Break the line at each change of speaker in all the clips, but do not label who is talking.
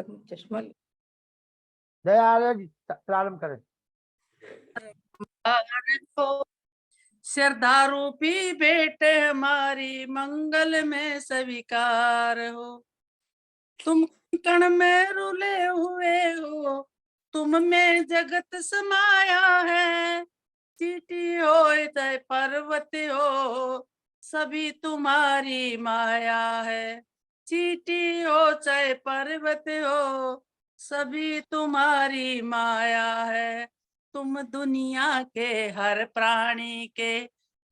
चश्मा
दया जी प्रारंभ करें।
श्रद्धा रूपी बेटे हमारी मंगल में स्वीकार हो। तुम कण में रुले हुए हो, तुम में जगत समाया है। चीटी हो चाहे पर्वत हो, सभी तुम्हारी माया है। चीटी हो चाहे पर्वत हो, सभी तुम्हारी माया है। तुम दुनिया के हर प्राणी के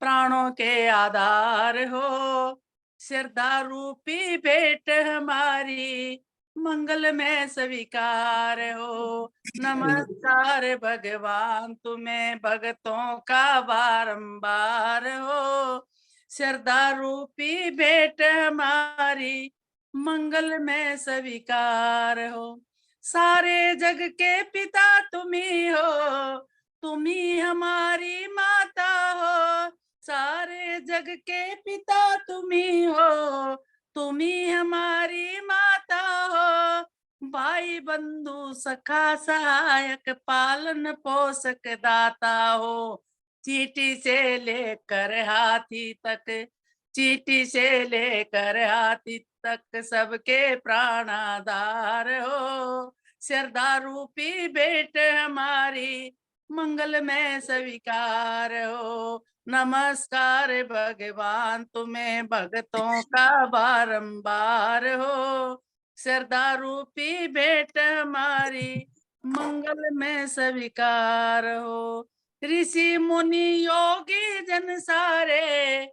प्राणों के आधार हो। श्रद्धा रूपी भेंट हमारी मंगल में स्वीकार हो। नमस्कार भगवान तुम्हें भक्तों का बारंबार हो। श्रद्धा रूपी भेंट हमारी मंगल में स्वीकार हो। सारे जग के पिता तुम ही हो, तुम ही हमारी माता हो। सारे जग के पिता तुम ही हो, तुम ही हमारी माता हो। भाई बंधु सखा सहायक पालन पोषक दाता हो। चींटी से लेकर हाथी तक, चींटी से लेकर हाथी तक सबके प्राणाधार हो। श्रद्धा रूपी भेंट हमारी मंगल में स्वीकार हो। नमस्कार भगवान तुम्हें भक्तों का बारंबार हो। श्रद्धा रूपी भेंट हमारी मंगल में स्वीकार हो। ऋषि मुनि योगी जन सारे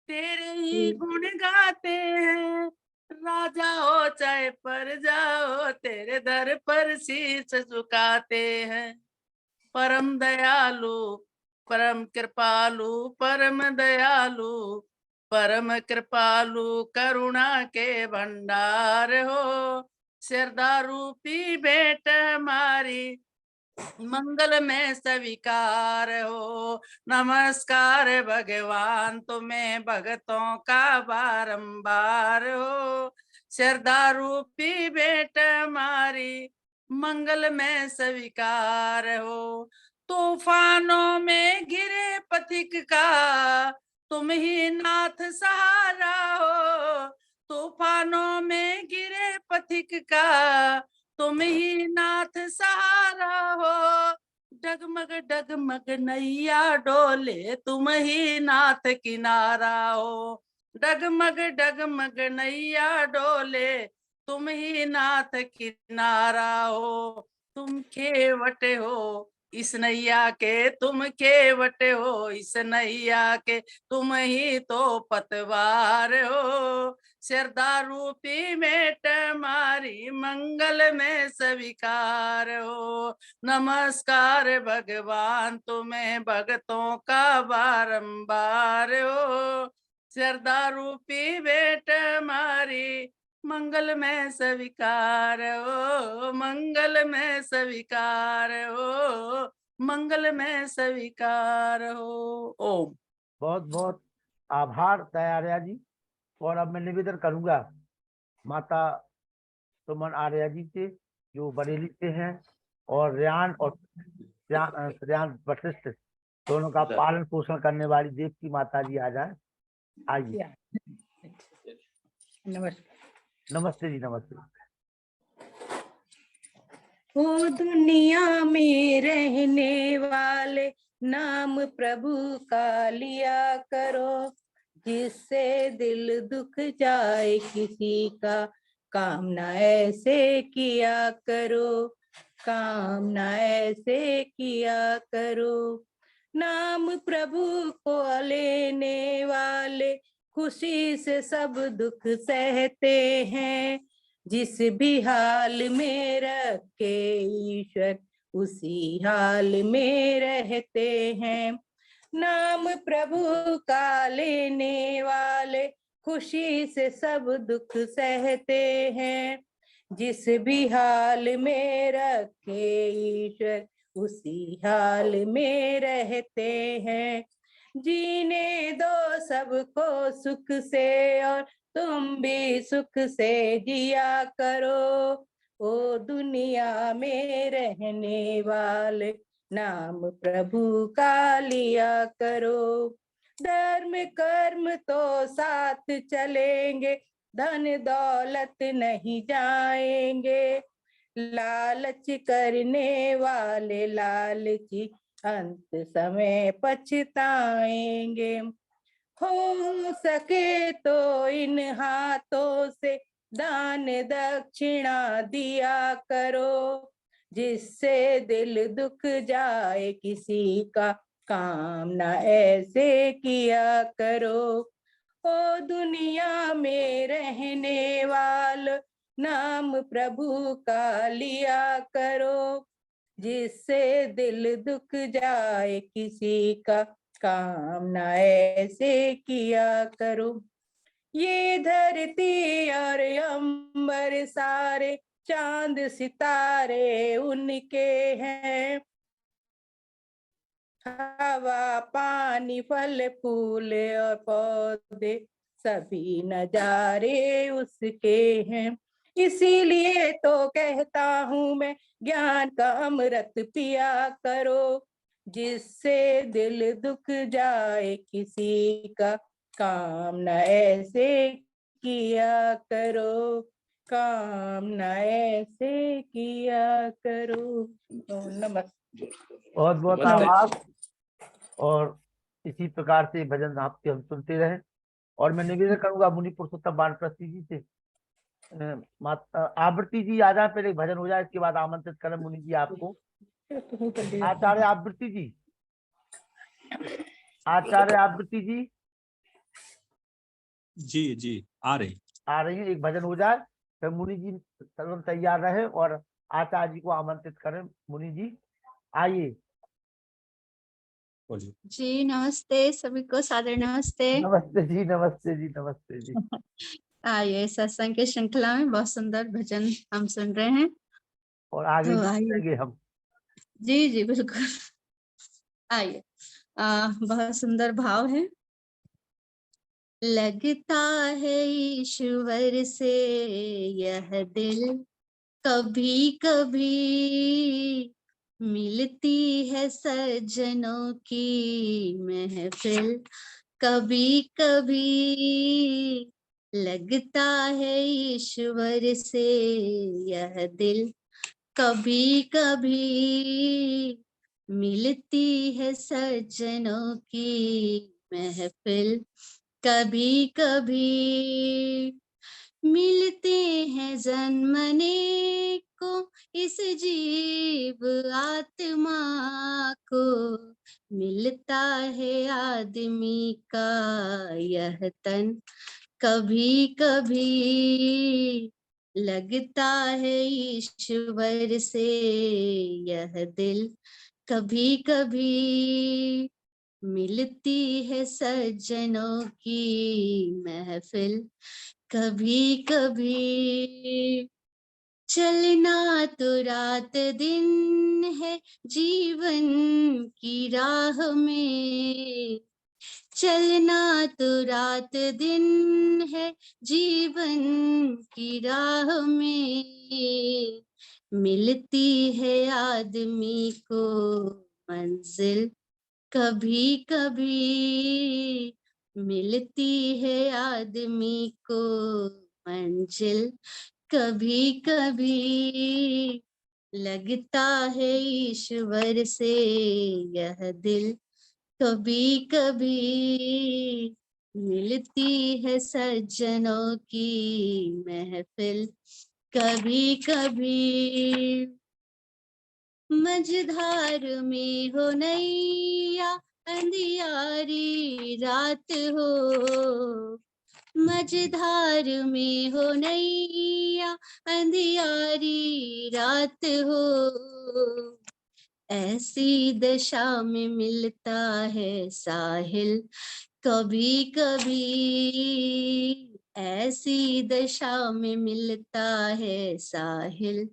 तेरे ही गुण गाते हैं। राजा हो चाहे प्रजा हो, तेरे दर पर शीश झुकाते हैं। परम दयालु परम कृपालु परम दयालु, परम कृपालु करुणा के भंडार हो। श्रद्धा रूपी भेंट हमारी मंगल में स्वीकार हो। नमस्कार भगवान तुम्हें भक्तों का बारंबार हो। श्रद्धा रूपी भेंट हमारी मंगल में स्वीकार हो। तूफानों में गिरे पथिक का तुम ही नाथ सहारा हो। तूफानों में गिरे पथिक का तुम ही नाथ सहारा हो। डगमग डगमग नैया डोले तुम ही नाथ किनारा हो। डगमग डगमग नैया डोले तुम ही नाथ किनारा हो। तुम खेवट हो इस नैया के, तुम खेवट हो इस नैया के, तुम ही तो पतवार हो। श्रद्धा रूपी भेंट हमारी मंगल में स्वीकार हो। नमस्कार भगवान तुम्हें भक्तों का बारंबार हो। श्रद्धा रूपी भेंट हमारी मंगल में स्वीकार हो। मंगल में स्वीकार हो। मंगल में स्वीकार हो। ओम।
बहुत बहुत आभार दया जी। और अब मैं निवेदन करूंगा माता सुमन आर्या जी से, जो बरेली से हैं, और रेयान और रेयान वशिष्ठ दोनों का पालन पोषण करने वाली देव की माता जी आ जाए। आइए।
नमस्कार।
नमस्ते जी, नमस्ते।
ओ दुनिया में रहने वाले नाम प्रभु का लिया करो, जिससे दिल दुख जाए किसी का, कामना ऐसे किया करो, कामना ऐसे किया करो। नाम प्रभु को लेने वाले खुशी से सब दुख सहते हैं। जिस भी हाल में रखे ईश्वर, उसी हाल में रहते हैं। नाम प्रभु का लेने वाले खुशी से सब दुख सहते हैं। जिस भी हाल में रखे ईश्वर, उसी हाल में रहते हैं। जीने दो सबको सुख से, और तुम भी सुख से जिया करो। ओ दुनिया में रहने वाले नाम प्रभु का लिया करो। धर्म कर्म तो साथ चलेंगे, धन दौलत नहीं जाएंगे। लालच करने वाले लालची अंत समय पछताएंगे। हो सके तो इन हाथों से दान दक्षिणा दिया करो, जिससे दिल दुख जाए किसी का, काम ना ऐसे किया करो। ओ दुनिया में रहने वालों, नाम प्रभु का लिया करो, जिससे दिल दुख जाए किसी का, काम ना ऐसे किया करो। ये धरती और अंबर सारे चांद सितारे उनके हैं। हवा पानी फल फूल और पौधे सभी नजारे उसके हैं। इसीलिए तो कहता हूँ मैं, ज्ञान का अमृत पिया करो, जिससे दिल दुख जाए किसी का, काम न ऐसे किया करो, काम न ऐसे किया करो। नमस्ते।
बहुत बहुत
नमस्ते।
आभार। और इसी प्रकार से भजन आपके हम सुनते रहे। और मैं निवेदन करूंगा मुनि पुरुषोत्तम वानप्रस्थी जी से, आवृत्ति जी आ जाए, पहले एक भजन हो जाए, इसके बाद आमंत्रित करें मुनि जी आपको। आचार्य आवृत्ति जी, आचार्य आवृत्ति जी
जी जी आ रही
हैं, एक भजन हो जाए, फिर मुनि जी सर्वम तैयार रहे और आचार्य जी को आमंत्रित करें। मुनि जी आइए।
बोलिए।
जी नमस्ते, सभी को सादर नमस्ते।
नमस्ते जी, नमस्ते जी, नमस्ते जी।
आइए, सत्संग की श्रृंखला में बहुत सुंदर भजन हम सुन रहे हैं,
और आगे
तो
भी
आइए।
सुनेंगे हम।
जी जी बिल्कुल, आइए। बहुत सुंदर भाव है। लगता है ईश्वर से यह दिल कभी कभी, मिलती है सज्जनों की महफिल कभी कभी। लगता है ईश्वर से यह दिल कभी कभी, मिलती है सज्जनों की महफिल कभी कभी। मिलते हैं जन्मने को इस जीव आत्मा को, मिलता है आदमी का यह तन कभी कभी। लगता है ईश्वर से यह दिल कभी कभी, मिलती है सज्जनों की महफिल कभी कभी। चलना तो रात दिन है जीवन की राह में, चलना तो रात दिन है जीवन की राह में। मिलती है आदमी को मंजिल कभी कभी, मिलती है आदमी को मंजिल कभी कभी। लगता है ईश्वर से यह दिल कभी कभी, मिलती है सज्जनों की महफिल कभी कभी। मझधार में हो नैया अंधियारी रात हो, मझधार में हो नैया अंधियारी रात हो। ऐसी दशा में मिलता है साहिल कभी कभी, ऐसी दशा में मिलता है साहिल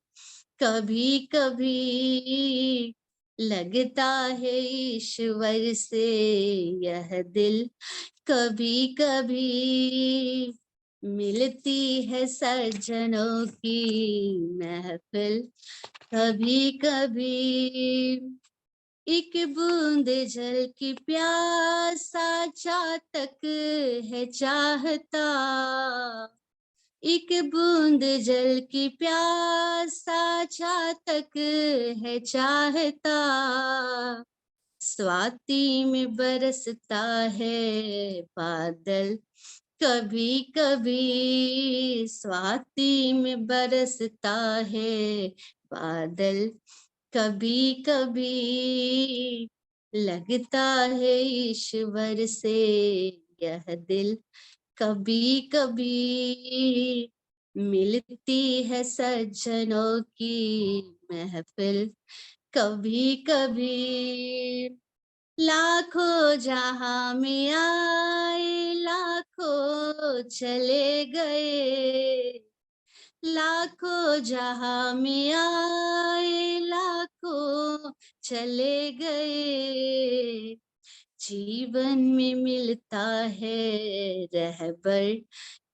कभी कभी। लगता है ईश्वर से यह दिल कभी कभी, मिलती है सज्जनों की महफिल कभी कभी, एक बूंद जल की प्यासा चातक है चाहता, एक बूंद जल की प्यासा चातक है चाहता, स्वाति में बरसता है बादल कभी कभी, स्वाति में बरसता है बादल कभी कभी, लगता है ईश्वर से यह दिल कभी कभी, मिलती है सज्जनों की महफिल कभी कभी, लाखों जहां में आए लाखों चले गए, लाखों जहां में आए लाखों चले गए, जीवन में मिलता है रहबर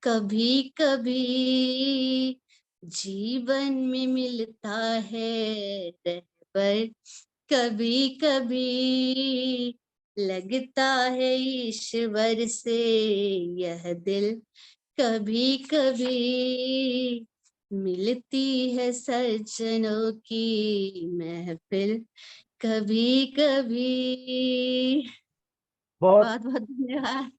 कभी कभी, जीवन में मिलता है रहबर कभी कभी, लगता है ईश्वर से यह दिल कभी कभी, मिलती है सज्जनों की महफिल कभी कभी।
बहुत
बहुत बहुत धन्यवाद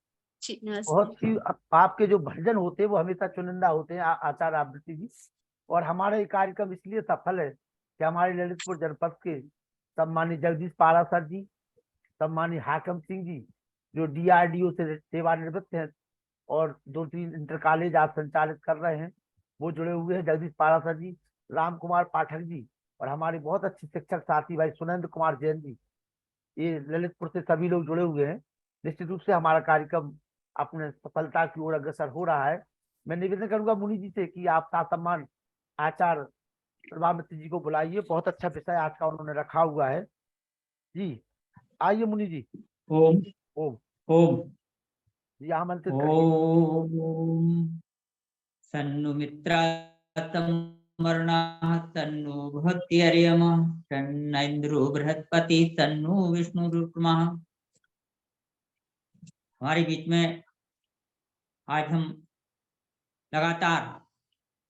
जी, नमस्ते।
बहुत सी आपके जो भजन होते हैं वो हमेशा चुनिंदा होते हैं आचार्य आवृत्ति जी। और हमारा ये कार्यक्रम इसलिए सफल है कि हमारे ललितपुर जनपद के सम्मानित जगदीश पारा सर जी, सम्मानित हाकम सिंह जी जो DRDO से सेवानिवृत्त हैं और 2-3 इंटर कॉलेज आप संचालित कर रहे हैं, वो जुड़े हुए हैं। जगदीश पारा सर जी, राम कुमार पाठक जी और हमारे बहुत अच्छे शिक्षक साथी भाई सुनेंद्र कुमार जैन जी, ये ललितपुर से सभी लोग जुड़े हुए हैं। निश्चित रूप से हमारा कार्यक्रम अपने सफलता की ओर अग्रसर हो रहा है। मैं निवेदन करूंगा मुनि जी से कि आप सासम्मान आचार्य प्रभा मित्र जी को बुलाइए, बहुत अच्छा विषय आज का उन्होंने रखा हुआ है जी। आइए मुनि जी।
ओम
ओम
ओम
जी आमंत्रित करिए।
ओम सन्नु मित्रातम मरणाः तन्नो भवति अर्यमः तन्न इंद्रो बृहस्पति तन्नो विष्णु रुक्मः। हमारे बीच में आज हम लगातार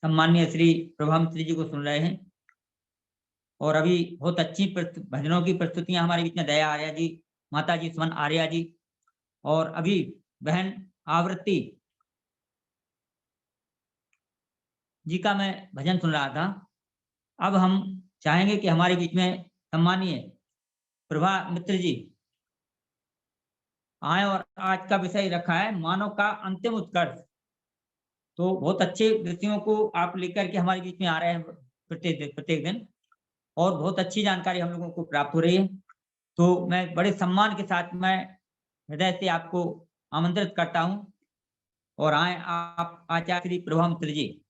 सम्माननीय श्री प्रभा मित्र जी को सुन रहे हैं और अभी बहुत अच्छी भजनों की प्रस्तुतियां हमारे बीच में दया आर्या जी, माता जी सुमन आर्या जी और अभी बहन आवृत्ति जी का मैं भजन सुन रहा था। अब हम चाहेंगे कि हमारे बीच में सम्मानीय प्रभा मित्र जी आए और आज का विषय रखा है मानव का अंतिम उत्कर्ष। तो बहुत अच्छे विषयों को आप लेकर के हमारे बीच में आ रहे हैं प्रत्येक दिन और बहुत अच्छी जानकारी हम लोगों को प्राप्त हो रही है। तो मैं बड़े सम्मान के साथ मैं हृदय से आपको आमंत्रित करता हूं और आए आप आचार्य श्री प्रभा मित्र जी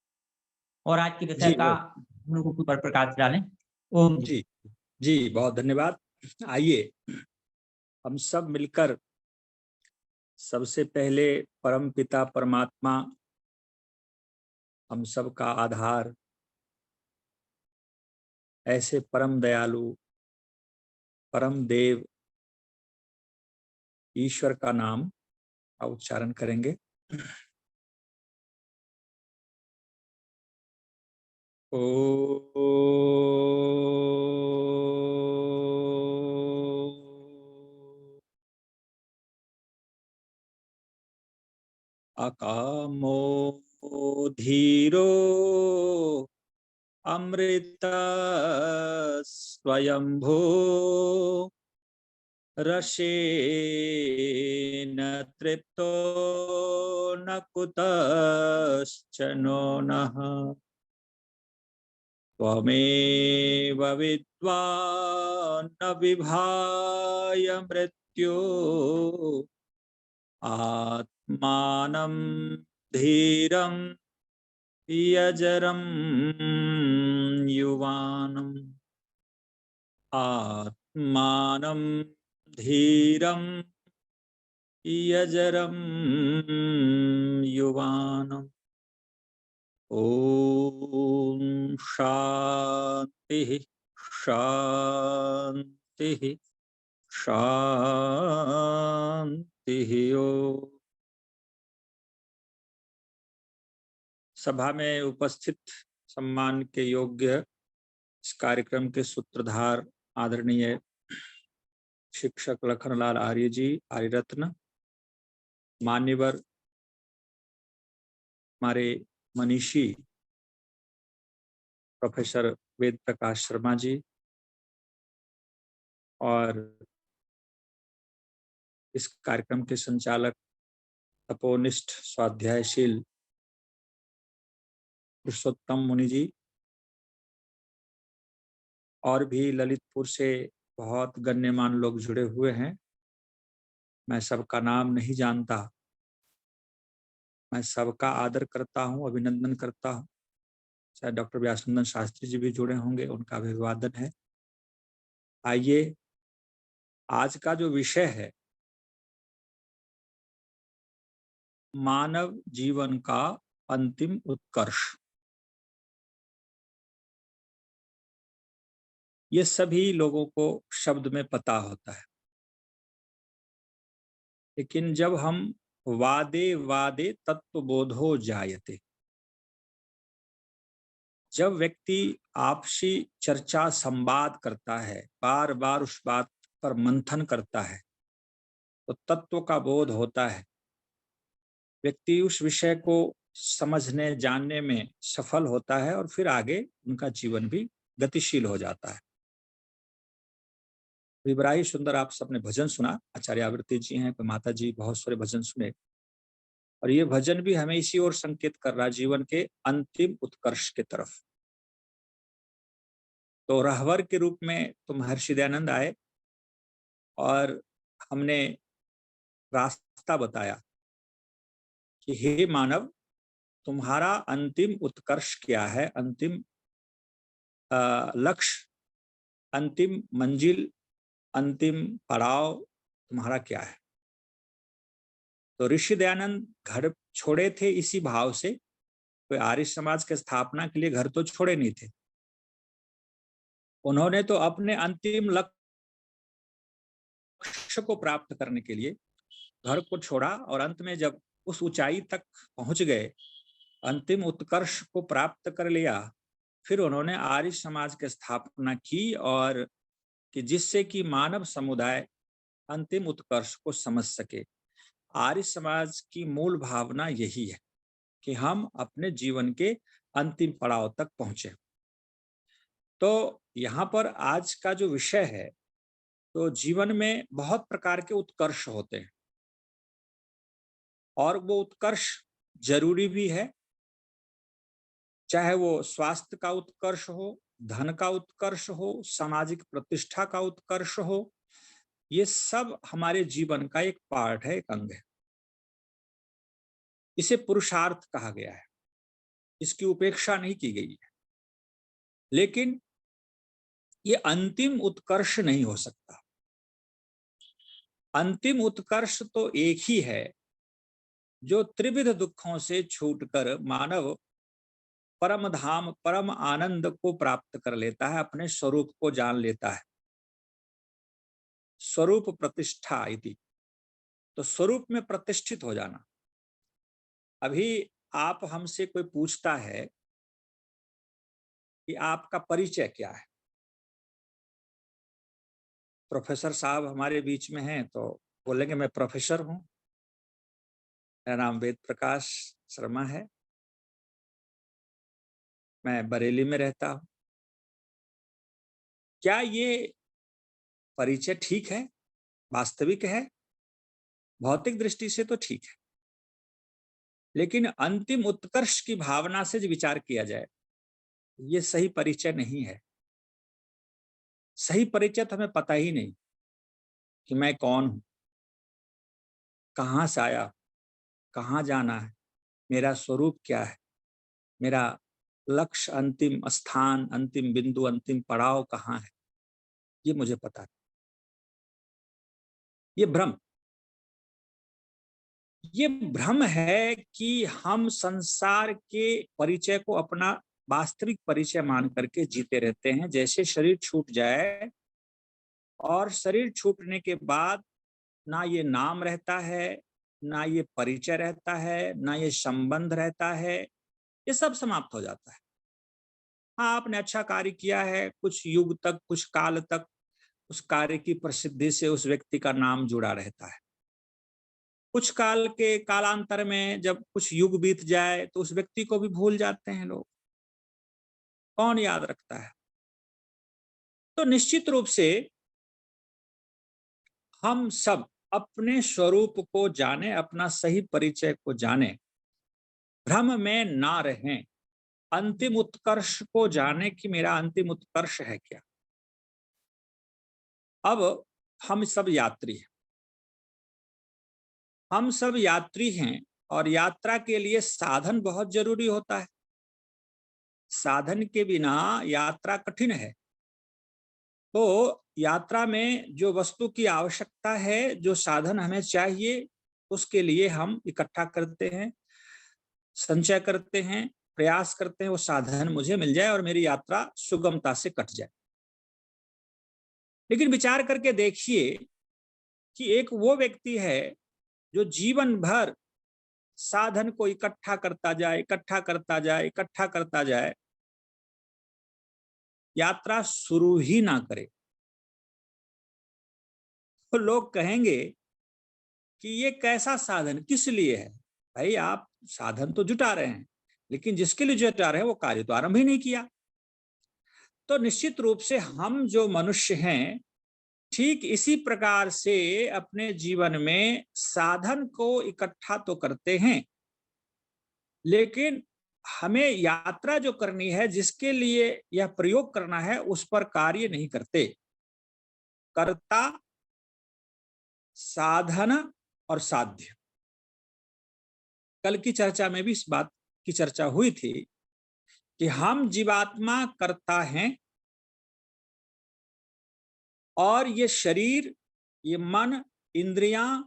और आज के विषय का हम लोगों के ऊपर प्रकाश डालें। ओम जी।
जी बहुत धन्यवाद। आइए हम सब मिलकर सबसे पहले परम पिता परमात्मा हम सब का आधार, ऐसे परम दयालु परम देव ईश्वर का नाम का उच्चारण करेंगे। ओ अकामो धीरो अमृत स्वयंभो रसेन तृप्तो न कुतश्चनो नः त्वमेव विद्वान् न विभाय मृत्यो आत्मानं धीरं यजरं युवानम् आत्मानं धीरं यजरं युवानम्। ओम शांति शांति शांति। ओम। सभा में उपस्थित सम्मान के योग्य इस कार्यक्रम के सूत्रधार आदरणीय शिक्षक लखनलाल आर्य जी, आर्य रत्न, मान्यवर हमारे मनीषी प्रोफेसर वेद प्रकाश शर्मा जी, और इस कार्यक्रम के संचालक तपोनिष्ठ स्वाध्यायशील पुरुषोत्तम मुनि जी, और भी ललितपुर से बहुत गण्यमान लोग जुड़े हुए हैं। मैं सबका नाम नहीं जानता, मैं सबका आदर करता हूं, अभिनंदन करता हूं। शायद डॉक्टर व्यासनंदन शास्त्री जी भी जुड़े होंगे, उनका अभिवादन है। आइए, आज का जो विषय है मानव जीवन का अंतिम उत्कर्ष, ये सभी लोगों को शब्द में पता होता है, लेकिन जब हम वादे वादे तत्वबोधो जायते, जब व्यक्ति आपसी चर्चा संवाद करता है, बार बार उस बात पर मंथन करता है, तो तत्व का बोध होता है। व्यक्ति उस विषय को समझने जानने में सफल होता है और फिर आगे उनका जीवन भी गतिशील हो जाता है। बड़ा ही सुंदर आप सबने भजन सुना, आचार्य आवृत्ति जी हैं, माता जी, बहुत सारे भजन सुने, और ये भजन भी हमें इसी ओर संकेत कर रहा है, जीवन के अंतिम उत्कर्ष के तरफ। तो रहवर के रूप में तो महर्षि दयानंद आए और हमने रास्ता बताया कि हे मानव, तुम्हारा अंतिम उत्कर्ष क्या है, अंतिम लक्ष्य, अंतिम मंजिल, अंतिम पड़ाव तुम्हारा क्या है। तो ऋषि दयानंद घर छोड़े थे इसी भाव से, कोई आर्य समाज के स्थापना के लिए घर तो छोड़े नहीं थे। उन्होंने तो अपने अंतिम लक्ष्य को प्राप्त करने के लिए घर को छोड़ा, और अंत में जब उस ऊंचाई तक पहुंच गए, अंतिम उत्कर्ष को प्राप्त कर लिया, फिर उन्होंने आर्य समाज की स्थापना की, और कि जिससे कि मानव समुदाय अंतिम उत्कर्ष को समझ सके। आर्य समाज की मूल भावना यही है कि हम अपने जीवन के अंतिम पड़ाव तक पहुंचे। तो यहाँ पर आज का जो विषय है, तो जीवन में बहुत प्रकार के उत्कर्ष होते हैं, और वो उत्कर्ष जरूरी भी है, चाहे वो स्वास्थ्य का उत्कर्ष हो, धन का उत्कर्ष हो, सामाजिक प्रतिष्ठा का उत्कर्ष हो, ये सब हमारे जीवन का एक पार्ट है, एक अंग है। इसे पुरुषार्थ कहा गया है, इसकी उपेक्षा नहीं की गई है, लेकिन ये अंतिम उत्कर्ष नहीं हो सकता। अंतिम उत्कर्ष तो एक ही है जो त्रिविध दुखों से छूटकर मानव परम धाम, परम आनंद को प्राप्त कर लेता है, अपने स्वरूप को जान लेता है। स्वरूप प्रतिष्ठा इति, तो स्वरूप में प्रतिष्ठित हो जाना। अभी आप हमसे कोई पूछता है कि आपका परिचय क्या है, प्रोफेसर साहब हमारे बीच में हैं तो बोलेंगे मैं प्रोफेसर हूं, मेरा नाम वेद प्रकाश शर्मा है, मैं बरेली में रहता हूं। क्या ये परिचय ठीक है, वास्तविक है? भौतिक दृष्टि से तो ठीक है, लेकिन अंतिम उत्कर्ष की भावना से जो विचार किया जाए, ये सही परिचय नहीं है। सही परिचय तो हमें पता ही नहीं कि मैं कौन हूं, कहां से आया, कहां जाना है, मेरा स्वरूप क्या है, मेरा लक्ष्य, अंतिम स्थान, अंतिम बिंदु, अंतिम पड़ाव कहां है, ये मुझे पता नहीं। ये भ्रम, ये भ्रम है कि हम संसार के परिचय को अपना वास्तविक परिचय मान करके जीते रहते हैं। जैसे शरीर छूट जाए और शरीर छूटने के बाद ना ये नाम रहता है, ना ये परिचय रहता है, ना ये संबंध रहता है, ये सब समाप्त हो जाता है। हाँ, आपने अच्छा कार्य किया है, कुछ युग तक, कुछ काल तक उस कार्य की प्रसिद्धि से उस व्यक्ति का नाम जुड़ा रहता है। कुछ काल के कालांतर में जब कुछ युग बीत जाए तो उस व्यक्ति को भी भूल जाते हैं लोग। कौन याद रखता है? तो निश्चित रूप से हम सब अपने स्वरूप को जाने, अपना सही परिचय को जाने, भ्रम में ना रहें, अंतिम उत्कर्ष को जाने कि मेरा अंतिम उत्कर्ष है क्या। अब हम सब यात्री हैं, हम सब यात्री हैं और यात्रा के लिए साधन बहुत जरूरी होता है। साधन के बिना यात्रा कठिन है। तो यात्रा में जो वस्तु की आवश्यकता है, जो साधन हमें चाहिए, उसके लिए हम इकट्ठा करते हैं, संचय करते हैं, प्रयास करते हैं वो साधन मुझे मिल जाए और मेरी यात्रा सुगमता से कट जाए। लेकिन विचार करके देखिए कि एक वो व्यक्ति है जो जीवन भर साधन को इकट्ठा करता जाए, इकट्ठा करता जाए, इकट्ठा करता जाए, यात्रा शुरू ही ना करे, तो लोग कहेंगे कि ये कैसा साधन किस लिए है। भाई, आप साधन तो जुटा रहे हैं, लेकिन जिसके लिए जुटा रहे हैं वो कार्य तो आरंभ ही नहीं किया। तो निश्चित रूप से हम जो मनुष्य हैं, ठीक इसी प्रकार से अपने जीवन में साधन को इकट्ठा तो करते हैं, लेकिन हमें यात्रा जो करनी है, जिसके लिए यह प्रयोग करना है, उस पर कार्य नहीं करते। कर्ता, साधन और साध्य। कल की चर्चा में भी इस बात की चर्चा हुई थी कि हम जीवात्मा कर्ता हैं और ये शरीर, ये मन, इंद्रियां,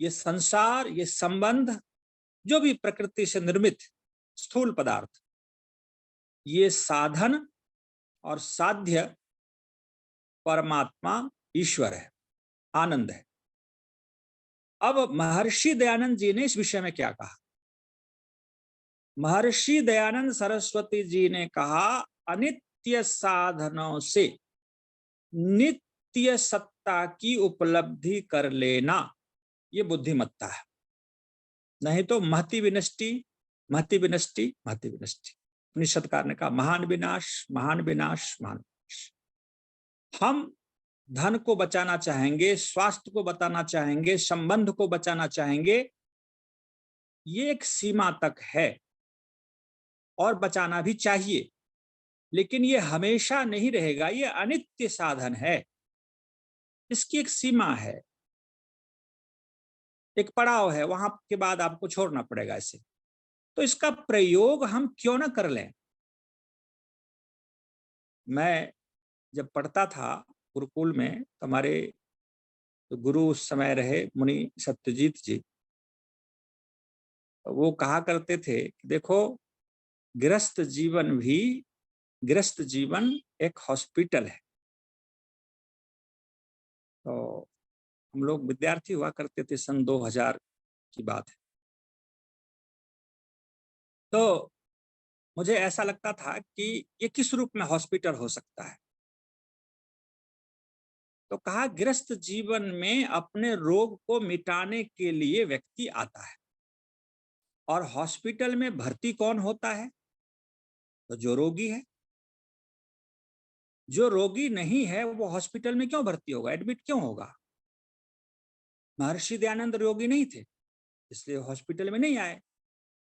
ये संसार, ये संबंध, जो भी प्रकृति से निर्मित स्थूल पदार्थ, ये साधन और साध्य परमात्मा ईश्वर है, आनंद है। अब महर्षि दयानंद जी ने इस विषय में क्या कहा? महर्षि दयानंद सरस्वती जी ने कहा, अनित्य साधनों से नित्य सत्ता की उपलब्धि कर लेना, ये बुद्धिमत्ता है। नहीं तो महति विनष्टि, महति विनष्टि, महति विनष्टि। निषदकार ने कहा, महान विनाश, महान विनाश, महान विनाश। हम धन को बचाना चाहेंगे, स्वास्थ्य को बचाना चाहेंगे, संबंध को बचाना चाहेंगे, ये एक सीमा तक है और बचाना भी चाहिए, लेकिन ये हमेशा नहीं रहेगा। ये अनित्य साधन है, इसकी एक सीमा है, एक पड़ाव है, वहां के बाद आपको छोड़ना पड़ेगा इसे। तो इसका प्रयोग हम क्यों ना कर लें। मैं जब पढ़ता था गुरुकुल में, हमारे गुरु उस समय रहे मुनि सत्यजीत जी, वो कहा करते थे कि देखो, गृहस्थ जीवन एक हॉस्पिटल है। तो हम लोग विद्यार्थी हुआ करते थे, सन 2000 की बात है। तो मुझे ऐसा लगता था कि ये किस रूप में हॉस्पिटल हो सकता है। तो कहा, गृहस्थ जीवन में अपने रोग को मिटाने के लिए व्यक्ति आता है, और हॉस्पिटल में भर्ती कौन होता है? तो जो रोगी है। जो रोगी नहीं है वो हॉस्पिटल में क्यों भर्ती होगा, एडमिट क्यों होगा? महर्षि दयानंद रोगी नहीं थे, इसलिए हॉस्पिटल में नहीं आए।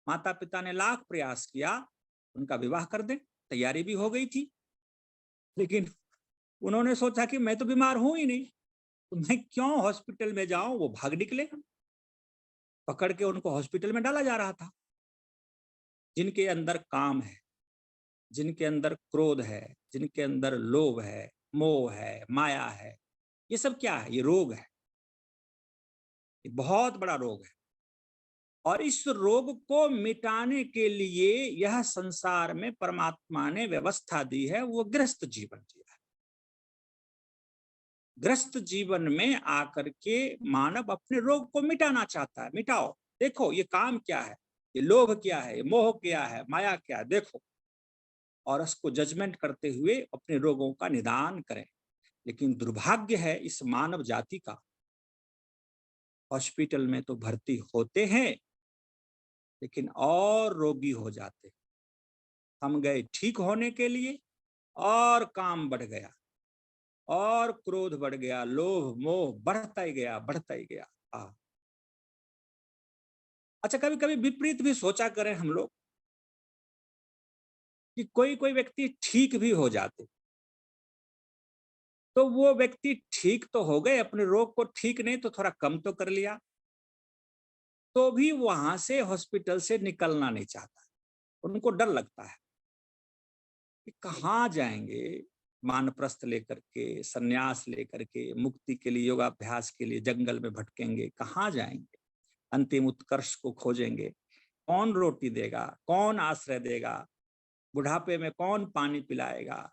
माता पिता ने लाख प्रयास किया, उनका विवाह कर दें, तैयारी भी हो गई थी, लेकिन उन्होंने सोचा कि मैं तो बीमार हूं ही नहीं, तो मैं क्यों हॉस्पिटल में जाऊं। वो भाग निकले, पकड़ के उनको हॉस्पिटल में डाला जा रहा था। जिनके अंदर काम है, जिनके अंदर क्रोध है, जिनके अंदर लोभ है, मोह है, माया है, ये सब क्या है? ये रोग है, ये बहुत बड़ा रोग है। और इस रोग को मिटाने के लिए यह संसार में परमात्मा ने व्यवस्था दी है, वो गृहस्थ जीवन जिया है। गृहस्थ जीवन में आकर के मानव अपने रोग को मिटाना चाहता है। मिटाओ, देखो ये काम क्या है, ये लोभ क्या है, ये मोह क्या है, माया क्या है, देखो, और उसको जजमेंट करते हुए अपने रोगों का निदान करें। लेकिन दुर्भाग्य है इस मानव जाति का, हॉस्पिटल में तो भर्ती होते हैं लेकिन और रोगी हो जाते। हम गए ठीक होने के लिए और काम बढ़ गया, और क्रोध बढ़ गया, लोभ मोह बढ़ता ही गया, बढ़ता ही गया। अच्छा, कभी कभी विपरीत भी सोचा करें हम लोग कि कोई कोई व्यक्ति ठीक भी हो जाते, तो वो व्यक्ति ठीक तो हो गए, अपने रोग को ठीक नहीं तो थोड़ा कम तो कर लिया, तो भी वहां से हॉस्पिटल से निकलना नहीं चाहता। उनको डर लगता है कि कहाँ जाएंगे, मानप्रस्थ लेकर के, सन्यास लेकर के, मुक्ति के लिए, योगाभ्यास के लिए जंगल में भटकेंगे, कहाँ जाएंगे, अंतिम उत्कर्ष को खोजेंगे, कौन रोटी देगा, कौन आश्रय देगा, बुढ़ापे में कौन पानी पिलाएगा,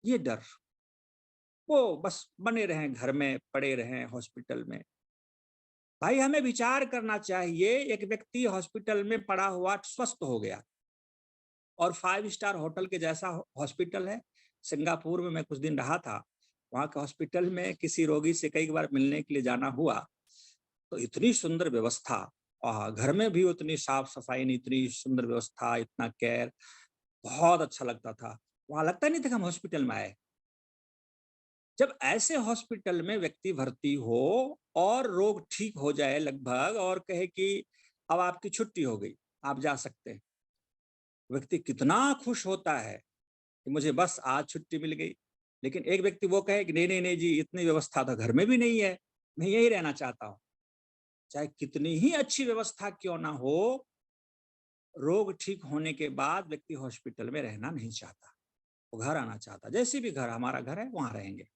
ये डर। वो बस बने रहें घर में, पड़े रहें हॉस्पिटल में। भाई हमें विचार करना चाहिए, एक व्यक्ति हॉस्पिटल में पड़ा हुआ स्वस्थ हो गया, और 5 स्टार होटल के जैसा हॉस्पिटल है। सिंगापुर में मैं कुछ दिन रहा था, वहां के हॉस्पिटल में किसी रोगी से कई बार मिलने के लिए जाना हुआ, तो इतनी सुंदर व्यवस्था, घर में भी उतनी साफ सफाई नहीं, इतनी सुंदर व्यवस्था, इतना केयर, बहुत अच्छा लगता था। वहां लगता नहीं था कि हम हॉस्पिटल में आए। जब ऐसे हॉस्पिटल में व्यक्ति भर्ती हो और रोग ठीक हो जाए लगभग, और कहे कि अब आपकी छुट्टी हो गई, आप जा सकते हैं, व्यक्ति कितना खुश होता है कि मुझे बस आज छुट्टी मिल गई। लेकिन एक व्यक्ति वो कहे कि नहीं नहीं नहीं जी, इतनी व्यवस्था तो घर में भी नहीं है, मैं यही रहना चाहता हूँ। चाहे कितनी ही अच्छी व्यवस्था क्यों ना हो, रोग ठीक होने के बाद व्यक्ति हॉस्पिटल में रहना नहीं चाहता, वो घर आना चाहता। जैसे भी घर, हमारा घर है, वहां रहेंगे।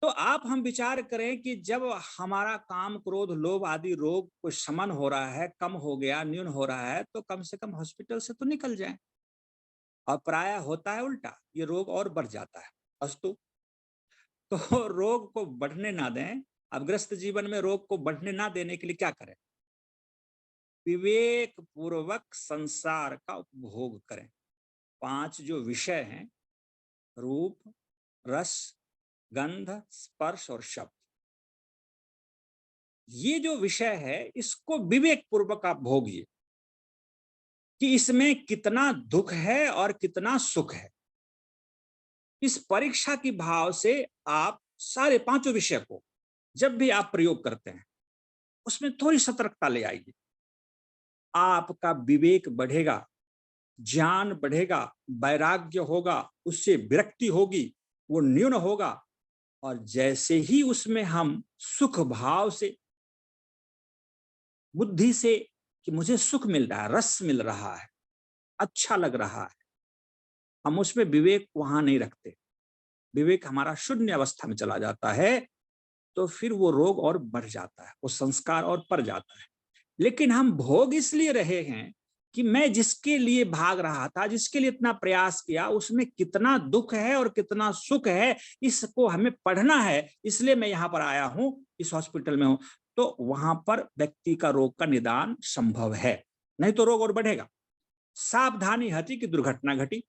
तो आप हम विचार करें कि जब हमारा काम क्रोध लोभ आदि रोग कुछ शमन हो रहा है, कम हो गया, न्यून हो रहा है, तो कम से कम हॉस्पिटल से तो निकल जाएं। और प्रायः होता है उल्टा, ये रोग और बढ़ जाता है। अस्तु, तो रोग को बढ़ने ना दें। अब ग्रस्त जीवन में रोग को बढ़ने ना देने के लिए क्या करें? विवेक पूर्वक संसार का उपभोग करें। 5 जो विषय हैं, रूप, रस, गंध, स्पर्श और शब्द, ये जो विषय है इसको विवेक पूर्वक आप भोगिए कि इसमें कितना दुख है और कितना सुख है। इस परीक्षा की भाव से आप सारे 5 विषय को जब भी आप प्रयोग करते हैं उसमें थोड़ी सतर्कता ले आइए। आपका विवेक बढ़ेगा, ज्ञान बढ़ेगा, वैराग्य होगा, उससे विरक्ति होगी, वो न्यून होगा। और जैसे ही उसमें हम सुख भाव से, बुद्धि से कि मुझे सुख मिल रहा है, रस मिल रहा है, अच्छा लग रहा है, हम उसमें विवेक वहां नहीं रखते, विवेक हमारा शून्य अवस्था में चला जाता है, तो फिर वो रोग और बढ़ जाता है, वो संस्कार और बढ़ जाता है। लेकिन हम भोग इसलिए रहे हैं कि मैं जिसके लिए भाग रहा था, जिसके लिए इतना प्रयास किया, उसमें कितना दुख है और कितना सुख है, इसको हमें पढ़ना है, इसलिए मैं यहाँ पर आया हूँ, इस हॉस्पिटल में हूँ। तो वहां पर व्यक्ति का रोग का निदान संभव है, नहीं तो रोग और बढ़ेगा। सावधानी हति कि दुर्घटना घटी।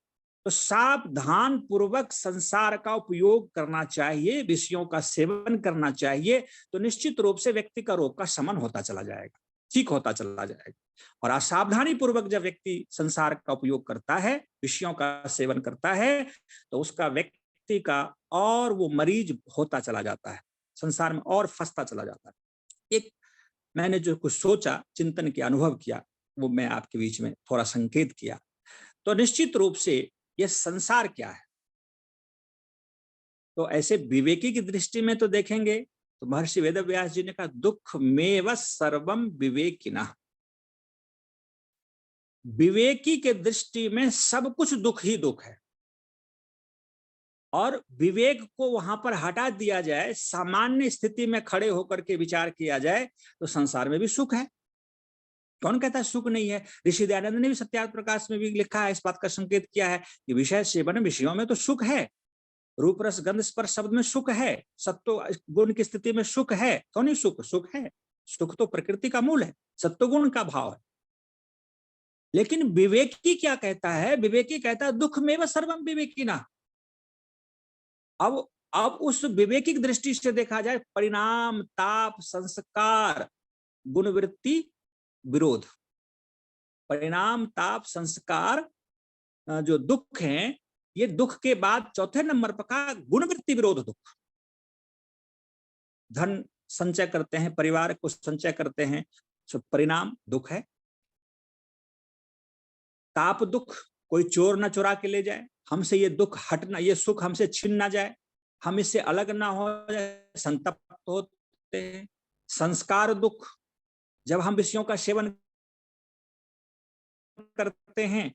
तो सावधान पूर्वक संसार का उपयोग करना चाहिए, विषयों का सेवन करना चाहिए, तो निश्चित रूप से व्यक्ति का रोग का शमन होता चला जाएगा, ठीक होता चला जाएगा। और असावधानी पूर्वक जब व्यक्ति संसार का उपयोग करता है, विषयों का सेवन करता है, तो उसका व्यक्ति का और वो मरीज होता चला जाता है, संसार में और फंसता चला जाता है। एक मैंने जो कुछ सोचा, चिंतन किया, अनुभव किया, वो मैं आपके बीच में थोड़ा संकेत किया। तो निश्चित रूप से ये संसार क्या है, तो ऐसे विवेकी की दृष्टि में तो देखेंगे तो महर्षि वेदव्यास जी ने कहा, दुख मेव सर्वम विवेकिनः। विवेकी के दृष्टि में सब कुछ दुख ही दुख है, और विवेक को वहां पर हटा दिया जाए, सामान्य स्थिति में खड़े होकर के विचार किया जाए, तो संसार में भी सुख है, कौन कहता है सुख नहीं है? ऋषि दयानंद ने भी सत्यार्थ प्रकाश में भी लिखा है, इस बात का संकेत किया है कि विषय सेवन विषयों में तो सुख है, रूप रस गंध स्पर्श शब्द में सुख है, सत्व गुण की स्थिति में सुख है। क्यों नहीं सुख? सुख है। सुख तो प्रकृति का मूल है, सत्व गुण का भाव है। लेकिन विवेकी क्या कहता है? विवेकी कहता है दुख में व सर्वम विवेकिना। अब उस विवेकी दृष्टि से देखा जाए, परिणाम, ताप, संस्कार, गुणवृत्ति, विरोध। परिणाम, ताप, संस्कार जो दुख हैं, ये दुख के बाद चौथे नंबर पर का गुणवृत्ति विरोध दुख। धन संचय करते हैं, परिवार को संचय करते हैं, सब परिणाम दुख है। ताप दुख, कोई चोर ना चुरा के ले जाए, हमसे ये दुख हटना, ये सुख हमसे छिन ना जाए, हम इससे अलग ना हो जाए, संतप्त होते हैं। संस्कार दुख, जब हम विषयों का सेवन करते हैं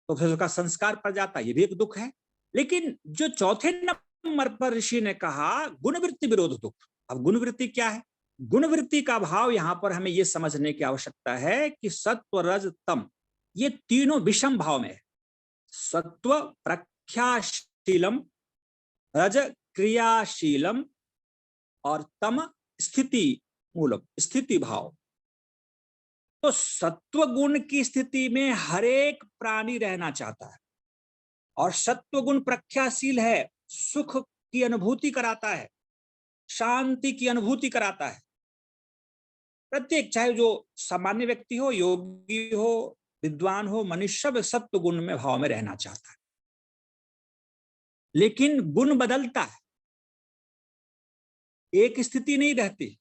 तो फिर उसका संस्कार पड़ जाता है, ये भी एक दुख है। लेकिन जो चौथे नंबर पर ऋषि ने कहा गुणवृत्ति विरोध दुख। अब गुणवृत्ति क्या है? गुणवृत्ति का भाव यहां पर हमें यह समझने की आवश्यकता है कि सत्व, रज, तम, ये तीनों विषम भाव में है। सत्व प्रख्याशीलम, रज क्रियाशीलम और तम स्थिति मूलम, स्थिति भाव। तो सत्व गुण की स्थिति में हर एक प्राणी रहना चाहता है, और सत्व गुण प्रख्याशील है, सुख की अनुभूति कराता है, शांति की अनुभूति कराता है। प्रत्येक, चाहे जो सामान्य व्यक्ति हो, योगी हो, विद्वान हो, मनुष्य सत्व गुण में भाव में रहना चाहता है। लेकिन गुण बदलता है, एक स्थिति नहीं रहती।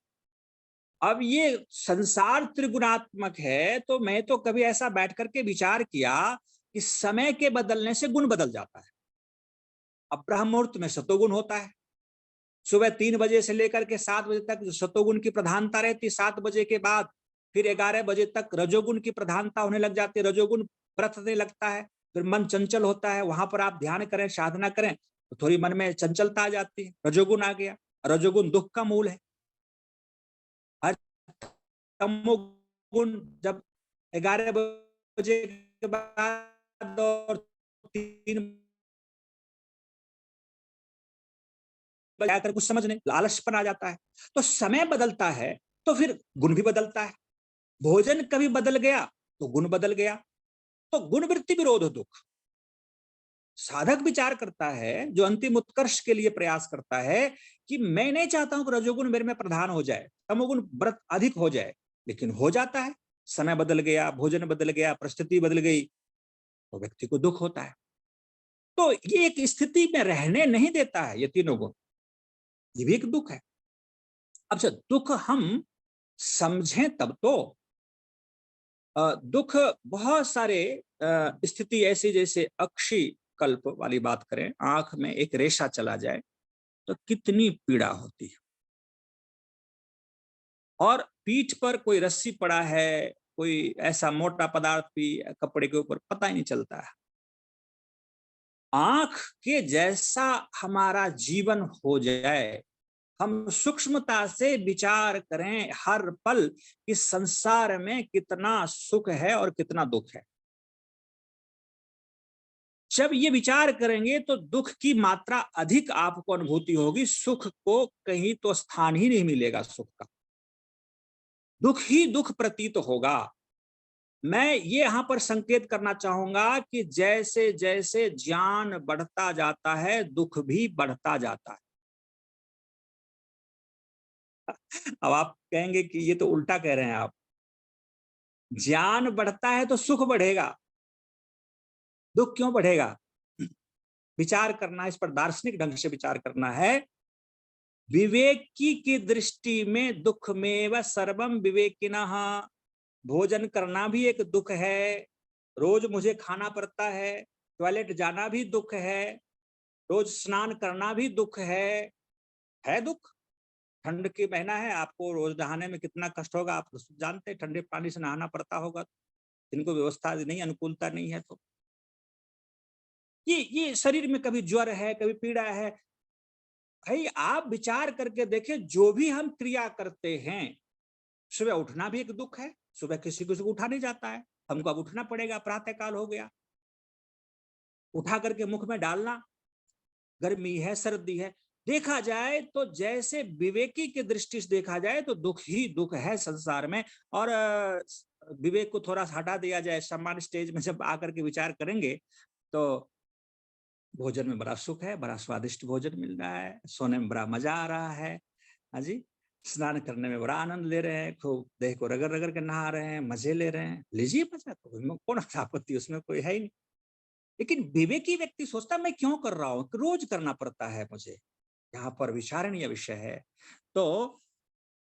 अब ये संसार त्रिगुणात्मक है, तो मैं तो कभी ऐसा बैठ करके विचार किया कि समय के बदलने से गुण बदल जाता है। अब ब्रह्म मुहूर्त में सतोगुण होता है, सुबह 3 बजे से लेकर के 7 बजे तक सतोगुण की प्रधानता रहती, 7 बजे के बाद फिर 11 बजे तक रजोगुण की प्रधानता होने लग जाती है, रजोगुण प्रथने लगता है, फिर मन चंचल होता है। वहां पर आप ध्यान करें, साधना करें तो थोड़ी मन में चंचलता आ जाती है, रजोगुण आ गया। रजोगुण दुख का मूल है। तमोगुण जब 11 बजे के बाद और 3 बजे कुछ समझ नहीं, लालचपन आ जाता है। तो समय बदलता है तो फिर गुण भी बदलता है। भोजन कभी बदल गया तो गुण बदल गया। तो गुणवृत्ति विरोध दुख। साधक विचार करता है, जो अंतिम उत्कर्ष के लिए प्रयास करता है कि मैं नहीं चाहता हूं कि रजोगुण मेरे में प्रधान हो जाए, तमोगुण व्रत अधिक हो जाए, लेकिन हो जाता है। समय बदल गया, भोजन बदल गया, परिस्थिति बदल गई, तो व्यक्ति को दुख होता है। तो ये एक स्थिति में रहने नहीं देता है, ये तीनों गुण, ये भी एक दुख है। अब से दुख हम समझें तब तो। दुख बहुत सारे स्थिति ऐसी, जैसे अक्षी कल्प वाली बात करें, आंख में एक रेशा चला जाए तो कितनी पीड़ा होती है, और पीठ पर कोई रस्सी पड़ा है, कोई ऐसा मोटा पदार्थ भी कपड़े के ऊपर, पता ही नहीं चलता है। आंख के जैसा हमारा जीवन हो जाए, हम सूक्ष्मता से विचार करें हर पल कि संसार में कितना सुख है और कितना दुख है। जब ये विचार करेंगे तो दुख की मात्रा अधिक आपको अनुभूति होगी, सुख को कहीं तो स्थान ही नहीं मिलेगा। सुख का दुख ही दुख प्रतीत होगा। मैं ये यहां पर संकेत करना चाहूंगा कि जैसे जैसे ज्ञान बढ़ता जाता है, दुख भी बढ़ता जाता है। अब आप कहेंगे कि ये तो उल्टा कह रहे हैं आप, ज्ञान बढ़ता है तो सुख बढ़ेगा, दुख क्यों बढ़ेगा? विचार करना, इस पर दार्शनिक ढंग से विचार करना है। विवेकी की दृष्टि में दुख में व सर्वम विवेकिनः, भोजन करना भी एक दुख है, रोज मुझे खाना पड़ता है, टॉयलेट जाना भी दुख है, रोज स्नान करना भी दुख है दुख। ठंड की महीना है, आपको रोज नहाने में कितना कष्ट होगा, आप जानते हैं, ठंडे पानी से नहाना पड़ता होगा, इनको व्यवस्था नहीं, अनुकूलता नहीं है। तो ये शरीर में कभी ज्वर है, कभी पीड़ा है। भाई आप विचार करके देखें, जो भी हम क्रिया करते हैं, सुबह उठना भी एक दुख है, सुबह किसी किसी को उठा नहीं जाता है, हमको अब उठना पड़ेगा, प्रातः काल हो गया, उठा करके मुख में डालना, गर्मी है सर्दी है। देखा जाए तो जैसे विवेकी की दृष्टि से देखा जाए तो दुख ही दुख है संसार में, और विवेक को थोड़ा सा हटा दिया जाए, सामान्य स्टेज में जब आकर के विचार करेंगे तो भोजन में बड़ा सुख है, बड़ा स्वादिष्ट भोजन मिल रहा है, सोने में बड़ा मजा आ रहा है, हाँ जी, स्नान करने में बड़ा आनंद ले रहे हैं, खूब देह को रगड़ रगड़ के नहा रहे हैं, मजे ले रहे हैं, लीजिए मजा, तो कौन आपत्ति, उसमें कोई है ही नहीं। लेकिन विवेकी व्यक्ति सोचता मैं क्यों कर रहा हूं, रोज करना पड़ता है मुझे, यहाँ पर विचारणीय विषय है। तो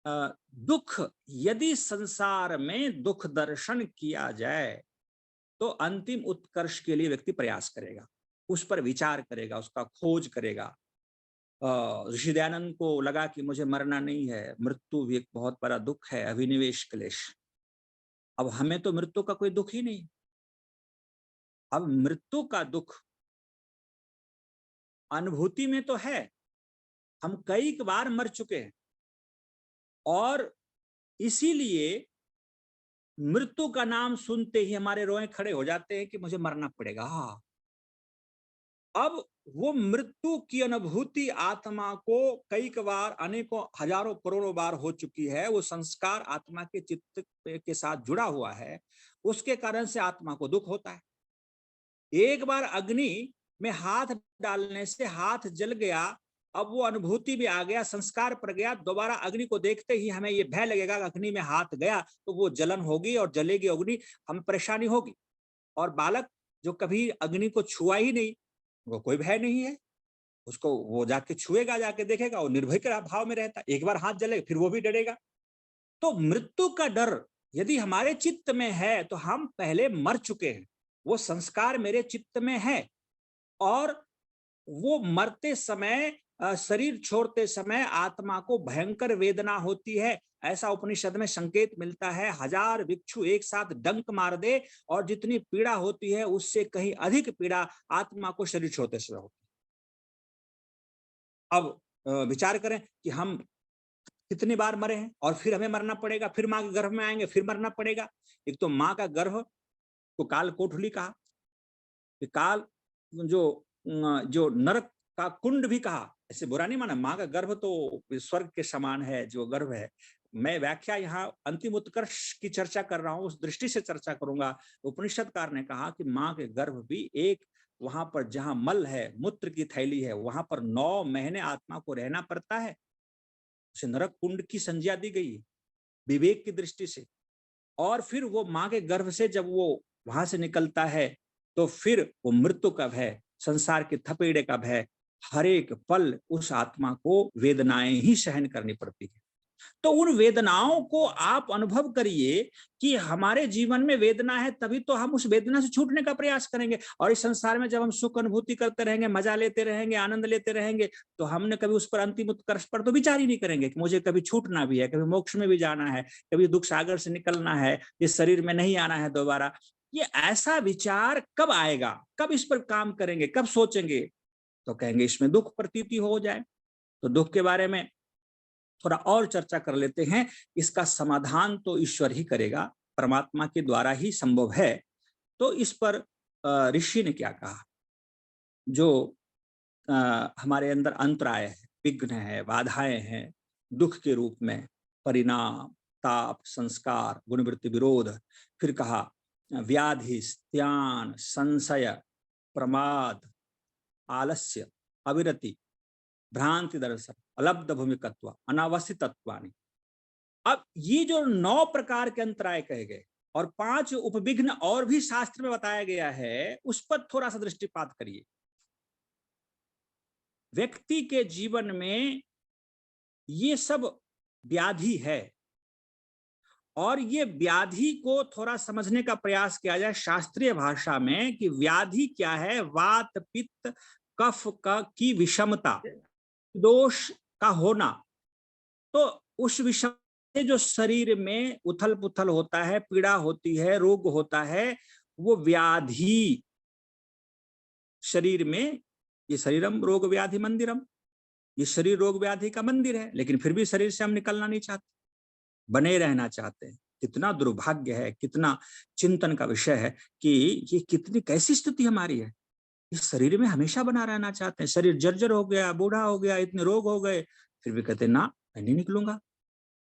दुख, यदि संसार में दुख दर्शन किया जाए तो अंतिम उत्कर्ष के लिए व्यक्ति प्रयास करेगा, उस पर विचार करेगा, उसका खोज करेगा। ऋषि दयानंद को लगा कि मुझे मरना नहीं है, मृत्यु भी एक बहुत बड़ा दुख है, अभिनिवेश क्लेश। अब हमें तो मृत्यु का कोई दुख ही नहीं, अब मृत्यु का दुख अनुभूति में तो है, हम कई बार मर चुके हैं और इसीलिए मृत्यु का नाम सुनते ही हमारे रोए खड़े हो जाते हैं कि मुझे मरना पड़ेगा। अब वो मृत्यु की अनुभूति आत्मा को कई बार, अनेकों हजारों करोड़ों बार हो चुकी है, वो संस्कार आत्मा के चित्त के साथ जुड़ा हुआ है, उसके कारण से आत्मा को दुख होता है। एक बार अग्नि में हाथ डालने से हाथ जल गया, अब वो अनुभूति भी आ गया, संस्कार पड़ गया, दोबारा अग्नि को देखते ही हमें ये भय लगेगा कि अग्नि में हाथ गया तो वो जलन होगी और जलेगी अग्नि, हम परेशानी होगी। और बालक जो कभी अग्नि को छुआ ही नहीं, वो कोई भय नहीं है, उसको वो जाके छुएगा, जाके देखेगा, वो निर्भय का भाव में रहता है, एक बार हाथ जले फिर वो भी डरेगा। तो मृत्यु का डर यदि हमारे चित्त में है तो हम पहले मर चुके हैं, वो संस्कार मेरे चित्त में है, और वो मरते समय, शरीर छोड़ते समय आत्मा को भयंकर वेदना होती है। ऐसा उपनिषद में संकेत मिलता है, 1000 भिक्षु एक साथ डंक मार दे और जितनी पीड़ा होती है उससे कहीं अधिक पीड़ा आत्मा को शरीर छोड़ते समय होती है। अब विचार करें कि हम कितनी बार मरे हैं और फिर हमें मरना पड़ेगा, फिर माँ के गर्भ में आएंगे, फिर मरना पड़ेगा। एक तो माँ का गर्भ को काल कोठली कहा, काल जो नरक का कुंड भी कहा, ऐसे बुरा नहीं माना, माँ का गर्भ तो स्वर्ग के समान है जो गर्भ है। मैं व्याख्या यहाँ अंतिम उत्कर्ष की चर्चा कर रहा हूँ, उस दृष्टि से चर्चा करूंगा। उपनिषदकार ने कहा कि माँ के गर्भ भी एक, वहां पर जहां मल है, मूत्र की थैली है, वहां पर 9 महीने आत्मा को रहना पड़ता है, उसे नरक कुंड की संज्ञा दी गई विवेक की दृष्टि से। और फिर वो माँ के गर्भ से जब वो वहां से निकलता है तो फिर वो मृत्यु का भय, संसार के थपेड़े का भय, हर एक पल उस आत्मा को वेदनाएं ही सहन करनी पड़ती है। तो उन वेदनाओं को आप अनुभव करिए कि हमारे जीवन में वेदना है, तभी तो हम उस वेदना से छूटने का प्रयास करेंगे। और इस संसार में जब हम सुख अनुभूति करते रहेंगे, मजा लेते रहेंगे, आनंद लेते रहेंगे, तो हमने कभी उस पर अंतिम उत्कर्ष पर तो विचार ही नहीं करेंगे कि मुझे कभी छूटना भी है, कभी मोक्ष में भी जाना है, कभी दुख सागर से निकलना है, इस शरीर में नहीं आना है दोबारा। ये ऐसा विचार कब आएगा, कब इस पर काम करेंगे, कब सोचेंगे? तो कहेंगे इसमें दुख प्रतीति हो जाए। तो दुख के बारे में थोड़ा और चर्चा कर लेते हैं। इसका समाधान तो ईश्वर ही करेगा, परमात्मा के द्वारा ही संभव है। तो इस पर ऋषि ने क्या कहा, जो हमारे अंदर अंतराय है, विघ्न है, बाधाएं हैं दुख के रूप में, परिणाम, ताप, संस्कार, गुणवृत्ति, विरोध। फिर कहा व्याधि, त्यान, संशय, प्रमाद, आलस्य, अविरति, भ्रांति दर्शन, अलब्ध भूमिकत्व, अनावस्थितत्वानि। अब ये जो 9 प्रकार के अंतराय कहे गए और 5 उपविघ्न और भी शास्त्र में बताया गया है, उस पर थोड़ा सा दृष्टिपात करिए। व्यक्ति के जीवन में ये सब व्याधि है, और ये व्याधि को थोड़ा समझने का प्रयास किया जाए शास्त्रीय भाषा में कि व्याधि क्या है। वात, पित्त, कफ की विषमता, दोष का होना। तो उस विषम से जो शरीर में उथल पुथल होता है, पीड़ा होती है, रोग होता है, वो व्याधि शरीर में। ये शरीरम रोग व्याधि मंदिरम, ये शरीर रोग व्याधि का मंदिर है, लेकिन फिर भी शरीर से हम निकलना नहीं चाहते, बने रहना चाहते हैं। कितना दुर्भाग्य है, कितना चिंतन का विषय है कि ये कितनी कैसी स्थिति हमारी है। इस शरीर में हमेशा बना रहना चाहते हैं, शरीर जर्जर हो गया, बूढ़ा हो गया, इतने रोग हो गए, फिर भी कहते ना मैं नहीं निकलूंगा।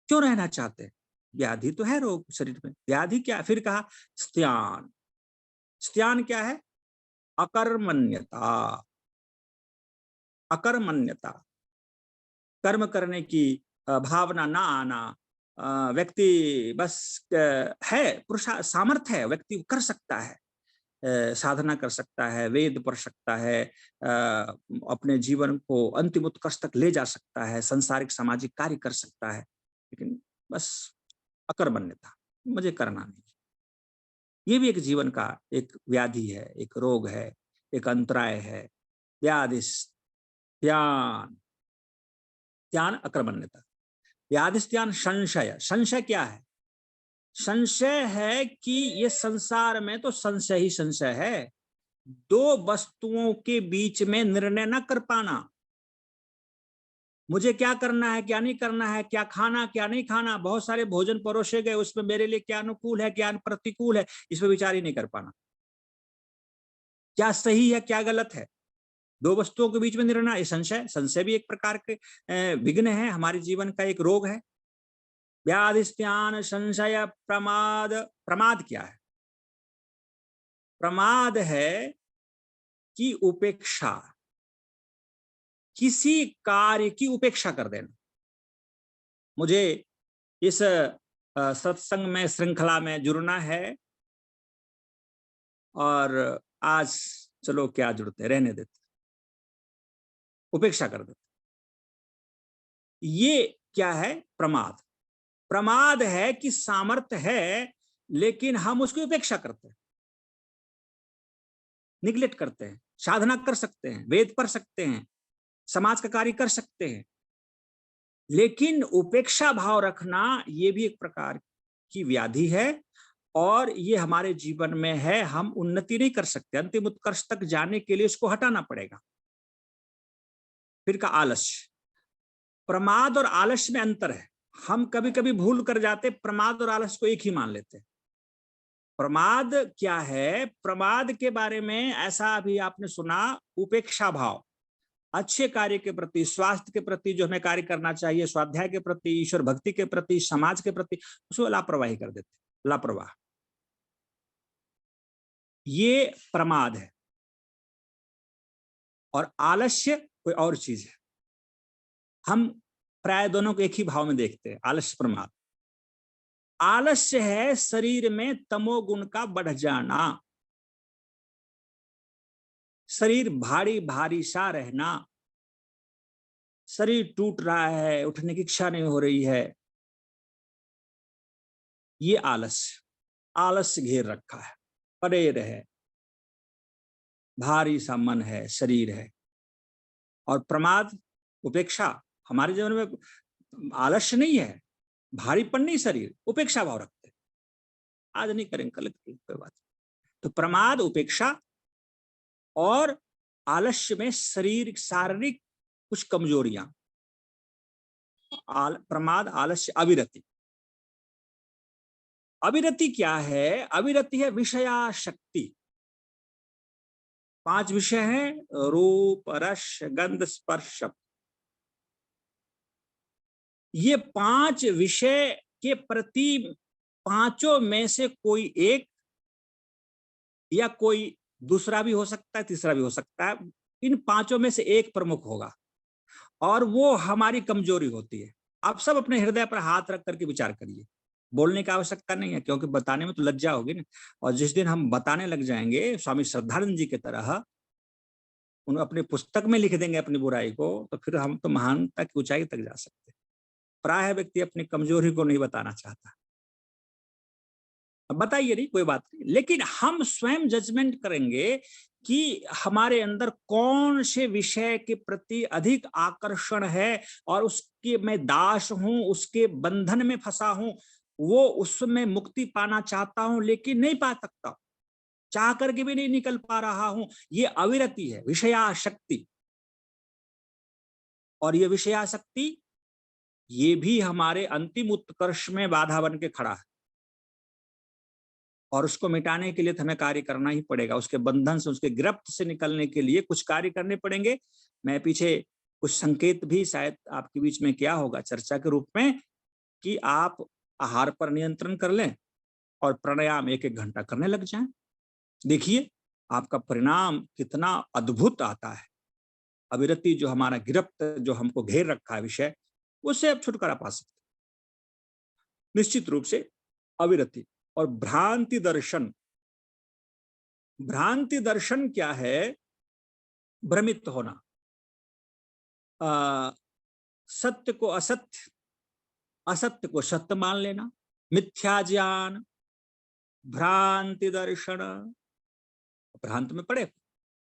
क्यों रहना चाहते हैं? व्याधि तो है रोग शरीर में। व्याधि क्या? फिर कहा स्त्यान। स्त्यान क्या है? अकर्मण्यता। अकर्मण्यता, कर्म करने की भावना ना आना। व्यक्ति बस है, पुरुषा सामर्थ्य है, व्यक्ति कर सकता है, साधना कर सकता है, वेद पढ़ सकता है, अपने जीवन को अंतिम उत्कर्ष तक ले जा सकता है, संसारिक सामाजिक कार्य कर सकता है, लेकिन बस अकर्मण्यता, मुझे करना नहीं। ये भी एक जीवन का एक व्याधि है, एक रोग है, एक अंतराय है। व्याधिस्त्यान, त्यान अकर्मण्यता। व्याधिस्त्यान संशय। संशय क्या है? संशय है कि ये संसार में तो संशय ही संशय है। दो वस्तुओं के बीच में निर्णय न कर पाना, मुझे क्या करना है, क्या नहीं करना है, क्या खाना, क्या नहीं खाना। बहुत सारे भोजन परोसे गए, उसमें मेरे लिए क्या अनुकूल है, क्या प्रतिकूल है, इस पर विचार ही नहीं कर पाना। क्या सही है, क्या गलत है, दो वस्तुओं के बीच में निर्णय, संशय। संशय भी एक प्रकार के विघ्न है, हमारे जीवन का एक रोग है। व्याधिस्त्यान संशय प्रमाद। प्रमाद क्या है? प्रमाद है कि उपेक्षा, किसी कार्य की उपेक्षा कर देना। मुझे इस सत्संग में, श्रृंखला में जुड़ना है और आज चलो क्या जुड़ते, रहने देते, उपेक्षा कर देते। ये क्या है? प्रमाद। प्रमाद है कि सामर्थ्य है लेकिन हम उसकी उपेक्षा करते हैं, निग्लेक्ट करते हैं। साधना कर सकते हैं, वेद पढ़ सकते हैं, समाज का कार्य कर सकते हैं, लेकिन उपेक्षा भाव रखना ये भी एक प्रकार की व्याधि है और ये हमारे जीवन में है। हम उन्नति नहीं कर सकते, अंतिम उत्कर्ष तक जाने के लिए इसको हटाना पड़ेगा। फिर का आलस्य। प्रमाद और आलस्य में अंतर है। हम कभी कभी भूल कर जाते, प्रमाद और आलस्य को एक ही मान लेते हैं। प्रमाद क्या है? प्रमाद के बारे में ऐसा अभी आपने सुना, उपेक्षा भाव, अच्छे कार्य के प्रति, स्वास्थ्य के प्रति जो हमें कार्य करना चाहिए, स्वाध्याय के प्रति, ईश्वर भक्ति के प्रति, समाज के प्रति, उसको लापरवाही कर देते, लापरवाह। ये प्रमाद है। और आलस्य कोई और चीज है। हम प्राय दोनों को एक ही भाव में देखते हैं, आलस्य प्रमाद। आलस्य है शरीर में तमोगुण का बढ़ जाना, शरीर भारी भारी सा रहना, शरीर टूट रहा है, उठने की इच्छा नहीं हो रही है, ये आलस्य। आलस्य घेर रखा है, पड़े रहे, भारी सा मन है, शरीर है। और प्रमाद, उपेक्षा, हमारे जीवन में आलस्य नहीं है, भारीपन नहीं, शरीर, उपेक्षा भाव रखते, आज नहीं करेंगे, कल कोई बात। तो प्रमाद, उपेक्षा और आलस्य में शरीर, शारीरिक कुछ कमजोरियां। प्रमाद, आलस्य, अविरति। अविरति क्या है? अविरति है विषयाशक्ति। 5 विषय हैं, रूप, रस, गंध, स्पर्श। ये 5 विषय के प्रति, पांचों में से कोई एक या कोई दूसरा भी हो सकता है, तीसरा भी हो सकता है, इन 5 में से एक प्रमुख होगा और वो हमारी कमजोरी होती है। आप सब अपने हृदय पर हाथ रख करके विचार करिए। बोलने की आवश्यकता नहीं है, क्योंकि बताने में तो लज्जा होगी ना। और जिस दिन हम बताने लग जाएंगे स्वामी श्रद्धानंद जी की तरह, उन्हें अपनी पुस्तक में लिख देंगे अपनी बुराई को, तो फिर हम तो महानता की ऊंचाई तक जा सकते। प्राय व्यक्ति अपनी कमजोरी को नहीं बताना चाहता। बताइए नहीं, कोई बात नहीं, लेकिन हम स्वयं जजमेंट करेंगे कि हमारे अंदर कौन से विषय के प्रति अधिक आकर्षण है और उसके मैं दास हूं, उसके बंधन में फंसा हूं, वो उसमें मुक्ति पाना चाहता हूं लेकिन नहीं पा सकता, चाह करके भी नहीं निकल पा रहा हूं। ये अविरति है, विषयाशक्ति। और ये विषयाशक्ति, ये भी हमारे अंतिम उत्कर्ष में बाधा बन के खड़ा है। और उसको मिटाने के लिए तो हमें कार्य करना ही पड़ेगा। उसके बंधन से, उसके गिरफ्त से निकलने के लिए कुछ कार्य करने पड़ेंगे। मैं पीछे कुछ संकेत भी शायद आपके बीच में क्या होगा चर्चा के रूप में, कि आप आहार पर नियंत्रण कर लें और प्राणायाम 1-1 घंटा करने लग जाएं। देखिए आपका परिणाम कितना अद्भुत आता है। अविरति जो हमारा गिरफ्त, जो हमको घेर रखा है विषय, उससे आप छुटकारा पा सकते हैं निश्चित रूप से। अविरति और भ्रांति दर्शन। भ्रांति दर्शन क्या है? भ्रमित होना, सत्य को असत्य, असत्य को सत्य मान लेना, मिथ्या ज्ञान, भ्रांति दर्शन। भ्रांत में पड़े।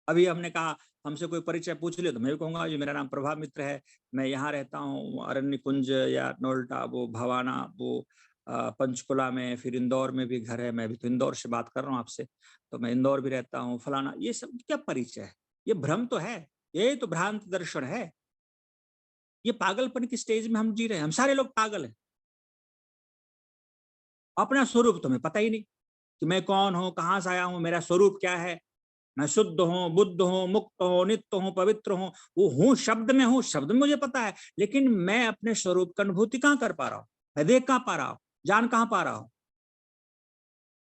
अभी हमने कहा, हमसे कोई परिचय पूछ ले तो मैं भी कहूंगा जी मेरा नाम प्रभा मित्र है, मैं यहाँ रहता हूँ अरण्य कुंज या नोल्टा, वो भवाना, वो पंचकुला में, फिर इंदौर में भी घर है, मैं भी तो इंदौर से बात कर रहा हूँ आपसे, तो मैं इंदौर भी रहता हूँ फलाना। ये सब क्या परिचय है? ये भ्रम तो है, ये तो भ्रांत दर्शन है। ये पागलपन की स्टेज में हम जी रहे हैं। हम सारे लोग पागल हैं। अपना स्वरूप तुम्हें पता ही नहीं कि मैं कौन हूं, कहां से आया हूं, मेरा स्वरूप क्या है। मैं शुद्ध हूं, बुद्ध हूं, मुक्त हूं, नित्य हूं, पवित्र हूं। वो हूं शब्द में हूं, शब्द में मुझे पता है, लेकिन मैं अपने स्वरूप की अनुभूति कहां कर पा रहा हूं, मैं देख कहां पा रहा हूं, जान कहां पा रहा हूं।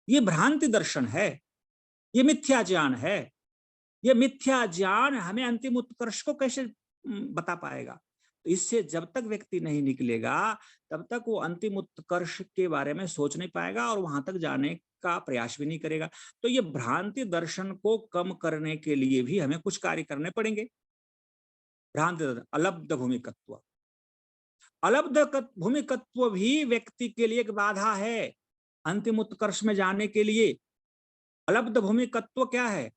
ये भ्रांति दर्शन है, ये मिथ्या ज्ञान है। ये मिथ्या ज्ञान हमें अंतिम उत्कर्ष को कैसे बता पाएगा? तो इससे जब तक व्यक्ति नहीं निकलेगा तब तक वो अंतिम उत्कर्ष के बारे में सोच नहीं पाएगा और वहां तक जाने का प्रयास भी नहीं करेगा। तो ये भ्रांति दर्शन को कम करने के लिए भी हमें कुछ कार्य करने पड़ेंगे। भ्रांति दर्शन, अलब्ध भूमिकत्व। अलब्ध भूमिकत्व भी व्यक्ति के लिए एक बाधा है अंतिम उत्कर्ष में जाने के लिए। अलब्ध भूमिकत्व क्या है?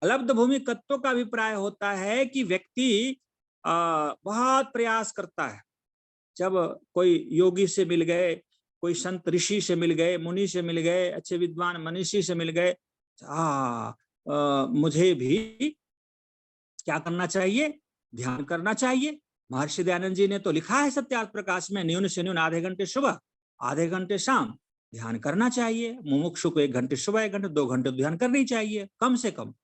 अलब्ध भूमिकत्व का अभिप्राय होता है कि व्यक्ति बहुत प्रयास करता है। जब कोई योगी से मिल गए, कोई संत ऋषि से मिल गए, मुनि से मिल गए, अच्छे विद्वान मनीषी से मिल गए, मुझे भी क्या करना चाहिए? ध्यान करना चाहिए। महर्षि दयानंद जी ने तो लिखा है सत्यार्थ प्रकाश में, न्यून से न्यून आधे घंटे सुबह, आधे घंटे शाम ध्यान करना चाहिए। मुमुक्षु को 1 घंटे सुबह, 1 घंटे, 2 घंटे ध्यान करनी चाहिए कम से कम।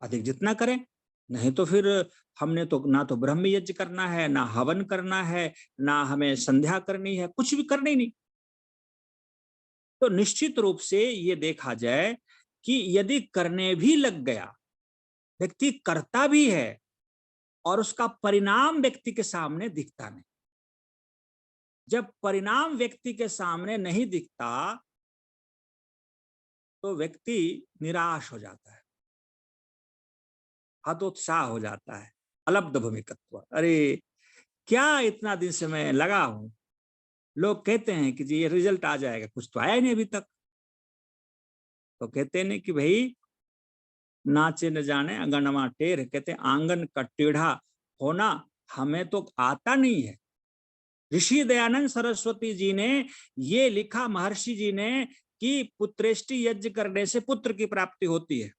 अधिक जितना करें, नहीं तो फिर हमने तो ना तो ब्रह्म यज्ञ करना है, ना हवन करना है, ना हमें संध्या करनी है, कुछ भी करना ही नहीं। तो निश्चित रूप से ये देखा जाए कि यदि करने भी लग गया, व्यक्ति करता भी है और उसका परिणाम व्यक्ति के सामने दिखता नहीं। जब परिणाम व्यक्ति के सामने नहीं दिखता तो व्यक्ति निराश हो जाता है, हतोत्साह हो जाता है। अलब्ध भूमिकत्व, अरे क्या इतना दिन से मैं लगा हूं, लोग कहते हैं कि जी ये रिजल्ट आ जाएगा, कुछ तो आया नहीं अभी तक। तो कहते नहीं कि भाई नाचे न जाने अंगनमा टेढ़, कहते आंगन का टेढ़ा होना हमें तो आता नहीं है। ऋषि दयानंद सरस्वती जी ने ये लिखा, महर्षि जी ने, कि पुत्रेष्टि यज्ञ करने से पुत्र की प्राप्ति होती है।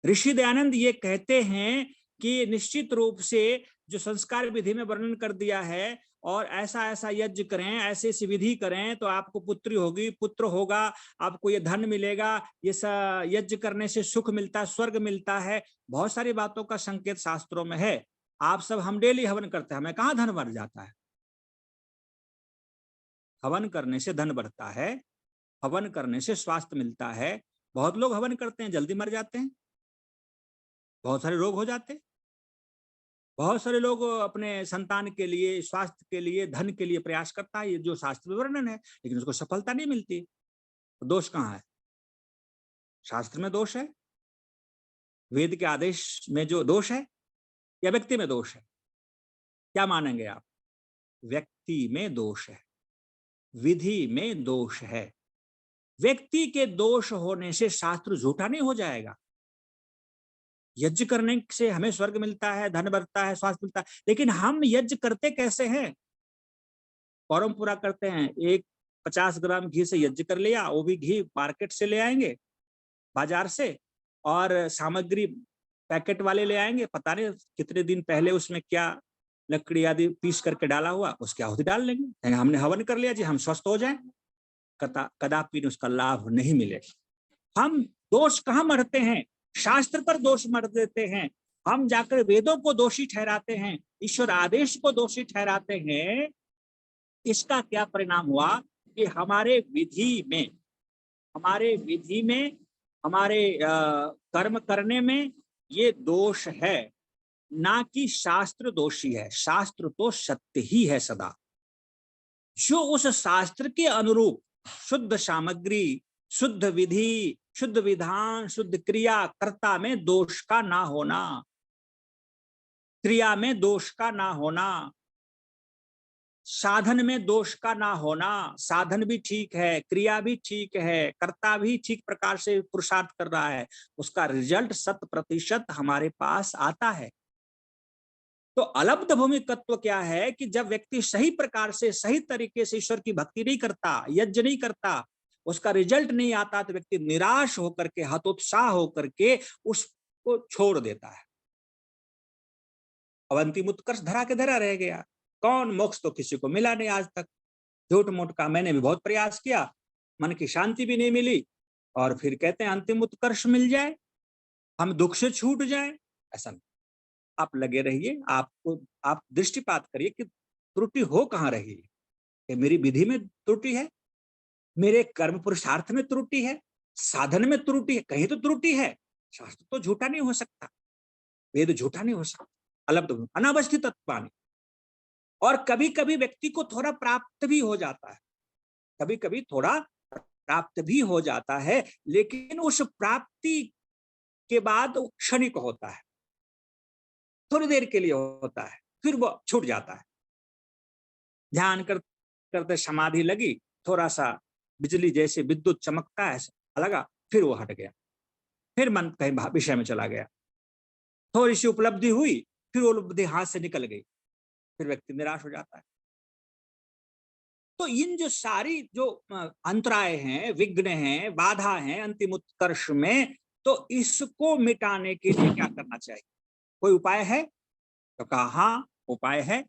ऋषि दयानंद ये कहते हैं कि निश्चित रूप से जो संस्कार विधि में वर्णन कर दिया है, और ऐसा ऐसा यज्ञ करें, ऐसी ऐसी विधि करें तो आपको पुत्री होगी, पुत्र होगा, आपको ये धन मिलेगा, ये यज्ञ करने से सुख मिलता है, स्वर्ग मिलता है। बहुत सारी बातों का संकेत शास्त्रों में है। आप सब, हम डेली हवन करते हैं, हमें कहाँ धन बढ़ जाता है? हवन करने से धन बढ़ता है, हवन करने से स्वास्थ्य मिलता है। बहुत लोग हवन करते हैं, जल्दी मर जाते हैं, बहुत सारे रोग हो जाते हैं। बहुत सारे लोग अपने संतान के लिए, स्वास्थ्य के लिए, धन के लिए प्रयास करता है, ये जो शास्त्र में वर्णन है, लेकिन उसको सफलता नहीं मिलती। तो दोष कहाँ है? शास्त्र में दोष है, वेद के आदेश में जो दोष है, या व्यक्ति में दोष है? क्या मानेंगे आप? व्यक्ति में दोष है, विधि में दोष है। व्यक्ति के दोष होने से शास्त्र झूठा नहीं हो जाएगा। यज्ञ करने से हमें स्वर्ग मिलता है, धन बढ़ता है, स्वास्थ्य मिलता है, लेकिन हम यज्ञ करते कैसे हैं? फॉर्म पूरा करते हैं, 50 ग्राम घी से यज्ञ कर लिया, वो भी घी मार्केट से ले आएंगे, बाजार से, और सामग्री पैकेट वाले ले आएंगे, पता नहीं कितने दिन पहले उसमें क्या लकड़ी आदि पीस करके डाला हुआ, उसकी आहुति डाल लेंगे। हमने हवन कर लिया जी, हम स्वस्थ हो जाएं। कदापि उसका लाभ नहीं मिलेगा। हम दोष कहाँ मढ़ते हैं? शास्त्र पर दोष मढ़ देते हैं, हम जाकर वेदों को दोषी ठहराते हैं, ईश्वर आदेश को दोषी ठहराते हैं। इसका क्या परिणाम हुआ कि हमारे विधि में हमारे कर्म करने में ये दोष है, ना कि शास्त्र दोषी है। शास्त्र तो सत्य ही है सदा। जो उस शास्त्र के अनुरूप शुद्ध सामग्री, शुद्ध विधि, शुद्ध विधान, शुद्ध क्रिया, कर्ता में दोष का ना होना, क्रिया में दोष का ना होना, साधन में दोष का ना होना, साधन भी ठीक है, क्रिया भी ठीक है, कर्ता भी ठीक प्रकार से पुरुषार्थ कर रहा है, उसका रिजल्ट 100% हमारे पास आता है। तो अलब्ध भूमिकत्व क्या है कि जब व्यक्ति सही प्रकार से, सही तरीके से ईश्वर की भक्ति नहीं करता, यज्ञ नहीं करता, उसका रिजल्ट नहीं आता, तो व्यक्ति निराश होकर के, हतोत्साह होकर के उसको छोड़ देता है। अवंती उत्कर्ष धरा के धरा रह गया। कौन मोक्ष तो किसी को मिला नहीं आज तक। झूठ मूठ का मैंने भी बहुत प्रयास किया, मन की शांति भी नहीं मिली, और फिर कहते हैं अंतिम उत्कर्ष मिल जाए, हम दुख से छूट जाए। ऐसा नहीं, आप लगे रहिए। आप दृष्टिपात करिए कि त्रुटि हो कहाँ रही है। कि मेरी विधि में त्रुटि है, मेरे कर्म पुरुषार्थ में त्रुटि है, साधन में त्रुटि है, कहीं तो त्रुटि है। शास्त्र तो झूठा नहीं हो सकता, वेद झूठा नहीं हो सकता। अलब्ध अनावस्थित तत्वानि। और कभी कभी व्यक्ति को थोड़ा प्राप्त भी हो जाता है, कभी कभी थोड़ा प्राप्त भी हो जाता है, लेकिन उस प्राप्ति के बाद क्षणिक होता है, थोड़ी देर के लिए होता है, फिर वो छूट जाता है। ध्यान करते समाधि लगी, थोड़ा सा बिजली जैसे विद्युत चमकता है, लगा, फिर वो हट गया, फिर मन कहीं विषय में चला गया। थोड़ी सी उपलब्धि हुई, फिर वो उपलब्धि हाथ से निकल गई, फिर व्यक्ति निराश हो जाता है। तो इन जो सारी जो अंतराय हैं, विघ्न हैं, बाधा हैं अंतिम उत्कर्ष में, तो इसको मिटाने के लिए क्या करना चाहिए? कोई उपाय है? तो कहा हाँ, उपाय है।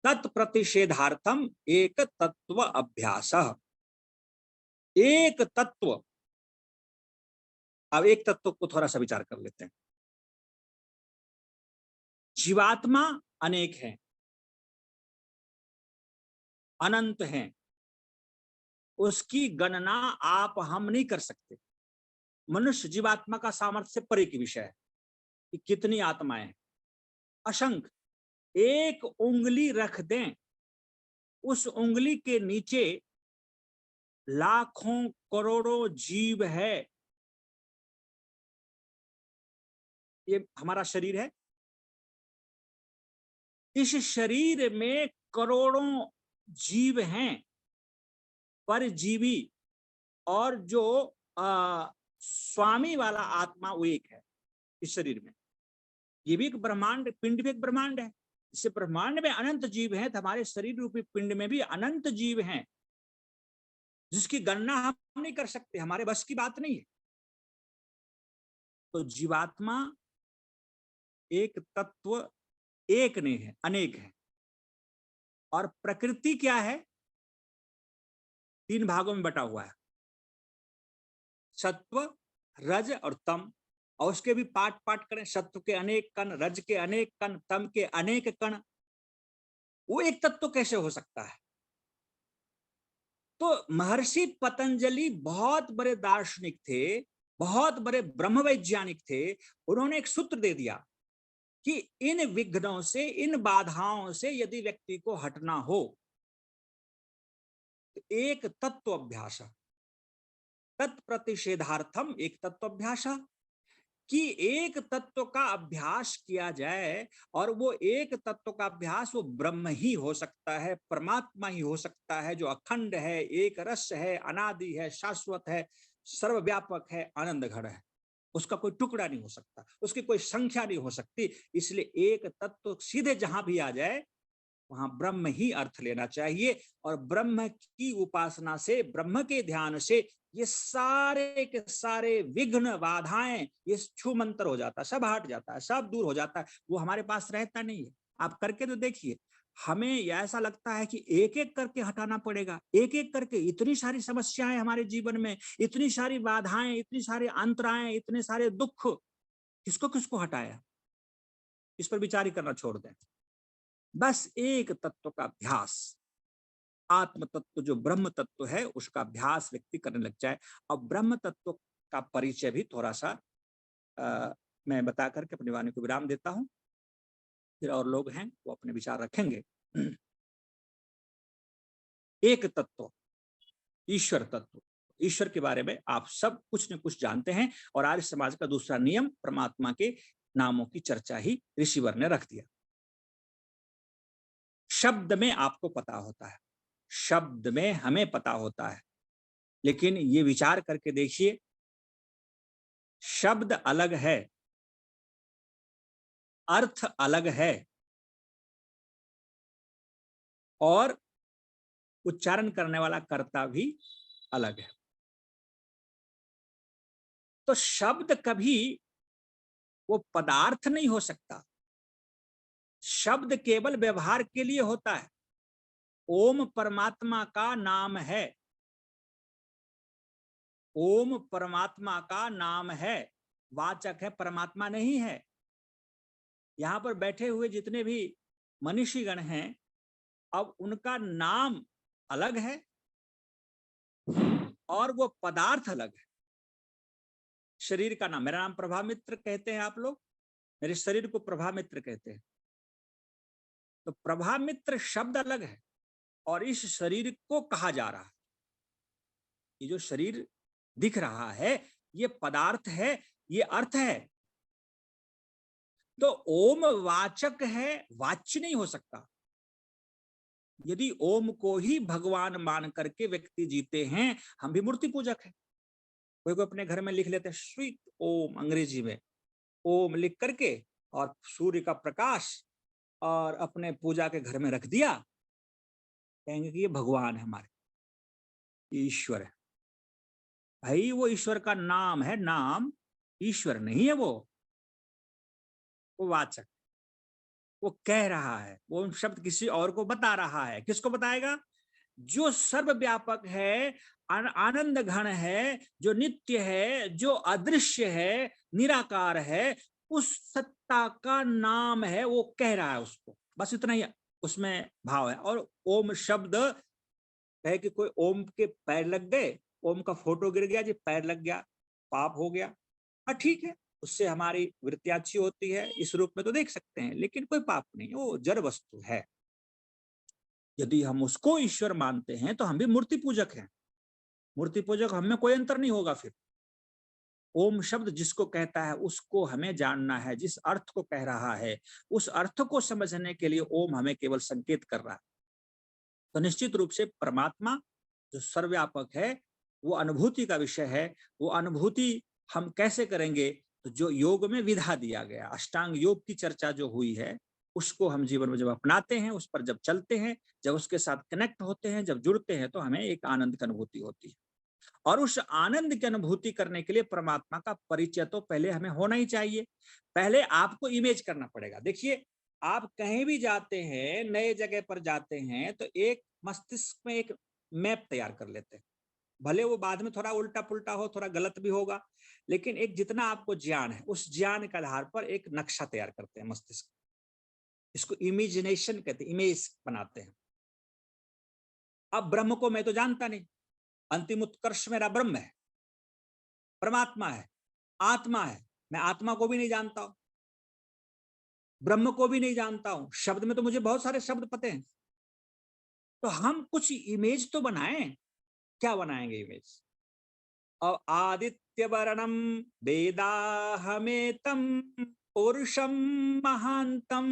तत्प्रतिषेधार्थम एक तत्व अभ्यास। एक तत्व, अब एक तत्व को थोड़ा सा विचार कर लेते हैं। जीवात्मा अनेक हैं, अनंत हैं, उसकी गणना आप हम नहीं कर सकते। मनुष्य जीवात्मा का सामर्थ्य से परे की विषय है कि कितनी आत्माएं हैं। असंख्य। एक उंगली रख दें, उस उंगली के नीचे लाखों करोड़ों जीव है। ये हमारा शरीर है, इस शरीर में करोड़ों जीव हैं, परजीवी, और जो स्वामी वाला आत्मा वो एक है इस शरीर में। ये भी एक ब्रह्मांड, पिंड भी एक ब्रह्मांड है। इससे ब्रह्मांड में अनंत जीव हैं, तो हमारे शरीर रूपी पिंड में भी अनंत जीव हैं, जिसकी गणना हम नहीं कर सकते, हमारे बस की बात नहीं है। तो जीवात्मा एक तत्व एक नहीं है, अनेक है। और प्रकृति क्या है? 3 भागों में बटा हुआ है, सत्व, रज और तम। और उसके भी पाठ करें, सत्व के अनेक कण, रज के अनेक कण, तम के अनेक कण। वो एक तत्व कैसे हो सकता है? तो महर्षि पतंजलि बहुत बड़े दार्शनिक थे, बहुत बड़े ब्रह्म वैज्ञानिक थे। उन्होंने एक सूत्र दे दिया कि इन विघ्नों से, इन बाधाओं से यदि व्यक्ति को हटना हो तो एक तत्व अभ्यास, तत्प्रतिषेधार्थम एक तत्व अभ्यास, कि एक तत्व का अभ्यास किया जाए। और वो एक तत्व का अभ्यास वो ब्रह्म ही हो सकता है, परमात्मा ही हो सकता है, जो अखंड है, एक रस है, अनादि है, शाश्वत है, सर्वव्यापक है, आनंद घड़ है। उसका कोई टुकड़ा नहीं हो सकता, उसकी कोई संख्या नहीं हो सकती। इसलिए एक तत्व सीधे जहां भी आ जाए वहां ब्रह्म ही अर्थ लेना चाहिए। और ब्रह्म की उपासना से, ब्रह्म के ध्यान से ये सारे के सारे विघ्न, बाधाएं, ये छू मंतर हो जाता है, सब हट जाता है, सब दूर हो जाता है। वो हमारे पास रहता नहीं है। आप करके तो देखिए, हमें ऐसा लगता है कि एक एक करके हटाना पड़ेगा, एक एक करके। इतनी सारी समस्याएं हमारे जीवन में, इतनी सारी बाधाएं, इतनी सारी अंतराएं, इतने सारे दुख, किसको किसको हटाया? इस पर विचार ही करना छोड़ दें। बस एक तत्व का अभ्यास, आत्म तत्व जो ब्रह्म तत्व है उसका अभ्यास व्यक्ति करने लग जाए। अब ब्रह्म तत्व का परिचय भी थोड़ा सा मैं बता करके अपनी वाणी को विराम देता हूं, फिर और लोग हैं वो अपने विचार रखेंगे। एक तत्व, ईश्वर तत्व, ईश्वर के बारे में आप सब कुछ न कुछ जानते हैं, और आर्य समाज का दूसरा नियम परमात्मा के नामों की चर्चा ही ऋषिवर ने रख दिया। शब्द में आपको पता होता है, शब्द में हमें पता होता है, लेकिन ये विचार करके देखिए, शब्द अलग है, अर्थ अलग है, और उच्चारण करने वाला कर्ता भी अलग है। तो शब्द कभी वो पदार्थ नहीं हो सकता, शब्द केवल व्यवहार के लिए होता है। ओम परमात्मा का नाम है, ओम परमात्मा का नाम है, वाचक है, परमात्मा नहीं है। यहां पर बैठे हुए जितने भी मनीषीगण हैं, अब उनका नाम अलग है और वो पदार्थ अलग है। शरीर का नाम, मेरा नाम प्रभामित्र कहते हैं आप लोग, मेरे शरीर को प्रभामित्र कहते हैं। तो प्रभामित्र शब्द अलग है और इस शरीर को कहा जा रहा है। ये जो शरीर दिख रहा है ये पदार्थ है, ये अर्थ है। तो ओम वाचक है, वाच्य नहीं हो सकता। यदि ओम को ही भगवान मान करके व्यक्ति जीते हैं, हम भी मूर्ति पूजक हैं। कोई को अपने घर में लिख लेते हैं स्वीट ओम, अंग्रेजी में ओम लिख करके, और सूर्य का प्रकाश, और अपने पूजा के घर में रख दिया, कहेंगे कि ये भगवान है, हमारे ईश्वर है। भाई वो ईश्वर का नाम है, नाम ईश्वर नहीं है। वो वाचक, वो कह रहा है, वो शब्द किसी और को बता रहा है। किसको बताएगा? जो सर्वव्यापक है, आनंद घन है, जो नित्य है, जो अदृश्य है, निराकार है, उस सत्ता का नाम है, वो कह रहा है उसको। बस इतना ही उसमें भाव है। और ओम शब्द है कि कोई ओम के पैर लग गए, ओम का फोटो गिर गया जी, पैर लग गया, पाप हो गया, हाँ ठीक है, उससे हमारी वृत्ति अच्छी होती है, इस रूप में तो देख सकते हैं, लेकिन कोई पाप नहीं, वो जड़ वस्तु है। यदि हम उसको ईश्वर मानते हैं तो हम भी मूर्ति पूजक हैं। मूर्ति पूजक, हम में कोई अंतर नहीं होगा। फिर ओम शब्द जिसको कहता है उसको हमें जानना है, जिस अर्थ को कह रहा है उस अर्थ को समझने के लिए ओम हमें केवल संकेत कर रहा है। तो निश्चित रूप से परमात्मा जो सर्वव्यापक है वो अनुभूति का विषय है। वो अनुभूति हम कैसे करेंगे? तो जो योग में विधा दिया गया, अष्टांग योग की चर्चा जो हुई है, उसको हम जीवन में जब अपनाते हैं, उस पर जब चलते हैं, जब उसके साथ कनेक्ट होते हैं, जब जुड़ते हैं, तो हमें एक आनंद की अनुभूति होती है। और उस आनंद की अनुभूति करने के लिए परमात्मा का परिचय तो पहले हमें होना ही चाहिए। पहले आपको इमेज करना पड़ेगा। देखिए, आप कहीं भी जाते हैं, नए जगह पर जाते हैं, तो एक मस्तिष्क में एक मैप तैयार कर लेते हैं। भले वो बाद में थोड़ा उल्टा पुल्टा हो, थोड़ा गलत भी होगा, लेकिन एक जितना आपको ज्ञान है, उस ज्ञान के आधार पर एक नक्शा तैयार करते हैं मस्तिष्क। इसको इमेजिनेशन कहते हैं, इमेज बनाते हैं। अब ब्रह्म को मैं तो जानता नहीं, अंतिम उत्कर्ष मेरा ब्रह्म है, परमात्मा है, आत्मा है। मैं आत्मा को भी नहीं जानता हूं, ब्रह्म को भी नहीं जानता हूं। शब्द में तो मुझे बहुत सारे शब्द पते हैं। तो हम कुछ इमेज तो बनाएं। क्या बनाएंगे इमेज? और आदित्य वर्णम वेदाहमेतम पुरुषम महांतम,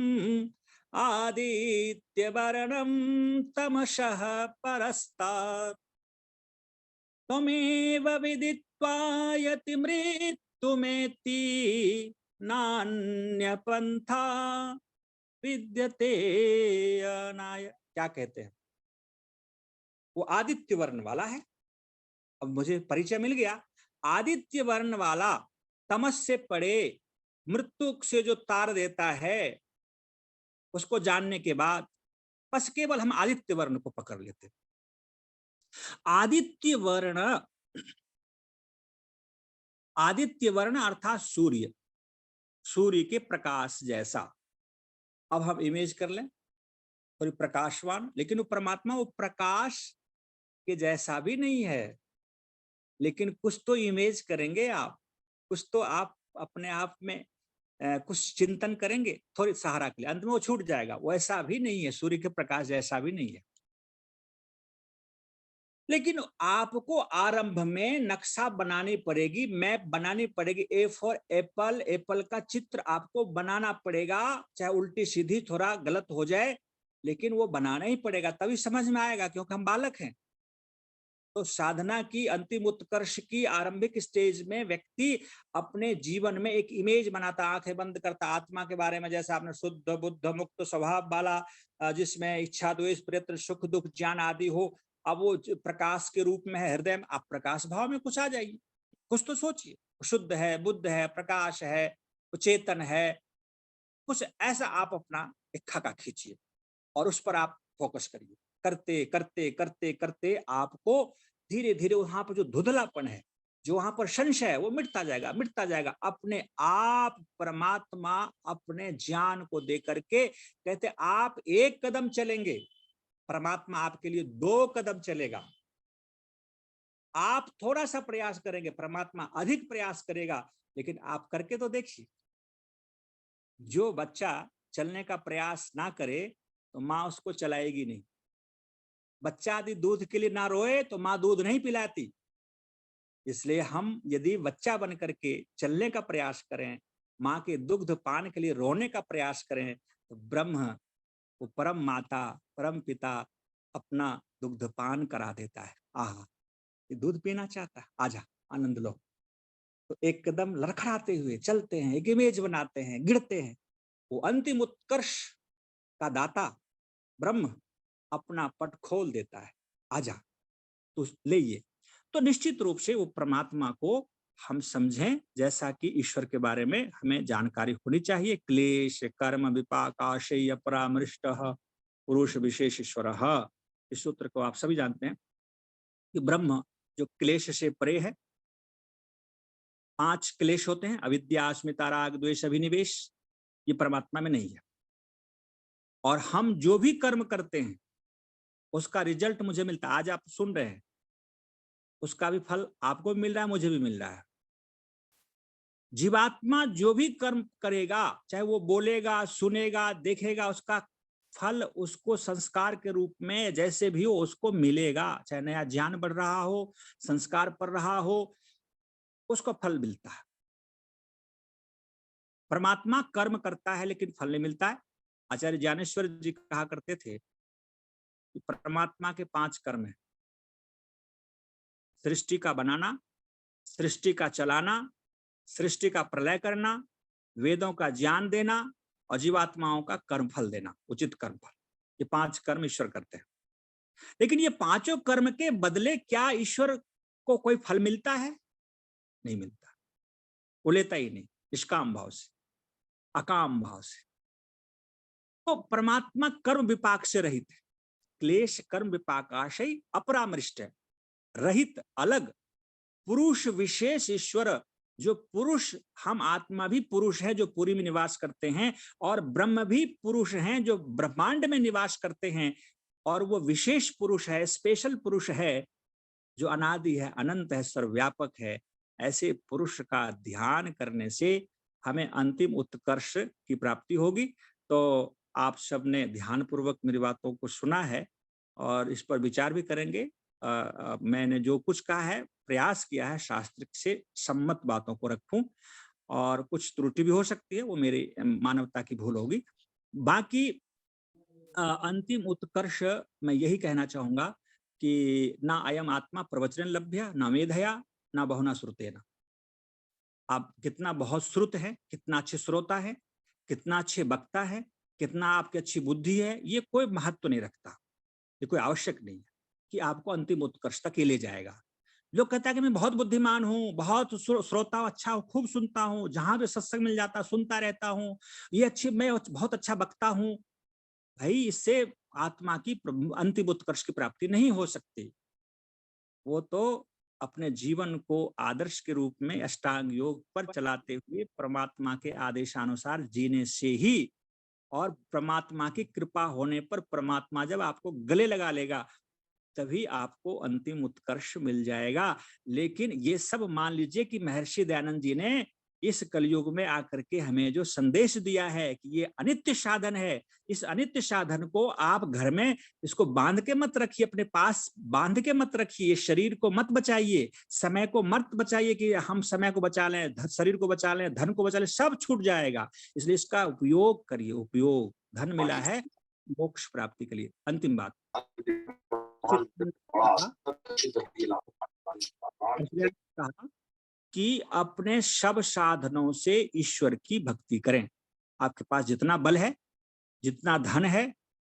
आदित्य वर्णम तमसः परस्तात्, त्वमेव विदित्वा यति मृत्युमेति नान्य पंथा विद्यते अनाय। क्या कहते हैं? वो आदित्य वर्ण वाला है। अब मुझे परिचय मिल गया। आदित्य वर्ण वाला तमस से पड़े, मृत्यु से जो तार देता है, उसको जानने के बाद बस केवल हम आदित्य वर्ण को पकड़ लेते। आदित्य वर्ण अर्थात सूर्य, सूर्य के प्रकाश जैसा। अब हम इमेज कर लें थोड़ी प्रकाशवान, लेकिन वो परमात्मा वो प्रकाश के जैसा भी नहीं है। लेकिन कुछ तो इमेज करेंगे आप, कुछ तो आप अपने आप में कुछ चिंतन करेंगे थोड़ी सहारा के लिए, अंत में वो छूट जाएगा। वैसा भी नहीं है, सूर्य के प्रकाश जैसा भी नहीं है। लेकिन आपको आरंभ में नक्शा बनानी पड़ेगी, मैप बनानी पड़ेगी। ए फॉर एप्पल, एप्पल का चित्र आपको बनाना पड़ेगा, चाहे उल्टी सीधी थोड़ा गलत हो जाए, लेकिन वो बनाना ही पड़ेगा, तभी समझ में आएगा, क्योंकि हम बालक हैं। तो साधना की अंतिम उत्कर्ष की आरंभिक स्टेज में व्यक्ति अपने जीवन में एक इमेज बनाता, आंखें बंद करता, आत्मा के बारे में, जैसा आपने शुद्ध बुद्ध मुक्त स्वभाव वाला, जिसमें इच्छा द्वेष प्रयत्न सुख दुख ज्ञान आदि हो। अब वो प्रकाश के रूप में है हृदय में, आप प्रकाश भाव में कुछ आ जाइए, कुछ तो सोचिए। शुद्ध है, बुद्ध है, प्रकाश है, चेतन है, कुछ ऐसा आप अपना एक खाका खींचिए और उस पर आप फोकस करिए। करते करते करते करते आपको धीरे धीरे वहां पर जो धुंधलापन है, जो वहां पर संशय है, वो मिटता जाएगा, मिटता जाएगा। अपने आप परमात्मा अपने ज्ञान को दे करके कहते आप एक कदम चलेंगे, परमात्मा आपके लिए 2 कदम चलेगा। आप थोड़ा सा प्रयास करेंगे, परमात्मा अधिक प्रयास करेगा। लेकिन आप करके तो देखिए। जो बच्चा चलने का प्रयास ना करे तो माँ उसको चलाएगी नहीं। बच्चा यदि दूध के लिए ना रोए तो माँ दूध नहीं पिलाती। इसलिए हम यदि बच्चा बन करके चलने का प्रयास करें, माँ के दुग्ध पान के लिए रोने का प्रयास करें, तो ब्रह्म, वो परम माता, परम पिता अपना दुग्ध पान करा देता है। आहा, ये दूध पीना चाहता है, आजा आनंद लो। तो एक कदम लड़खड़ाते हुए चलते हैं, एक इमेज बनाते हैं, गिरते हैं। वो अंतिम उत्कर्ष का दाता ब्रह्म अपना पट खोल देता है, आजा तो ले ये। तो निश्चित रूप से वो परमात्मा को हम समझें, जैसा कि ईश्वर के बारे में हमें जानकारी होनी चाहिए। क्लेश कर्म विपाक आशय अपरामृष्ट पुरुष विशेष ईश्वर। इस सूत्र को आप सभी जानते हैं कि ब्रह्म जो क्लेश से परे है। 5 क्लेश होते हैं, अविद्या अस्मिता राग द्वेष अभिनिवेश, ये परमात्मा में नहीं है। और हम जो भी कर्म करते हैं उसका रिजल्ट मुझे मिलता है। आज आप सुन रहे हैं, उसका भी फल आपको भी मिल रहा है, मुझे भी मिल रहा है। जीवात्मा जो भी कर्म करेगा, चाहे वो बोलेगा, सुनेगा, देखेगा, उसका फल उसको संस्कार के रूप में जैसे भी हो उसको मिलेगा। चाहे नया ज्ञान बढ़ रहा हो, संस्कार पढ़ रहा हो, उसको फल मिलता है। परमात्मा कर्म करता है लेकिन फल नहीं मिलता है। आचार्य ज्ञानेश्वर जी कहा करते थे कि परमात्मा के 5 कर्म हैं: सृष्टि का बनाना, सृष्टि का चलाना, सृष्टि का प्रलय करना, वेदों का ज्ञान देना और जीवात्माओं का कर्म फल देना, उचित कर्म फल। ये 5 कर्म ईश्वर करते हैं। लेकिन ये 5 कर्म के बदले क्या ईश्वर को कोई फल मिलता है? नहीं मिलता। वो लेता ही नहीं, निष्काम भाव से, अकाम भाव से। तो परमात्मा कर्म विपाक से रहित है। क्लेश कर्म विपाक आशय अपरामृष्ट है, रहित, अलग, पुरुष विशेष ईश्वर। जो पुरुष, हम आत्मा भी पुरुष है जो पुरी में निवास करते हैं, और ब्रह्म भी पुरुष हैं जो ब्रह्मांड में निवास करते हैं। और वो विशेष पुरुष है, स्पेशल पुरुष है, जो अनादि है, अनंत है, सर्वव्यापक है। ऐसे पुरुष का ध्यान करने से हमें अंतिम उत्कर्ष की प्राप्ति होगी। तो आप सबने ध्यान पूर्वक मेरी बातों को सुना है और इस पर विचार भी करेंगे। मैंने जो कुछ कहा है, प्रयास किया है शास्त्र से सम्मत बातों को रखूं, और कुछ त्रुटि भी हो सकती है, वो मेरी मानवता की भूल होगी। बाकी अंतिम उत्कर्ष मैं यही कहना चाहूंगा कि ना अयम आत्मा प्रवचन लभ्य, ना मेधया, ना बहुना श्रुतेना। आप कितना बहुत श्रुत है, कितना अच्छे श्रोता है, कितना अच्छे वक्ता है, कितना आपकी अच्छी बुद्धि है, ये कोई महत्व नहीं रखता। ये कोई आवश्यक नहीं है कि आपको अंतिम उत्कर्ष तक ये ले जाएगा। लोग कहता है कि मैं बहुत बुद्धिमान हूँ, बहुत श्रोता अच्छा हूँ, खूब सुनता हूँ, जहां भी सत्संग मिल जाता सुनता रहता हूँ, ये अच्छी, मैं बहुत अच्छा वक्ता हूँ। भाई इससे आत्मा की अंतिम उत्कर्ष की प्राप्ति नहीं हो सकती। वो तो अपने जीवन को आदर्श के रूप में अष्टांग योग पर चलाते हुए परमात्मा के आदेशानुसार जीने से ही, और परमात्मा की कृपा होने पर परमात्मा जब आपको गले लगा लेगा तभी आपको अंतिम उत्कर्ष मिल जाएगा। लेकिन ये सब मान लीजिए कि महर्षि दयानंद जी ने इस कलयुग में आकर के हमें जो संदेश दिया है कि ये अनित्य साधन है, इस अनित्य साधन को आप घर में इसको बांध के मत रखिए, अपने पास बांध के मत रखिए, शरीर को मत बचाइए, समय को मत बचाइए कि हम समय को बचा लें, शरीर को बचा लें, धन को बचा लें, सब छूट जाएगा। इसलिए इसका उपयोग करिए, उपयोग। धन मिला है मोक्ष प्राप्ति के लिए। अंतिम बात, कहा कि अपने सब साधनों से ईश्वर की भक्ति करें। आपके पास जितना बल है, जितना धन है,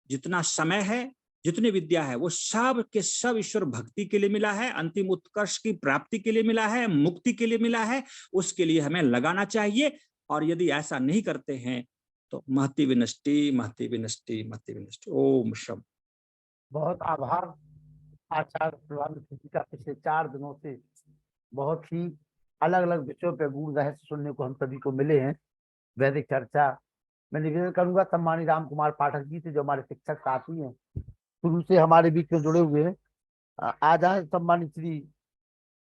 जितना समय है, जितनी विद्या है, वो सब के सब ईश्वर भक्ति के लिए मिला है, अंतिम उत्कर्ष की प्राप्ति के लिए मिला है, मुक्ति के लिए मिला है। उसके लिए हमें लगाना चाहिए। और यदि ऐसा नहीं करते हैं तो महति विनष्टि, महति विनष्टि, महति विनष्टि। ओम शम।
बहुत आभार आचार्य प्रभात जी का। पिछले 4 दिनों से बहुत ही अलग अलग विषयों पर गूढ़ रहस्य सुनने को हम सभी को मिले हैं। वैदिक चर्चा मैं निवेदन करूंगा सम्मानित राम कुमार पाठक जी से, जो हमारे शिक्षक साथी हैं, शुरू से हमारे बीच में जुड़े हुए हैं। आ जाए सम्मानित श्री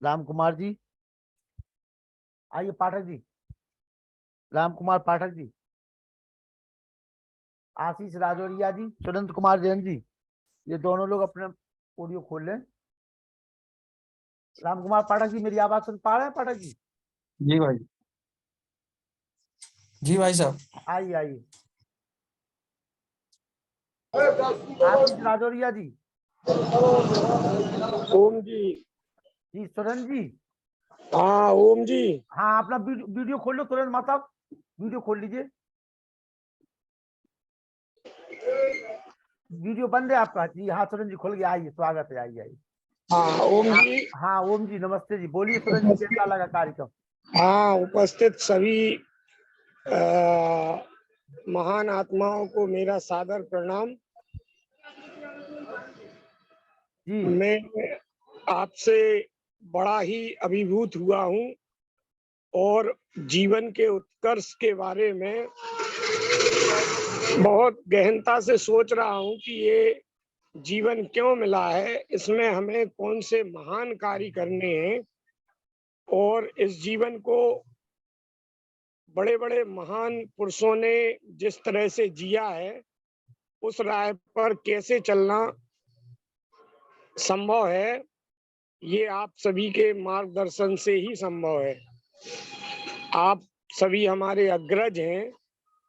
राम कुमार जी, आइए। पाठक जी, राम कुमार पाठक जी, आशीष राजौरिया जी, सुरेंद्र कुमार जैन जी, ये दोनों लोग अपने ऑडियो खोल लें। राम कुमार पाठक जी, मेरी आवाज सुन पा रहे हैं? पाठक जी
जी भाई, जी भाई साहब,
आइए आइए। आशीष राजौरिया जी,
ओम जी।
जी सुरेंद्र जी,
हाँ ओम जी।
हाँ अपना वीडियो खोल लो तुरंत, मतलब वीडियो खोल लीजिए। वीडियो बंद है आपका? जी हाँ सुरेंद्र जी खुल गया, आइए, स्वागत है, आइए आइए।
हाँ ओम जी।
हाँ ओम जी नमस्ते जी, बोलिए सुरेंद्र जी, कैसा लगा कार्यक्रम?
हाँ, उपस्थित सभी महान आत्माओं को मेरा सादर प्रणाम।
जी
मैं आपसे बड़ा ही अभिभूत हुआ हूँ और जीवन के उत्कर्ष के बारे में बहुत गहनता से सोच रहा हूँ कि ये जीवन क्यों मिला है, इसमें हमें कौन से महान कार्य करने हैं, और इस जीवन को बड़े बड़े महान पुरुषों ने जिस तरह से जिया है उस राह पर कैसे चलना संभव है, ये आप सभी के मार्गदर्शन से ही संभव है। आप सभी हमारे अग्रज हैं,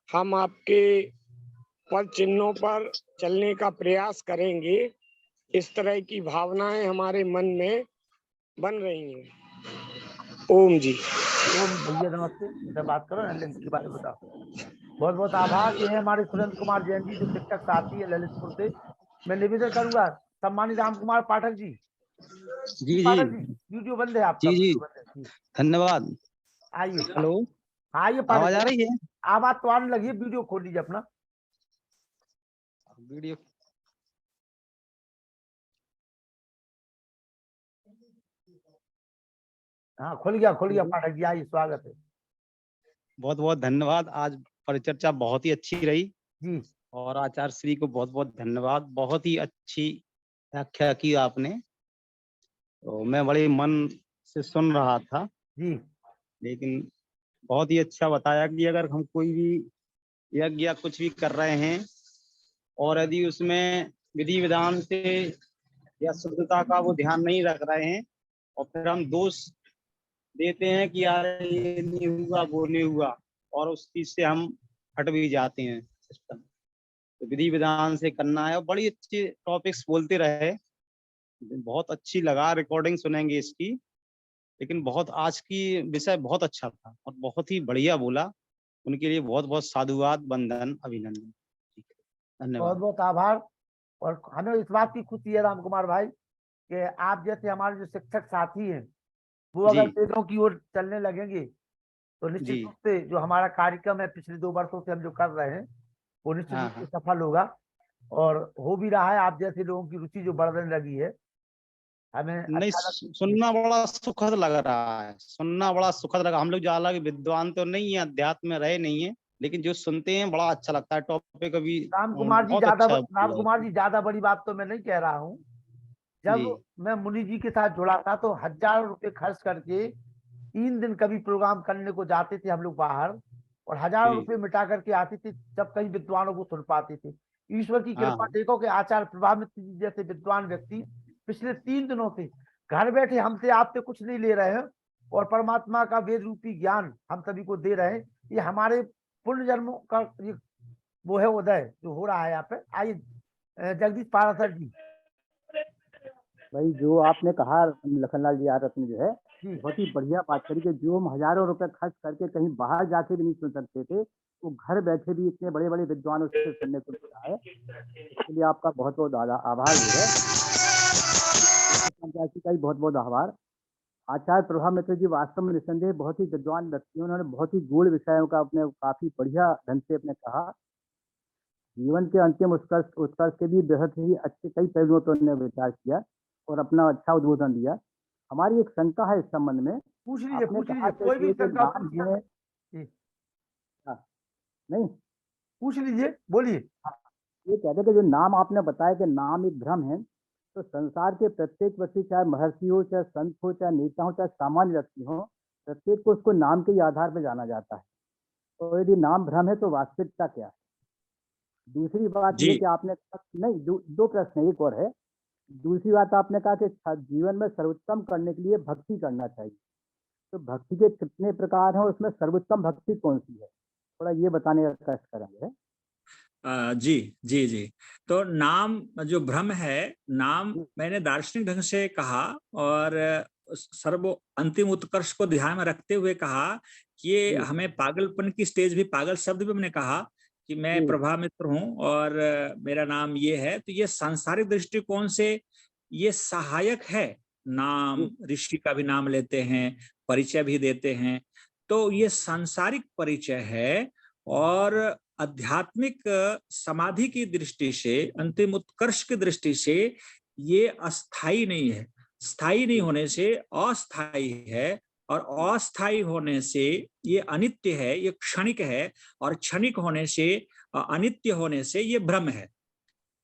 हम आपके पद चिन्हों पर चलने का प्रयास करेंगे। इस तरह की भावनाएं हमारे मन में बन रही हैं। ओम जी।
ओम भैया नमस्ते, इधर बात करो ना, ललित के बारे में बताओ। बहुत बहुत आभार। ये है हमारे सुरेंद्र कुमार जैन जी, जो शिक्षक साथी है ललितपुर से। मैं निवेदन करूंगा सम्मानित राम कुमार पाठक जी,
जी
पाठक
जी
जी वीडियो बंद है आपका,
जी जी,
वीडियो बंद है जी।
धन्यवाद।
आइए,
हेलो,
आइए
आवाज
पाठक
आ
जी,
रही है?
आवाज तो आने लगी है, वीडियो खोल लीजिए अपना।
वीडियो
हाँ खुल गया पाठक जी, आइए, स्वागत है
बहुत बहुत धन्यवाद। आज परिचर्चा बहुत ही अच्छी रही
जी।
और आचार्य श्री को बहुत बहुत धन्यवाद। बहुत ही अच्छी व्याख्या की आपने, तो मैं बड़े मन से सुन रहा था,
जी
लेकिन बहुत ही अच्छा बताया कि अगर हम कोई भी यज्ञ या कुछ भी कर रहे हैं और यदि उसमें विधि विधान से या शुद्धता का वो ध्यान नहीं रख रहे हैं और फिर हम दोष देते हैं कि यार ये नहीं हुआ, वो नहीं हुआ, और उस चीज से हम हट भी जाते हैं सिस्टम। तो विधि विधान से करना है। और बड़ी अच्छी टॉपिक्स बोलते रहे, बहुत अच्छी लगा, रिकॉर्डिंग सुनेंगे इसकी। लेकिन बहुत आज की विषय बहुत अच्छा था और बहुत ही बढ़िया बोला। उनके लिए बहुत बहुत साधुवाद, वंदन, अभिनंदन।
बहुत
धन्यवाद।
बहुत आभार। और हमें इस बात की खुशी है राम कुमार भाई कि आप जैसे हमारे जो शिक्षक साथी हैं वो अगर
जी
वेदों की ओर चलने लगेंगे तो निश्चित
जी,
रूप से जो हमारा कार्यक्रम है पिछले 2 वर्षों से हम जो कर रहे हैं वो निश्चित
हाँ
रूप से
हाँ,
सफल होगा। और हो भी रहा है। आप जैसे लोगों की रुचि जो बढ़ने लगी है, हमें
नहीं,
अच्छा
सुनना बड़ा सुखद लग रहा है, सुनना बड़ा सुखद लगा। हम लोग ज्यादा विद्वान तो नहीं है, अध्यात्म में रहे नहीं है, लेकिन जो सुनते हैं बड़ा अच्छा लगता है। टॉपिक अभी
राम कुमार जी
बहुत
ज्यादा
अच्छा
राम कुमार जी ज्यादा बड़ी बात तो मैं नहीं कह रहा हूँ। जब
जी।
मैं मुनि जी के साथ जुड़ा था तो हजारों रुपए खर्च करके 3 दिन कभी प्रोग्राम करने को जाते थे हम लोग बाहर, और हजारों
जी।
रुपए मिटा करके आते थे, जब कई विद्वानों को सुन पाते थे। ईश्वर की
हाँ
कृपा
हाँ।
देखो कि आचार्य प्रभामित्र जी जैसे विद्वान व्यक्ति पिछले 3 दिनों से घर बैठे हमसे आपसे कुछ नहीं ले रहे हैं, और परमात्मा का वेद रूपी ज्ञान हम सभी को दे रहे हैं। ये हमारे पुण्य जन्मों का ये वो है उदय जो हो रहा है यहाँ पे। आइए जगदीश पारासर जी।
भाई जो आपने कहा लखनलाल जी आर रत्न जो है
जी
बहुत ही बढ़िया बात करी कि जो हम हजारों रुपए खर्च करके कहीं बाहर जाके भी नहीं सुन सकते थे, वो घर बैठे भी इतने बड़े बड़े विद्वानों से सुनने को मिला है। इसके लिए आपका बहुत बहुत आभार जो है, का भी बहुत बहुत आभार। आचार्य प्रभामित्र जी वास्तव में निस्संदेह बहुत ही विद्वान व्यक्ति हैं। उन्होंने बहुत ही गूढ़ विषयों का अपने काफी बढ़िया ढंग से अपने कहा। जीवन के अंतिम उत्कर्ष के भी बेहद ही अच्छे कई पहलुओं पर उन्होंने विचार किया और अपना अच्छा उद्बोधन दिया। हमारी एक शंका है इस संबंध में।
पूछ लीजिए
आपने
पूछ
कहा
लीजिए,
कि
कोई भी
ये जो
शंका
नाम है
जी,
नहीं,
पूछ लीजिए, बोलिए।
ये कहते कि जो नाम आपने बताया कि नाम एक भ्रम है, तो संसार के प्रत्येक व्यक्ति, चाहे महर्षि हो, चाहे संत हो, चाहे नेता हो, चाहे सामान्य व्यक्ति हो, प्रत्येक को उसको नाम के ही आधार पर जाना जाता है। तो यदि नाम भ्रम है तो वास्तविकता क्या है? दूसरी बात
जी
ये कि आपने नहीं, दो प्रश्न एक और है। दूसरी बात आपने कहा कि जीवन में सर्वोत्तम करने के लिए भक्ति करना चाहिए। तो भक्ति के कितने प्रकार हैं, उसमें सर्वोत्तम भक्ति कौन सी है? थोड़ा ये बताने का कष्ट करेंगे।
जी जी जी। तो नाम जो भ्रम है, नाम मैंने दार्शनिक ढंग से कहा और सर्व अंतिम उत्कर्ष को ध्यान में रखते हुए कहा कि ये हमें पागलपन की स्टेज भी, पागल शब्द भी मैंने कहा कि मैं प्रभा मित्र हूं और मेरा नाम ये है। तो ये सांसारिक दृष्टिकोण से ये सहायक है। नाम, ऋषि का भी नाम लेते हैं, परिचय भी देते हैं, तो ये सांसारिक परिचय है। और आध्यात्मिक समाधि की दृष्टि से, अंतिम उत्कर्ष की दृष्टि से ये अस्थाई नहीं है। स्थायी नहीं होने से अस्थाई है, और अस्थाई होने से ये अनित्य है, ये क्षणिक है, और क्षणिक होने से, अनित्य होने से ये भ्रम है।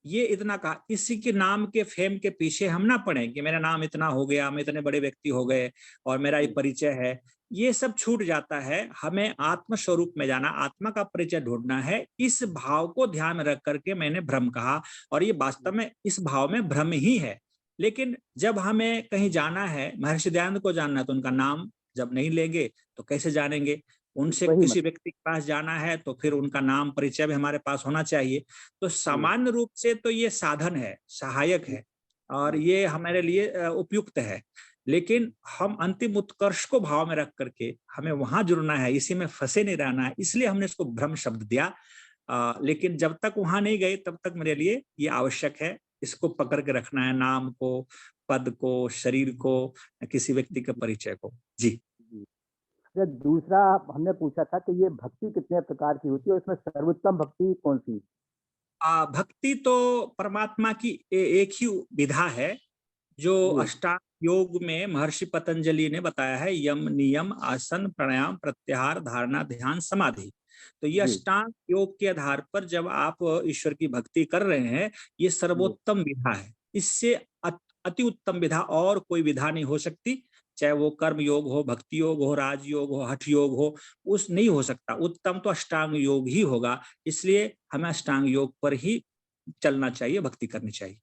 ये इतना कहा। इसी के नाम के फेम के पीछे हम ना पड़े कि मेरा नाम इतना हो गया, हम इतने बड़े व्यक्ति हो गए और मेरा ये परिचय है। ये सब छूट जाता है। हमें आत्म स्वरूप में जाना, आत्मा का परिचय ढूंढना है। इस भाव को ध्यान में रख करके मैंने भ्रम कहा, और ये वास्तव में इस भाव में भ्रम ही है। लेकिन जब हमें कहीं जाना है, महर्षि दयानंद को जानना है, तो उनका नाम जब नहीं लेंगे तो कैसे जानेंगे? उनसे किसी व्यक्ति के पास जाना है तो फिर उनका नाम परिचय भी हमारे पास होना चाहिए। तो सामान्य रूप से तो ये साधन है, सहायक है, और ये हमारे लिए उपयुक्त है। लेकिन हम अंतिम उत्कर्ष को भाव में रख करके हमें वहां जुड़ना है, इसी में फंसे नहीं रहना है, इसलिए हमने इसको भ्रम शब्द दिया। लेकिन जब तक वहां नहीं गए तब तक मेरे लिए ये आवश्यक है, इसको पकड़ के रखना है, नाम को, पद को, शरीर को, किसी व्यक्ति के परिचय को। जी।
दूसरा हमने पूछा था कि ये भक्ति कितने प्रकार की होती है, उसमें सर्वोत्तम भक्ति कौन सी?
भक्ति तो परमात्मा की एक ही विधा है, जो अष्टांग योग में महर्षि पतंजलि ने बताया है। यम, नियम, आसन, प्राणायाम, प्रत्याहार, धारणा, ध्यान, समाधि। तो ये अष्टांग योग के आधार पर जब आप ईश्वर की भक्ति कर रहे हैं, ये सर्वोत्तम विधा है। इससे अति उत्तम विधा और कोई विधा नहीं हो सकती। चाहे वो कर्म योग हो, भक्ति योग हो, राजयोग हो, हठ योग हो, उस नहीं हो सकता। उत्तम तो अष्टांग योग ही होगा। इसलिए हमें अष्टांग योग पर ही चलना चाहिए, भक्ति करनी चाहिए।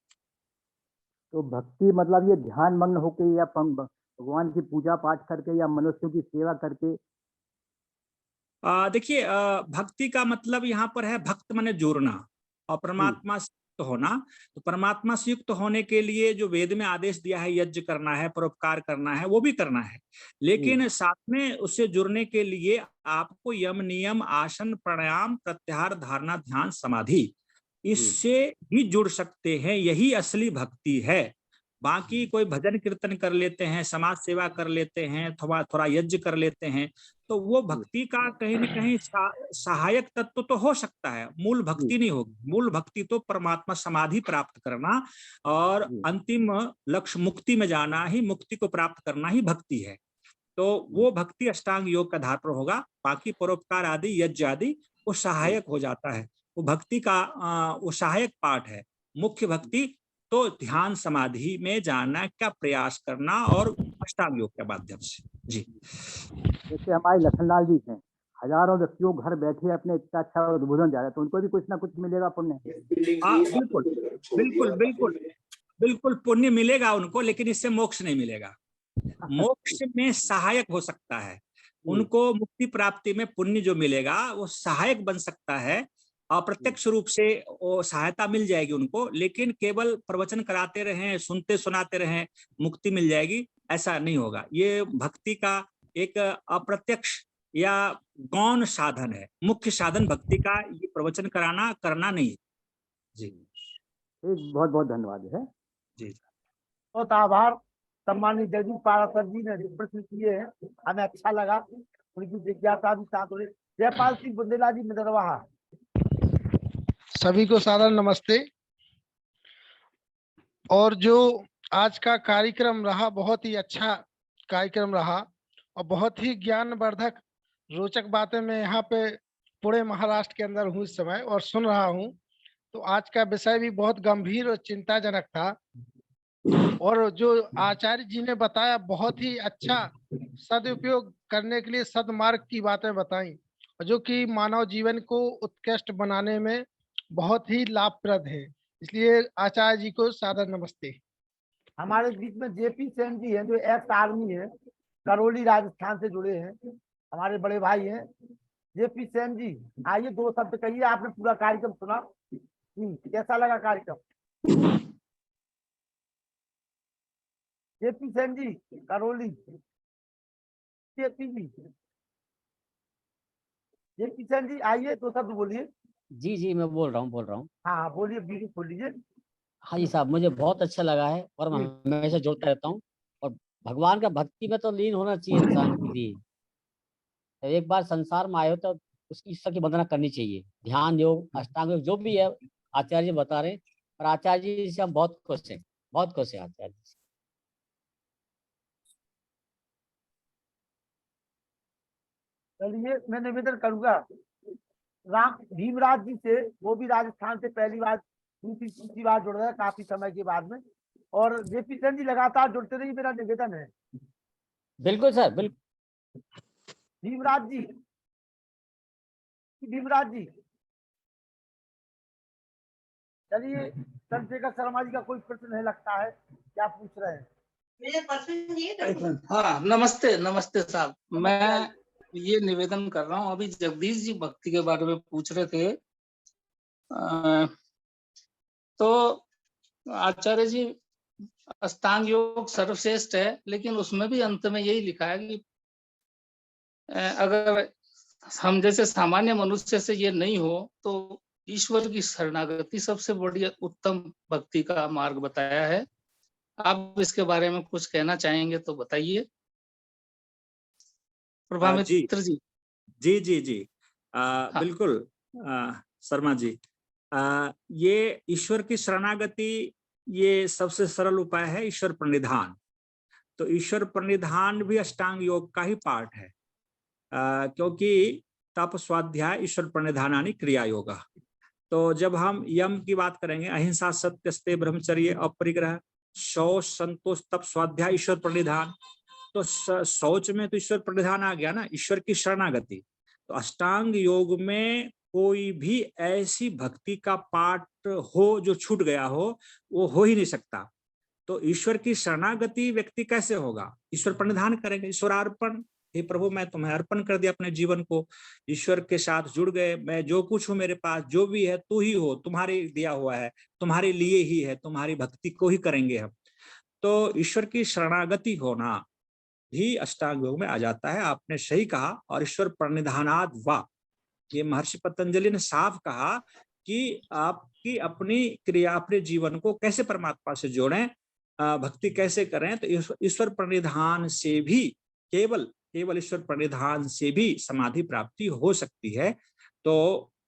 तो भक्ति मतलब ये ध्यान मग्न होके या भगवान की पूजा पाठ करके या मनुष्यों की सेवा करके?
देखिए, भक्ति का मतलब यहाँ पर है भक्त माने जुड़ना और परमात्मा से युक्त होना। तो परमात्मा से युक्त होने के लिए जो वेद में आदेश दिया है, यज्ञ करना है, परोपकार करना है, वो भी करना है। लेकिन साथ में उससे जुड़ने के लिए आपको यम, नियम, आसन, प्राणायाम, प्रत्याहार, धारणा, ध्यान, समाधि, इससे ही जुड़ सकते हैं। यही असली भक्ति है। बाकी कोई भजन कीर्तन कर लेते हैं, समाज सेवा कर लेते हैं, थोड़ा थोड़ा यज्ञ कर लेते हैं, तो वो भक्ति का कहीं न कहीं सहायक तत्व तो हो सकता है, मूल भक्ति नहीं होगी। मूल भक्ति तो परमात्मा समाधि प्राप्त करना और अंतिम लक्ष्य मुक्ति में जाना ही, मुक्ति को प्राप्त करना ही भक्ति है। तो वो भक्ति अष्टांग योग का आधार पर होगा, बाकी परोपकार आदि यज्ञ आदि वो सहायक हो जाता है। वो भक्ति का वो सहायक पार्ट है। मुख्य भक्ति तो ध्यान समाधि में जाना का प्रयास करना और अष्टांग योग के माध्यम से। जी,
जैसे हमारे लखनलाल जी हैं, हजारों व्यक्तियों घर बैठे अपने इतना अच्छा उद्बोधन जा रहा है, तो उनको भी कुछ ना कुछ मिलेगा पुण्य।
बिल्कुल बिल्कुल बिल्कुल बिल्कुल पुण्य मिलेगा उनको, लेकिन इससे मोक्ष नहीं मिलेगा। मोक्ष में सहायक हो सकता है उनको, मुक्ति प्राप्ति में पुण्य जो मिलेगा वो सहायक बन सकता है, अप्रत्यक्ष रूप से वो सहायता मिल जाएगी उनको, लेकिन केवल प्रवचन कराते रहें, सुनते सुनाते रहें, मुक्ति मिल जाएगी, ऐसा नहीं होगा। ये भक्ति का एक अप्रत्यक्ष या गौण साधन है। मुख्य साधन भक्ति का ये प्रवचन कराना करना नहीं। जी,
बहुत बहुत धन्यवाद है।
जी,
बहुत आभार। सम्मानित जगदीश पाराशर जी ने जो प्रश्न किए हैं, हमें अच्छा लगा, उनकी जिज्ञासा भी शांत हो रही। जयपाल सिंह बुंदेला जी मदरवाहा।
सभी को सादर नमस्ते। और जो आज का कार्यक्रम रहा, बहुत ही अच्छा कार्यक्रम रहा और बहुत ही ज्ञानवर्धक रोचक बातें मैं यहाँ पे पूरे महाराष्ट्र के अंदर हूँ इस समय और सुन रहा हूँ। तो आज का विषय भी बहुत गंभीर और चिंताजनक था, और जो आचार्य जी ने बताया बहुत ही अच्छा सदुपयोग करने के लिए सदमार्ग की बातें बताई, जो कि मानव जीवन को उत्कृष्ट बनाने में बहुत ही लाभप्रद है। इसलिए आचार्य जी को सादर नमस्ते।
हमारे बीच में जेपी सेन जी हैं, जो एक्स आर्मी है, करौली राजस्थान से जुड़े हैं, हमारे बड़े भाई हैं। जेपी सेन जी, आइए 2 शब्द कहिए। आपने पूरा कार्यक्रम सुना, कैसा लगा कार्यक्रम? जेपी सेन जी, करौली। जेपी सेन जी, आइए 2 शब्द बोलिए।
जी, मैं बोल रहा हूँ।
हाँ, बोलिए, वीडियो खोल लीजिए।
हाँ जी साहब, मुझे बहुत अच्छा लगा है और मैं हमेशा जोड़ता रहता हूँ, और भगवान का भक्ति में तो लीन होना चाहिए इंसान के लिए। तो एक बार संसार में आए हो तो उसकी ईश्वर की वंदना करनी चाहिए। ध्यान योग, अष्टांग योग जो भी है आचार्य जी बता रहे हैं, और आचार्य जी से हम बहुत खुश हैं आचार्य जी से।
चलिए, मैं निवेदन करूंगा भीमराज जी से, वो भी राजस्थान से पहली बार दूसरी बार जुड़ रहे हैं काफी समय के बाद में। और जेपी सेन जी लगातार जुड़ते रहिए, मेरा निवेदन है।
बिल्कुल सर, बिल्कुल।
भीमराज जी, चलिए, चंद्रशेखर शर्मा जी का कोई प्रश्न है लगता है, क्या पूछ रहे हैं?
हाँ, नमस्ते साहब। मैं ये निवेदन कर रहा हूँ, अभी जगदीश जी भक्ति के बारे में पूछ रहे थे, तो आचार्य जी अष्टांग योग सर्वश्रेष्ठ है, लेकिन उसमें भी अंत में यही लिखा है कि अगर हम जैसे सामान्य मनुष्य से ये नहीं हो तो ईश्वर की शरणागति सबसे बड़ी उत्तम भक्ति का मार्ग बताया है। आप इसके बारे में कुछ कहना चाहेंगे तो बताइए। प्रभामित्र जी।
जी। हाँ। बिल्कुल शर्मा जी, ये ईश्वर की शरणागति ये सबसे सरल उपाय है, ईश्वर प्रणिधान। तो ईश्वर प्रणिधान भी अष्टांग योग का ही पार्ट है, क्योंकि तप, स्वाध्याय, ईश्वर प्रणिधानानि क्रिया योगा। तो जब हम यम की बात करेंगे, अहिंसा, सत्य, स्तेय, ब्रह्मचर्य, अपरिग्रह, शौच, संतोष, तप, स्वाध्याय, ईश्वर प्रणिधान। तो शौच में तो ईश्वर प्रणिधान आ गया ना, ईश्वर की शरणागति। तो अष्टांग योग में कोई भी ऐसी भक्ति का पार्ट हो जो छूट गया हो, वो हो ही नहीं सकता। तो ईश्वर की शरणागति व्यक्ति कैसे होगा? ईश्वर प्रणिधान करेंगे, ईश्वरार्पण। हे प्रभु, मैं तुम्हें अर्पण कर दिया अपने जीवन को, ईश्वर के साथ जुड़ गए, मैं जो कुछ हूँ, मेरे पास जो भी है तू ही हो, तुम्हारे दिया हुआ है, तुम्हारे लिए ही है, तुम्हारी भक्ति को ही करेंगे हम। तो ईश्वर की शरणागति होना ही अष्टांग योग में आ जाता है, आपने सही कहा। और ईश्वर प्रणिधानाद वा, ये महर्षि पतंजलि ने साफ कहा कि आपकी अपनी क्रिया, अपने जीवन को कैसे परमात्मा से जोड़ें, भक्ति कैसे करें, तो ईश्वर प्रणिधान से भी, केवल ईश्वर प्रणिधान से भी समाधि प्राप्ति हो सकती है। तो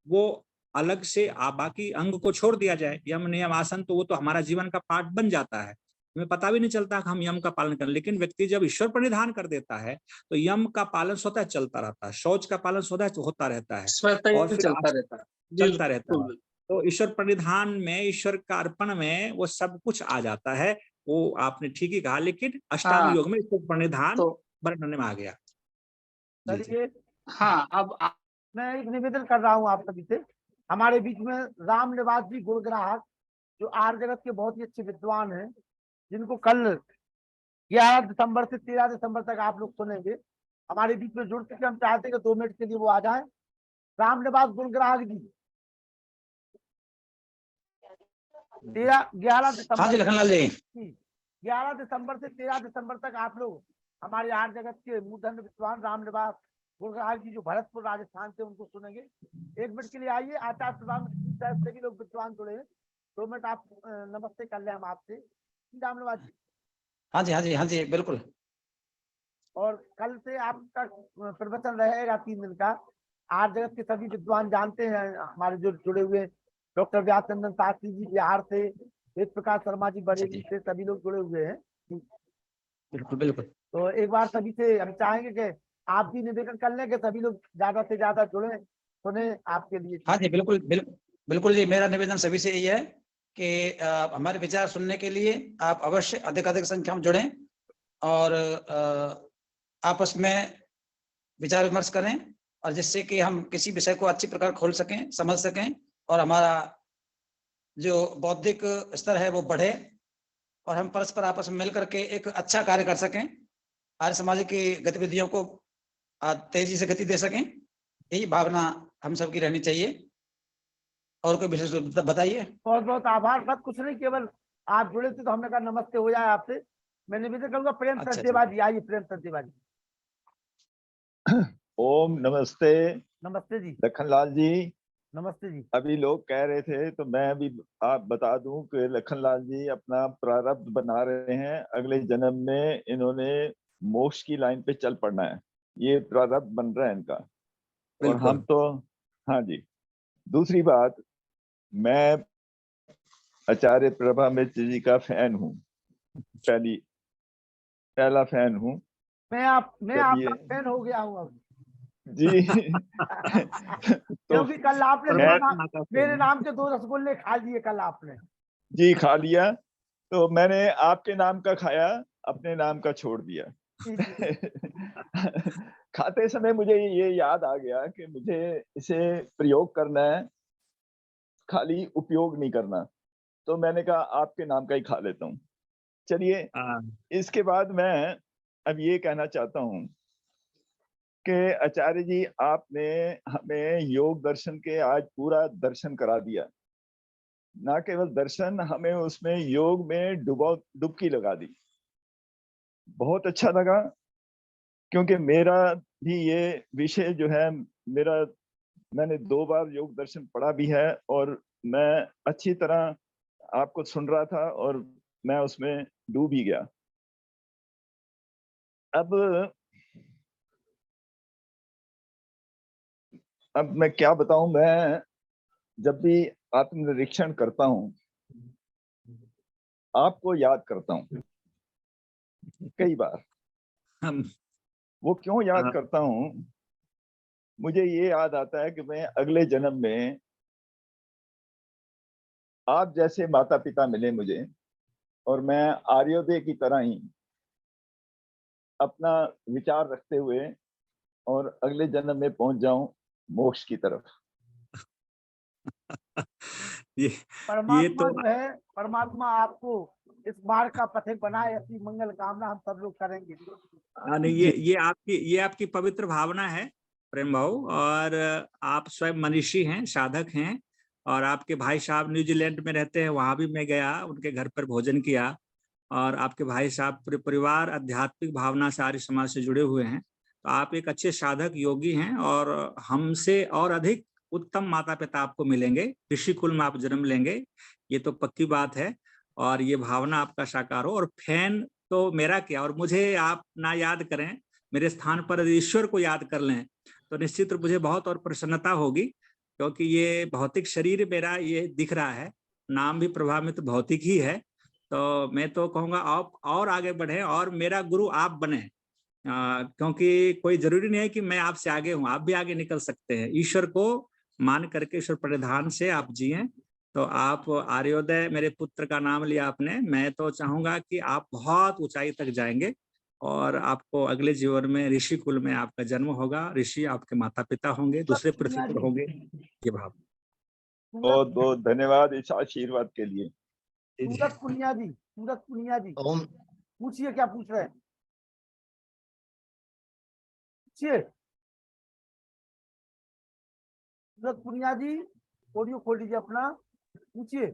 वो अलग से बाकी अंग को छोड़ दिया जाए, यम नियम आसन, तो वो तो हमारा जीवन का पार्ट बन जाता है, हमें पता भी नहीं चलता कि हम यम का पालन करें। लेकिन व्यक्ति जब ईश्वर प्रणिधान कर देता है तो यम का पालन स्वतः चलता रहता है, शौच का पालन स्वतः होता रहता है, और फिर
चलता रहता है।
तो ईश्वर प्रणिधान में, ईश्वर का अर्पण में वो सब कुछ आ जाता है। वो आपने ठीक ही कहा, लेकिन अष्टांग योग में ईश्वर प्रणिधान वर्णन में आ गया।
चलिए,
हाँ, अब
मैं एक निवेदन कर रहा हूँ आप सभी से। हमारे बीच में राम निवास जी गुड़ग्राहक, जो आर्य जगत के बहुत ही अच्छे विद्वान हैं, जिनको कल 11 दिसंबर से 13 दिसंबर तक आप लोग सुनेंगे, हमारे बीच में जुड़ चुके। हम चाहते हैं कि 2 मिनट के लिए वो आ जाए। राम निवास गुड़ग्राहक जी, 11 दिसंबर,
हाँ जी लखनलाल जी,
11 दिसंबर से 13 दिसंबर तक आप लोग हमारे आर्य जगत के मूर्धन्य विद्वान राम निवास गुड़ग्राहक जी, जो भरतपुर राजस्थान से, उनको सुनेंगे। 1 मिनट के लिए आइए। आचार्य प्रधान सभी लोग विद्वान जुड़े हैं। 2 मिनट आप नमस्ते कर ले हम आपसे, राम निवास जी।
हाँ जी, हाँ जी, हाँ जी, बिल्कुल।
और कल से आपका प्रवचन रहेगा 3 दिन का। आर्य जगत के सभी विद्वान जानते हैं, हमारे जो जुड़े हुए, डॉक्टर व्यासचंद्रन शास्त्री जी बिहार से, वेद प्रकाश शर्मा जी बरेली से, सभी लोग जुड़े हुए हैं।
बिल्कुल बिल्कुल।
तो एक बार सभी से हम चाहेंगे कि आप भी निवेदन कर लें कि सभी लोग ज्यादा से ज्यादा जुड़े, सुने आपके लिए।
हाँ जी, बिल्कुल बिल्कुल जी। मेरा निवेदन सभी से यही है कि हमारे विचार सुनने के लिए आप अवश्य अधिक संख्या में जुड़ें और आपस में विचार विमर्श करें, और जिससे कि हम किसी विषय को अच्छी प्रकार खोल सकें, समझ सकें, और हमारा जो बौद्धिक स्तर है वो बढ़े, और हम परस्पर आपस में मिलकर के एक अच्छा कार्य कर सकें, आर्य समाज की गतिविधियों को तेजी से गति दे सकें। यही भावना हम सबकी रहनी चाहिए। और कोई विशेष बताइए।
बहुत बहुत आभार। बस कुछ नहीं, केवल आप जुड़े थे तो हमने कहा नमस्ते हो जाए आपसे। मैं निवेदन करूंगा, प्रेम सत्यवादी आइए। प्रेम सत्यवादी।
ओम नमस्ते।
नमस्ते जी।
लखनलाल जी
नमस्ते जी।
अभी लोग कह रहे थे तो मैं भी आप बता दूं कि लखनलाल जी अपना प्रारब्ध बना रहे हैं। अगले जन्म में इन्होंने मोक्ष की लाइन पे चल पड़ना है, ये प्रारब्ध बन रहा है इनका। और हम तो, हाँ जी। दूसरी बात, मैं आचार्य प्रभा मित्र जी का फैन हूँ, पहला फैन हूँ।
मैं आपका फैन हो गया हूँ अब
जी।
क्योंकि कल आपने मेरे नाम के 2 रसगुल्ले खा लिए कल आपने।
जी खा लिया, तो मैंने आपके नाम का खाया, अपने नाम का छोड़ दिया। खाते समय मुझे ये याद आ गया कि मुझे इसे प्रयोग करना है, खाली उपयोग नहीं करना। तो मैंने कहा आपके नाम का ही खा लेता हूँ। चलिए, इसके बाद मैं अब ये कहना चाहता हूँ कि आचार्य जी, आपने हमें योग दर्शन के आज पूरा दर्शन करा दिया। ना केवल दर्शन, हमें उसमें योग में डुबकी लगा दी। बहुत अच्छा लगा, क्योंकि मेरा भी ये विषय जो है, मैंने 2 बार योग दर्शन पढ़ा भी है, और मैं अच्छी तरह आपको सुन रहा था और मैं उसमें डूब ही गया। अब मैं क्या बताऊं, मैं जब भी आत्मनिरीक्षण करता हूं, आपको याद करता हूं कई बार। वो क्यों याद करता हूं, मुझे ये याद आता है कि मैं अगले जन्म में आप जैसे माता पिता मिले मुझे, और मैं आर्योदय की तरह ही अपना विचार रखते हुए और अगले जन्म में पहुंच जाऊं मोक्ष की तरफ।
परमात्मा जो है, परमात्मा आपको इस मार्ग का पथिक बनाए, ऐसी मंगल कामना हम सब लोग करेंगे।
नहीं, ये आपकी पवित्र भावना है प्रेम भाऊ, और आप स्वयं मनीषी हैं, साधक हैं, और आपके भाई साहब न्यूजीलैंड में रहते हैं, वहां भी मैं गया, उनके घर पर भोजन किया, और आपके भाई साहब पूरे परिवार आध्यात्मिक भावना से आर्य समाज से जुड़े हुए हैं। तो आप एक अच्छे साधक योगी हैं, और हमसे और अधिक उत्तम माता पिता आपको मिलेंगे, ऋषि कुल में आप जन्म लेंगे, ये तो पक्की बात है। और ये भावना आपका साकार हो। और फैन तो मेरा क्या, और मुझे आप ना याद करें, मेरे स्थान पर यदि ईश्वर को याद कर लें तो निश्चित रूप मुझे बहुत और प्रसन्नता होगी, क्योंकि ये भौतिक शरीर मेरा ये दिख रहा है, नाम भी प्रभामित भौतिक ही है। तो मैं तो कहूँगा आप और आगे बढ़े और मेरा गुरु आप बने, क्योंकि कोई जरूरी नहीं है कि मैं आपसे आगे हूँ, आप भी आगे निकल सकते हैं। ईश्वर को मान करके, ईश्वर परिधान से आप जिए। तो आप आर्योदय, मेरे पुत्र का नाम लिया आपने, मैं तो चाहूंगा कि आप बहुत ऊंचाई तक जाएंगे और आपको अगले जीवन में ऋषि कुल में आपका जन्म होगा, ऋषि आपके माता पिता होंगे, दूसरे पृथ्वी पर होंगे, ये भाव।
बहुत बहुत धन्यवाद इस आशीर्वाद के लिए।
सूरज पुनिया जी, सूरज पुनिया जी, पूछिए क्या पूछ रहे हैं, पूछिए। सूरज पुनिया जी, ऑडियो खोल लीजिए अपना, पूछिए।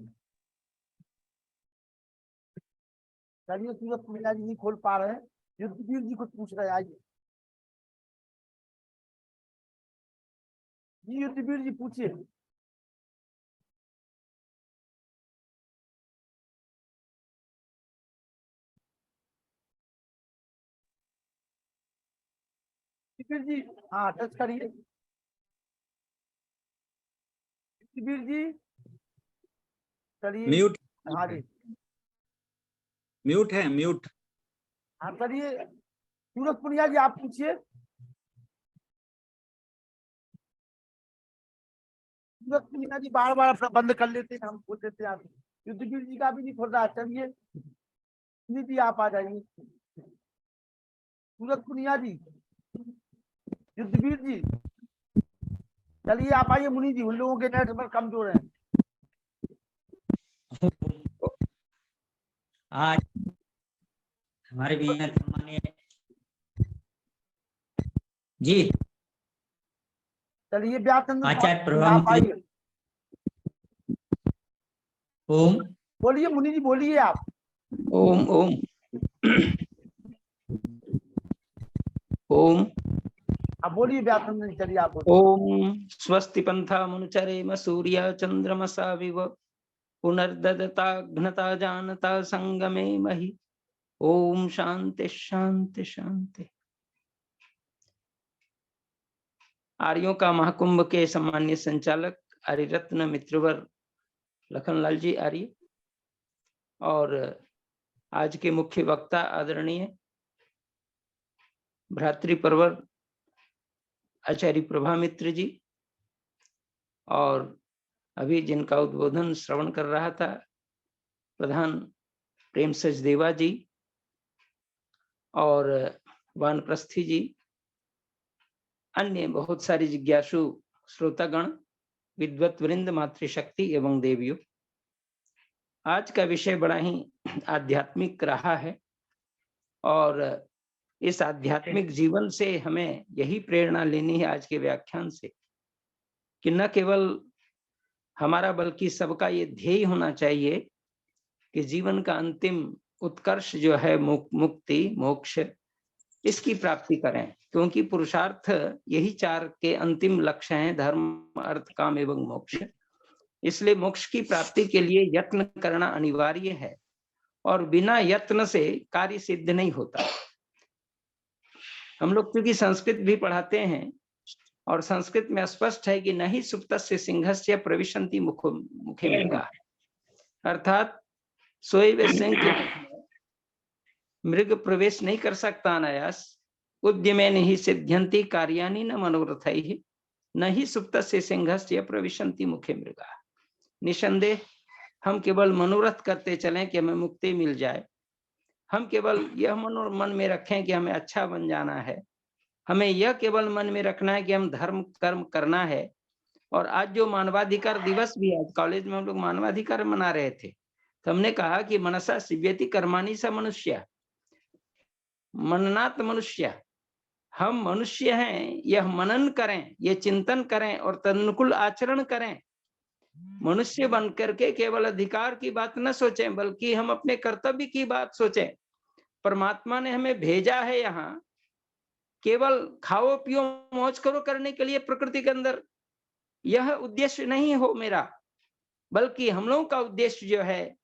चलिए, सूरज पुनिया जी नहीं खोल पा रहे हैं, युद्धवीर जी कुछ पूछ रहे हैं, आइए जी, युद्धवीर जी पूछिए। युद्धवीर जी, हाँ टच करिए। युद्धवीर जी, चलिए।
म्यूट,
हाँ जी,
म्यूट है, म्यूट।
हाँ चलिए, सूरज पुनिया जी आप पूछिए। सूरज पुनिया जी बार बार अपना बंद कर लेते हैं, हम खोल देते हैं। आप युद्धवीर जी का भी नहीं खोल रहा, चलिए सुनीत जी आप आ जाइए। सूरज पुनिया जी, युद्धवीर जी, चलिए आप आइए। मुनि जी, उन लोगों के नेट पर कमजोर हैं।
आज हमारे बीच सम्मानीय जी
चलिए व्यासचंद्र
आचार्य
स्वामी जी, आप आइए।
ओम,
बोलिए मुनि जी, बोलिए आप।
ओम ओम ओम
आप बोलिए व्यासचंद्र जी, चलिए आप बोलिए।
ओम स्वस्ति पंथा मुनुचरेम सूर्य चंद्रमसा विव पुनर्ददता घ्नता जानता संगमे महि। ओम शांति शांति शांति। आर्यों का महाकुंभ के सम्मान्य संचालक आर्यरत्न मित्रवर लखनलाल जी आर्य और आज के मुख्य वक्ता आदरणीय भ्रातृपर्वर आचार्य प्रभा मित्र जी, और अभी जिनका उद्बोधन श्रवण कर रहा था प्रधान प्रेम सचदेवा जी और वानप्रस्थी जी, अन्य बहुत सारी जिज्ञासु श्रोतागण, विद्वत वृंद, मातृशक्ति एवं देवियों, आज का विषय बड़ा ही आध्यात्मिक रहा है और इस आध्यात्मिक जीवन से हमें यही प्रेरणा लेनी है आज के व्याख्यान से कि न केवल हमारा बल्कि सबका ये ध्येय होना चाहिए कि जीवन का अंतिम उत्कर्ष जो है मुक्ति मोक्ष, इसकी प्राप्ति करें, क्योंकि पुरुषार्थ यही चार के अंतिम लक्ष्य हैं, धर्म अर्थ काम एवं मोक्ष। इसलिए मोक्ष की प्राप्ति के लिए यत्न करना अनिवार्य है और बिना यत्न से कार्य सिद्ध नहीं होता। हम लोग क्योंकि संस्कृत भी पढ़ाते हैं और संस्कृत में स्पष्ट है कि नहीं सुप्तस्य सिंहस्य प्रविशन्ति मुखे मृगा, अर्थात सोए हुए सिंह के मृग प्रवेश नहीं कर सकता अनायास। उद्यमे नहीं सिद्ध्यन्ति कार्यानि न मनोरथैः, नहीं सुप्तस्य सिंहस्य प्रविशन्ति मुखे मृगा। निसंदेह हम केवल मनोरथ करते चलें कि हमें मुक्ति मिल जाए, हम केवल यह मन में रखें कि हमें अच्छा बन जाना है, हमें यह केवल मन में रखना है कि हम धर्म कर्म करना है। और आज जो मानवाधिकार दिवस भी है, आज कॉलेज में हम लोग मानवाधिकार मना रहे थे, तो हमने कहा कि मनसा शिव्यति कर्माणि स मनुष्य, मननात् मनुष्य, हम मनुष्य हैं, यह मनन करें, ये चिंतन करें और तदनुकूल आचरण करें। मनुष्य बन करके केवल अधिकार की बात न सोचें, बल्कि हम अपने कर्तव्य की बात सोचें। परमात्मा ने हमें भेजा है यहाँ केवल खाओ पियो मौज करो करने के लिए प्रकृति के अंदर, यह उद्देश्य नहीं हो मेरा, बल्कि हम लोगों का उद्देश्य जो है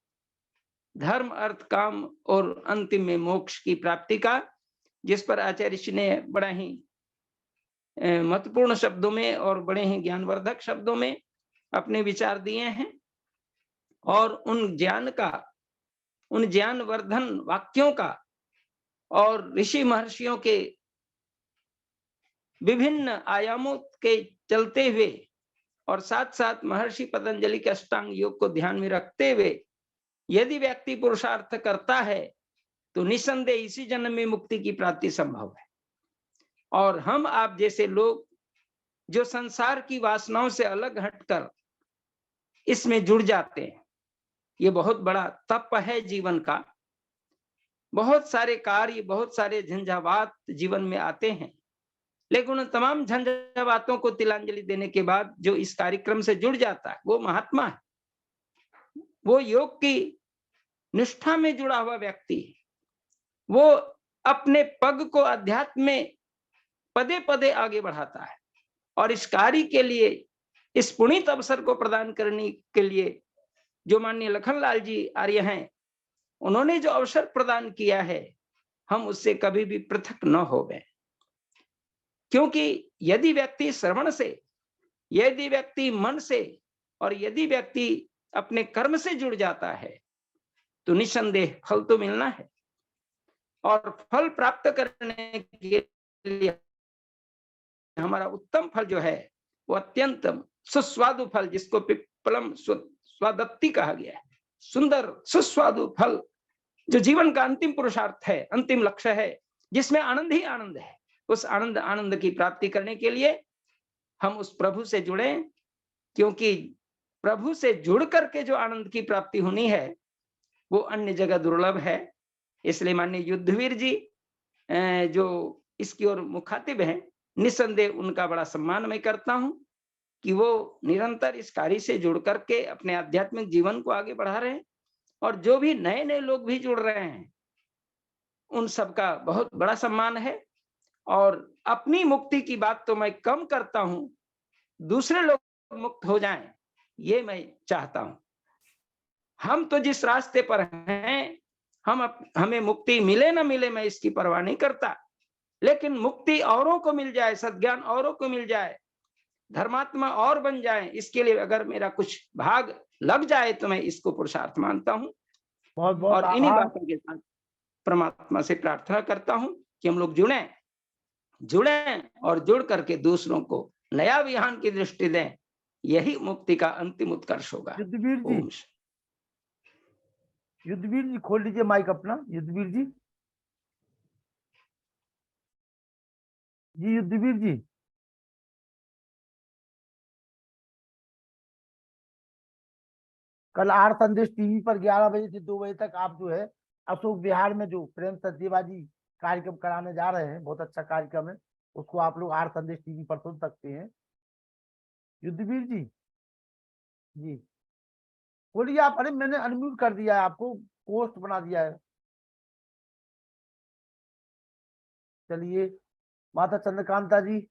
धर्म अर्थ काम और अंतिम में मोक्ष की प्राप्ति का, जिस पर आचार्य जी ने बड़ा ही महत्वपूर्ण शब्दों में और बड़े ही ज्ञानवर्धक शब्दों में अपने विचार दिए हैं। और उन ज्ञानवर्धन वाक्यों का और ऋषि महर्षियों के विभिन्न आयामों के चलते हुए और साथ साथ महर्षि पतंजलि के अष्टांग योग को ध्यान में रखते हुए यदि व्यक्ति पुरुषार्थ करता है तो निसंदेह इसी जन्म में मुक्ति की प्राप्ति संभव है। और हम आप जैसे लोग जो संसार की वासनाओं से अलग हटकर इसमें जुड़ जाते हैं, ये बहुत बड़ा तप है जीवन का। बहुत सारे कार्य, बहुत सारे झंझावात जीवन में आते हैं, लेकिन उन तमाम झंझावातों को तिलांजलि देने के बाद जो इस कार्यक्रम से जुड़ जाता है वो महात्मा है, वो योग की निष्ठा में जुड़ा हुआ व्यक्ति है। वो अपने पग को अध्यात्म में पदे पदे आगे बढ़ाता है। और इस कार्य के लिए, इस पुनीत अवसर को प्रदान करने के लिए जो माननीय लखनलाल जी आर्य हैं, उन्होंने जो अवसर प्रदान किया है, हम उससे कभी भी पृथक न हो गए। क्योंकि यदि व्यक्ति श्रवण से, यदि व्यक्ति मन से और यदि व्यक्ति अपने कर्म से जुड़ जाता है तो निसंदेह फल तो मिलना है। और फल प्राप्त करने के लिए हमारा उत्तम फल जो है वो अत्यंत सुस्वादु फल, जिसको पिप्पलम स्वादत्ती कहा गया है, सुंदर सुस्वादु फल जो जीवन का अंतिम पुरुषार्थ है, अंतिम लक्ष्य है, जिसमें आनंद ही आनंद है। उस आनंद की प्राप्ति करने के लिए हम उस प्रभु से जुड़े, क्योंकि प्रभु से जुड़ करके जो आनंद की प्राप्ति होनी है वो अन्य जगह दुर्लभ है। इसलिए माननीय युद्धवीर जी जो इसकी ओर मुखातिब हैं, निसंदेह उनका बड़ा सम्मान मैं करता हूं कि वो निरंतर इस कार्य से जुड़ करके अपने आध्यात्मिक जीवन को आगे बढ़ा रहे हैं। और जो भी नए नए लोग भी जुड़ रहे हैं उन सबका बहुत बड़ा सम्मान है। और अपनी मुक्ति की बात तो मैं कम करता हूं, दूसरे लोग मुक्त हो जाएं ये मैं चाहता हूं। हम तो जिस रास्ते पर हैं, हमें मुक्ति मिले ना मिले मैं इसकी परवाह नहीं करता, लेकिन मुक्ति औरों को मिल जाए, सद्ज्ञान औरों को मिल जाए, धर्मात्मा और बन जाए, इसके लिए अगर मेरा कुछ भाग लग जाए तो मैं इसको पुरुषार्थ मानता हूं। और इन्हीं बातों के साथ परमात्मा से प्रार्थना करता हूं कि हम लोग जुड़ें और जुड़ करके दूसरों को नया विहान की दृष्टि दें। यही मुक्ति का अंतिम उत्कर्ष होगा।
युद्धवीर जी खोल लीजिए माइक अपना। युद्धवीर जी, युद्धवीर जी, कल आर संदेश टीवी पर 11 बजे से 2 बजे तक आप जो है अशोक विहार में जो प्रेम सत्यवादी कार्यक्रम कराने जा रहे हैं, बहुत अच्छा कार्यक्रम है, उसको आप लोग आर संदेश टीवी पर सुन सकते हैं। युद्धवीर जी, जी बोलिए आप। अरे मैंने अनम्यूट कर दिया है आपको, पोस्ट बना दिया है। चलिए माता चंद्रकांता जी।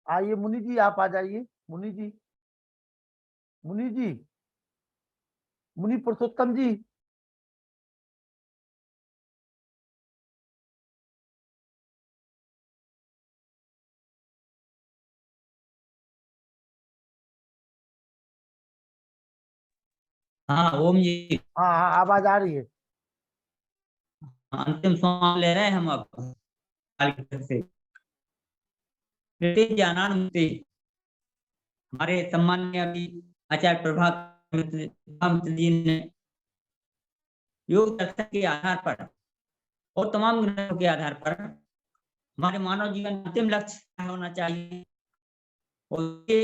आइए मुनि जी, आप आ जाइए। मुनि जी, मुनि जी, मुनि पुरुषोत्तम जी।
हाँ ओम जी।
हाँ हाँ आवाज आ रही है।
अंतिम समाप्त ले रहे हैं हम अब से। ज्ञानानंद हमारे सम्माननीय अभी आचार्य प्रभात जी ने योग दर्शन के आधार पर और तमाम ग्रंथों के आधार पर हमारे मानव जीवन अंतिम लक्ष्य होना चाहिए, और ये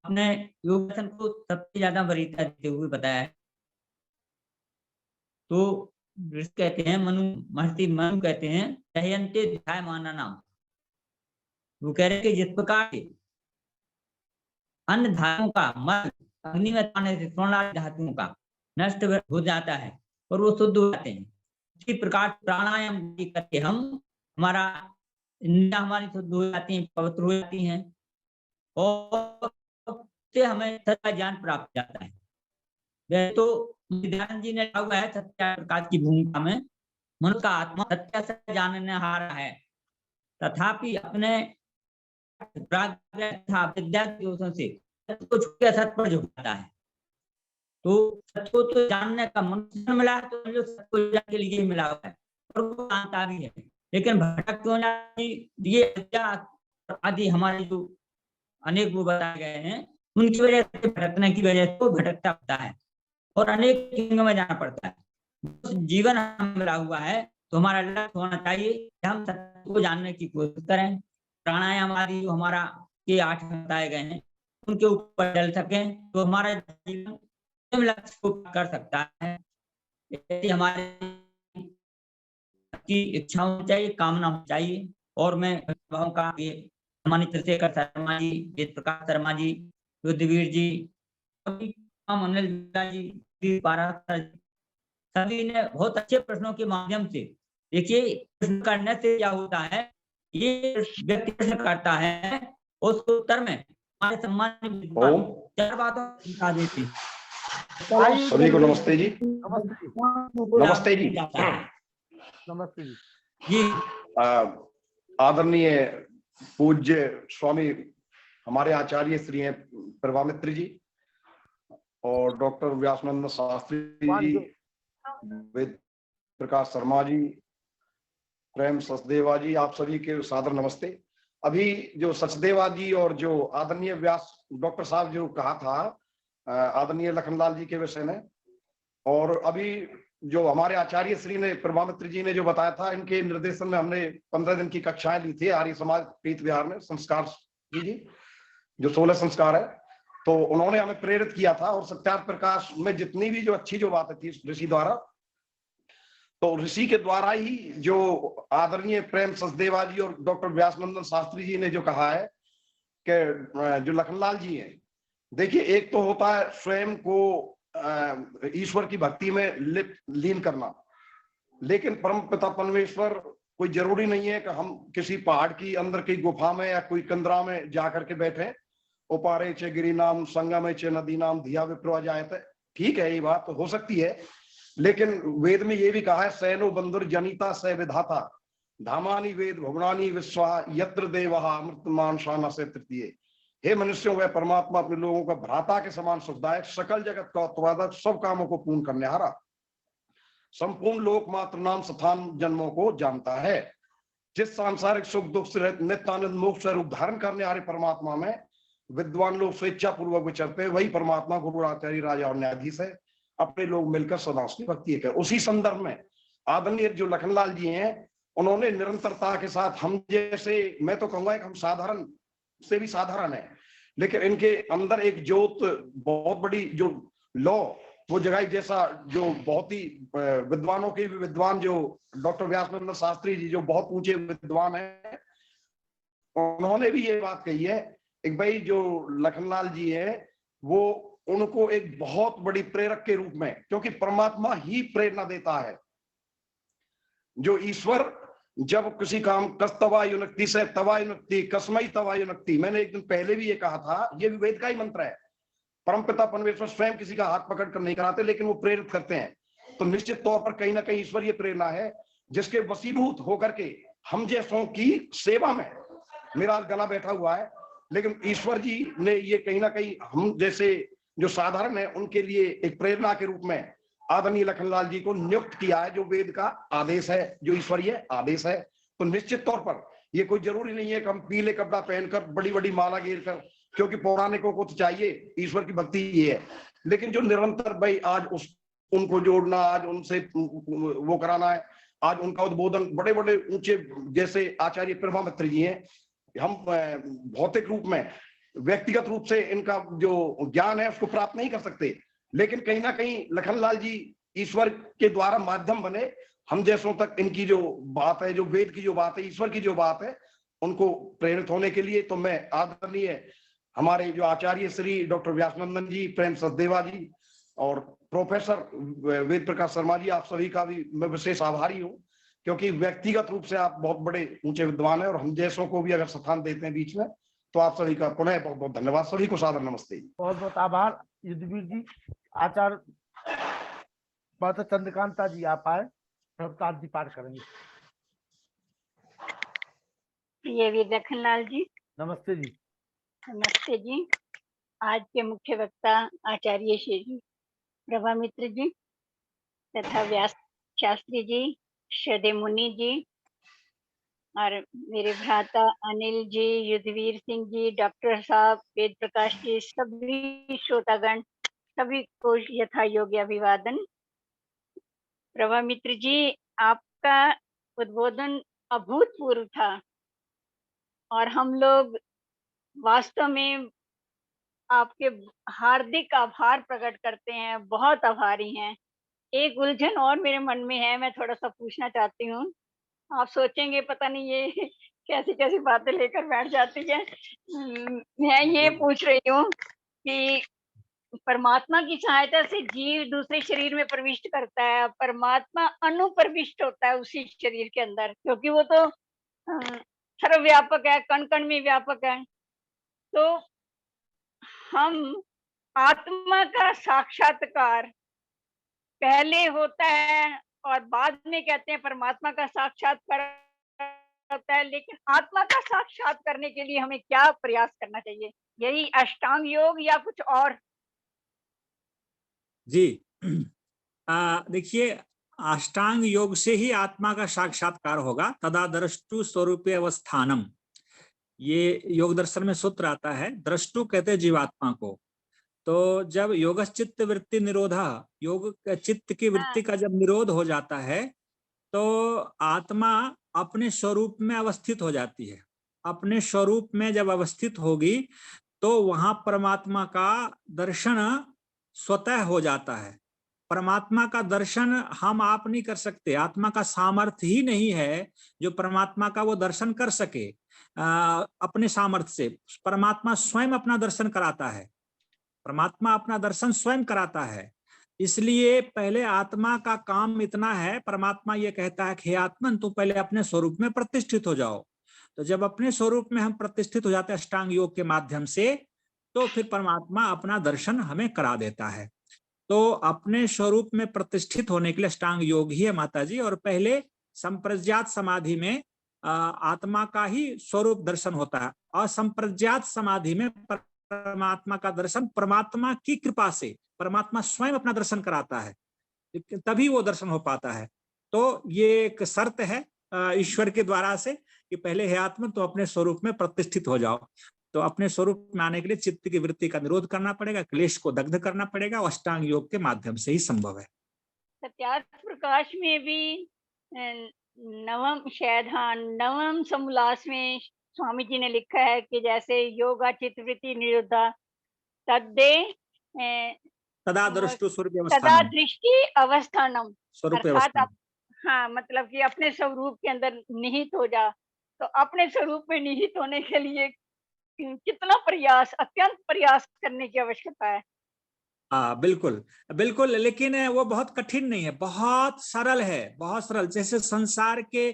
अपने योग दर्शन को सबसे ज्यादा वरीयता देते हुए बताया है। तो कहते हैं महर्षि मनु कहते हैं दह्यन्ते ध्यायमाना नाम। वो कह रहे कि जिस प्रकार अन्य धातुओं का मल अग्नि में ताने से धातुओं का नष्ट हो जाता है और वो शुद्ध हो जाते हैं, इसी प्रकार प्राणायाम करके हम हमारा इंद्रियां हमारी शुद्ध हो जाती हैं, पवित्र हो जाती हैं और से हमें सच्चा ज्ञान प्राप्त हो जाता है। वैसे तो दयानंद जी ने लिखा हुआ है सत्या प्रकाश की भूमिका में, मनुष्य का आत्मा सत्य से जानने हारा है, तथापि अपने विद्या के दोषों से सत्य को छूट के असत पर झुकाता है। तो सत्य को तो जानने का मनुष्य मिला है, तो जो सत्य को जानने के लिए मिला हुआ है और वो जानता भी है, लेकिन भटक क्यों जाती, ये आदि हमारे जो अनेक वो बताए गए हैं उनकी वजह से, भटकने की वजह से वो भटकता होता है और अनेक किंगों में जाना पड़ता है। जीवन हमें मिला हुआ है तो हमारा लक्ष्य होना चाहिए कि हम सत्य को जानने की कोशिश करें। प्राणायाम आदि जो हमारा ये 8 बताए गए हैं उनके ऊपर चल सके तो हमारा जीवन लक्ष्य को कर सकता है। यदि हमारे की इच्छा होनी चाहिए, कामना होनी चाहिए। और मैं का सम्मानित चंद्रशेखर शर्मा जी, वेद प्रकाश शर्मा जी, युद्धवीर जी, अनिल जी, सभी ने बहुत अच्छे प्रश्नों के माध्यम से, देखिए प्रश्न करने से क्या होता है, ये व्यक्ति प्रश्न करता है उसको उत्तर में हमारे सम्मानित विद्वान 4 बातों बता देते।
सभी को नमस्ते जी। नमस्ते जी।
नमस्ते जी।
जी आदरणीय पूज्य स्वामी हमारे आचार्य श्री हैं प्रभामित्र जी और डॉक्टर व्यासनंद शास्त्री जी, वेद प्रकाश शर्मा जी, प्रेम सचदेवा जी, आप सभी के सादर नमस्ते। अभी जो सचदेवा जी और जो आदरणीय व्यास डॉक्टर साहब जो कहा था आदरणीय लखनलाल जी के विषय में, और अभी जो हमारे आचार्य श्री ने प्रभामित्र जी ने जो बताया था, इनके निर्देशन में हमने 15 दिन की कक्षाएं ली थी आर्य समाज प्रीत विहार में, संस्कार जी जो 16 संस्कार है, तो उन्होंने हमें प्रेरित किया था। और सत्यार्थ प्रकाश में जितनी भी जो अच्छी जो बातें थी ऋषि द्वारा, तो ऋषि के द्वारा ही जो आदरणीय प्रेम सचदेवा जी और डॉक्टर व्यासनंदन शास्त्री जी ने जो कहा है कि जो लखनलाल जी हैं, देखिए एक तो होता है स्वयं को ईश्वर की भक्ति में लीन करना, लेकिन परम पिता परमेश्वर कोई जरूरी नहीं है कि हम किसी पहाड़ की अंदर की गुफा में या कोई कंदरा में जाकर के बैठे। उपारे चे गिरी नाम संगमे चे नदी नाम धिया विप्रो जायते, ठीक है ये बात तो हो सकती है, लेकिन वेद में ये भी कहा है सैनो बंधुर जनिता स विधाता धामानि वेद भुवनानि विश्वा यत्र देवहा अमृतमान शाना से तृतीय। हे मनुष्यों, वह परमात्मा अपने लोगों का भ्राता के समान सुखदायक, सकल जगत का उत्पादक, सब कामों को पूर्ण करने हारा, संपूर्ण लोक मात्र नाम स्थान जन्मों को जानता है। जिस सांसारिक सुख दुख से नित्यानंद मोक्ष रूप धारण करने वाले परमात्मा में विद्वान लोग स्वेच्छा पूर्वक विचरते, वही परमात्मा गुरु आचार्य राजा और न्यायाधीश है, अपने लोग मिलकर सदा उसकी भक्ति है। उसी संदर्भ में आदरणीय जो लखनलाल जी हैं, उन्होंने निरंतरता के साथ हम जैसे, मैं तो कहूंगा कि हम साधारण से भी साधारण है, लेकिन इनके अंदर एक ज्योत बहुत बड़ी जो लौ वो जगाई, जैसा जो बहुत ही विद्वानों के भी विद्वान जो डॉक्टर व्यासनंद शास्त्री जी जो बहुत ऊंचे विद्वान हैं, उन्होंने भी ये बात कही है एक भाई जो लखनलाल जी है वो उनको एक बहुत बड़ी प्रेरक के रूप में, क्योंकि परमात्मा ही प्रेरणा देता है। जो ईश्वर जब किसी काम कस्तवा युनक्ति से तवा युनक्ति कस्मई तवा युनक्ति, मैंने एक दिन पहले भी ये कहा था, ये भी वेद का ही मंत्र है। परमपिता परमेश्वर स्वयं किसी का हाथ पकड़ कर नहीं कराते, लेकिन वो प्रेरित करते हैं। तो निश्चित तौर पर कहीं ना कहीं ईश्वर ये प्रेरणा है जिसके वशीभूत होकर के हम जैसों की सेवा में, मेरा गला बैठा हुआ है, लेकिन ईश्वर जी ने ये कहीं ना कहीं हम जैसे जो साधारण है उनके लिए एक प्रेरणा के रूप में आदरणीय लखनलाल जी को नियुक्त किया है, जो वेद का आदेश है, जो ईश्वरीय आदेश है। तो निश्चित तौर पर ये कोई जरूरी नहीं है कि हम पीले कपड़ा पहनकर बड़ी बड़ी माला घेर कर, क्योंकि पौराणिकों को तो चाहिए ईश्वर की भक्ति ये है, लेकिन जो निरंतर भाई आज उनको जोड़ना, आज उनसे वो कराना है, आज उनका उद्बोधन बड़े बड़े ऊंचे जैसे आचार्य प्रभामित्र जी हैं, हम भौतिक रूप में व्यक्तिगत रूप से इनका जो ज्ञान है उसको प्राप्त नहीं कर सकते, लेकिन कहीं ना कहीं लखनलाल जी ईश्वर के द्वारा माध्यम बने हम जैसों तक इनकी जो बात है, जो वेद की जो बात है, ईश्वर की जो बात है, उनको प्रेरित होने के लिए। तो मैं आदरणीय हमारे जो आचार्य श्री डॉक्टर व्यासनंदन जी, प्रेम सचदेवा जी और प्रोफेसर वेद प्रकाश शर्मा जी, आप सभी का भी मैं विशेष आभारी हूँ, क्योंकि व्यक्तिगत रूप से आप बहुत बड़े ऊंचे विद्वान हैं और हम जैसों को भी अगर स्थान देते हैं बीच में, तो आप सभी का पुनः बहुत बहुत धन्यवाद। सभी को सादर नमस्ते।
बहुत बहुत आभार युद्धवीर जी। आचार्य माता चंद्रकांता जी आप आए, प्रभुपाद जी पाठ करेंगे।
प्रिय वीर लखनलाल जी,
नमस्ते जी।
नमस्ते जी। आज के मुख्य वक्ता आचार्य श्री प्रभा मित्र जी तथा व्यास शास्त्री जी, श्रद्धेय मुनि जी और मेरे भ्राता अनिल जी, युद्धवीर सिंह जी, डॉक्टर साहब, वेद प्रकाश जी, सभी श्रोतागण, सभी को यथा योग्य अभिवादन। प्रभा मित्र जी, आपका उद्बोधन अभूतपूर्व था और हम लोग वास्तव में आपके हार्दिक आभार प्रकट करते हैं, बहुत आभारी हैं। एक उलझन और मेरे मन में है, मैं थोड़ा सा पूछना चाहती हूँ। आप सोचेंगे पता नहीं ये कैसी कैसी बातें लेकर बैठ जाती है। मैं ये पूछ रही हूँ कि परमात्मा की सहायता से जीव दूसरे शरीर में प्रविष्ट करता है, परमात्मा अनुप्रविष्ट होता है उसी शरीर के अंदर, क्योंकि वो तो सर्वव्यापक है, कण कण में व्यापक है। तो हम आत्मा का साक्षात्कार पहले होता है और बाद में कहते हैं परमात्मा का साक्षात्कार होता है, लेकिन आत्मा का साक्षात करने के लिए हमें क्या प्रयास करना चाहिए? यही अष्टांग योग या कुछ और?
जी देखिए, अष्टांग योग से ही आत्मा का साक्षात्कार होगा। तदा द्रष्टु स्वरूपे अवस्थानम, ये योग दर्शन में सूत्र आता है। द्रष्टु कहते हैं जीवात्मा को। तो जब योग चित्त वृत्ति निरोधा, योग चित्त की वृत्ति का जब निरोध हो जाता है तो आत्मा अपने स्वरूप में अवस्थित हो जाती है। अपने स्वरूप में जब अवस्थित होगी तो वहां परमात्मा का दर्शन स्वतः हो जाता है। परमात्मा का दर्शन हम आप नहीं कर सकते, आत्मा का सामर्थ्य ही नहीं है जो परमात्मा का वो दर्शन कर सके अपने सामर्थ्य से। परमात्मा स्वयं अपना दर्शन कराता है, परमात्मा अपना दर्शन स्वयं कराता है। इसलिए पहले आत्मा का काम इतना है, परमात्मा ये कहता है कि हे आत्मन तू पहले अपने स्वरूप में प्रतिष्ठित हो जाओ। तो जब अपने स्वरूप में हम प्रतिष्ठित हो जाते हैं अष्टांग योग के माध्यम से, तो फिर परमात्मा अपना दर्शन हमें करा देता है। तो अपने स्वरूप में प्रतिष्ठित होने के लिए अष्टांग योग ही है माता जी। और पहले संप्रज्ञात समाधि में आत्मा का ही स्वरूप दर्शन होता है, और संप्रज्ञात समाधि में परमात्मा का दर्शन परमात्मा की कृपा से, परमात्मा स्वयं अपना दर्शन कराता है, तभी वो दर्शन हो पाता है। तो ये एक शर्त है ईश्वर के द्वारा से कि पहले हे आत्मा तो अपने स्वरूप में प्रतिष्ठित हो जाओ। तो अपने स्वरूप में आने के लिए चित्त की वृत्ति का निरोध करना पड़ेगा, क्लेश को दग्ध करना पड़ेगा, और अष्टांग योग के माध्यम से ही संभव है।
सत्यार्थ प्रकाश में भी नवम शायद नवम समोल्लास में स्वामी जी ने लिखा है कि जैसे योगा चित्त वृत्ति निरोधा तद्दे
तदा दृष्टु स्वरूप
तदा
अवस्थानम,
दृष्टि अवस्थानम,
स्वरूप
अर्थात हाँ मतलब कि अपने स्वरूप के अंदर निहित हो जा। तो अपने स्वरूप में निहित होने के लिए कितना प्रयास, अत्यंत प्रयास करने की आवश्यकता है।
हाँ बिल्कुल बिल्कुल, लेकिन वो बहुत कठिन नहीं है, बहुत सरल है, बहुत सरल। जैसे संसार के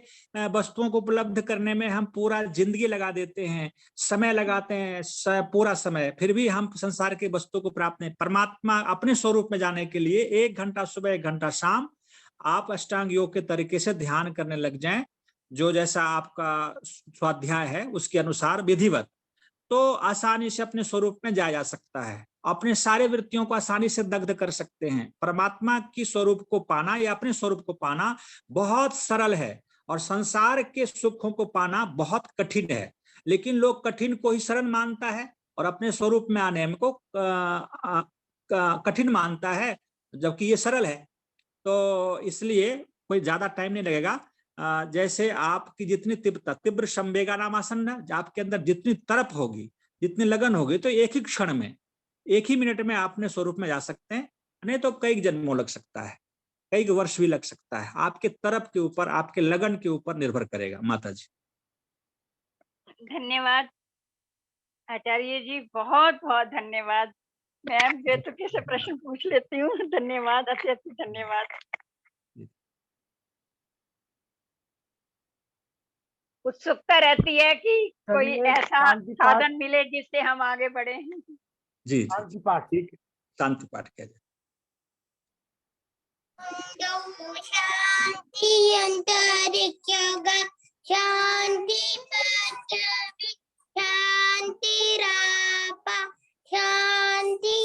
वस्तुओं को उपलब्ध करने में हम पूरा जिंदगी लगा देते हैं, समय लगाते हैं, पूरा समय, फिर भी हम संसार के वस्तु को प्राप्त नहीं। परमात्मा अपने स्वरूप में जाने के लिए 1 घंटा सुबह 1 घंटा शाम आप अष्टांग योग के तरीके से ध्यान करने लग जाएं, जो जैसा आपका स्वाध्याय है उसके अनुसार विधिवत, तो आसानी से अपने स्वरूप में जाया जा सकता है। अपने सारे वृत्तियों को आसानी से दग्ध कर सकते हैं। परमात्मा की स्वरूप को पाना या अपने स्वरूप को पाना बहुत सरल है, और संसार के सुखों को पाना बहुत कठिन है। लेकिन लोग कठिन को ही सरल मानता है और अपने स्वरूप में आने को कठिन मानता है, जबकि ये सरल है। तो इसलिए कोई ज्यादा टाइम नहीं लगेगा। जैसे आपकी जितनी तीव्र संवेगा नामासन, आपके अंदर जितनी तड़प होगी, जितनी लगन होगी, तो एक ही क्षण में, एक ही मिनट में आप अपने स्वरूप में जा सकते हैं। नहीं तो कई जन्मों लग सकता है, कई वर्ष भी लग सकता है। आपके तड़प के ऊपर, आपके लगन के ऊपर निर्भर करेगा। माता जी
धन्यवाद आचार्य जी, बहुत बहुत धन्यवाद। मैम बेतुके से प्रश्न पूछ लेती हूँ। धन्यवाद, अति अति धन्यवाद। उत्सुकता रहती है कि कोई
चलिए,
ऐसा
शांति पाठ।
साधन मिले जिससे हम आगे बढ़े।
जी
शांति पाठ।
ठीक है, शांति पाठ किया जाए।
शांति अंतरिक्षगा शांति पृथ्वी शांतिराप शांतिरुजरे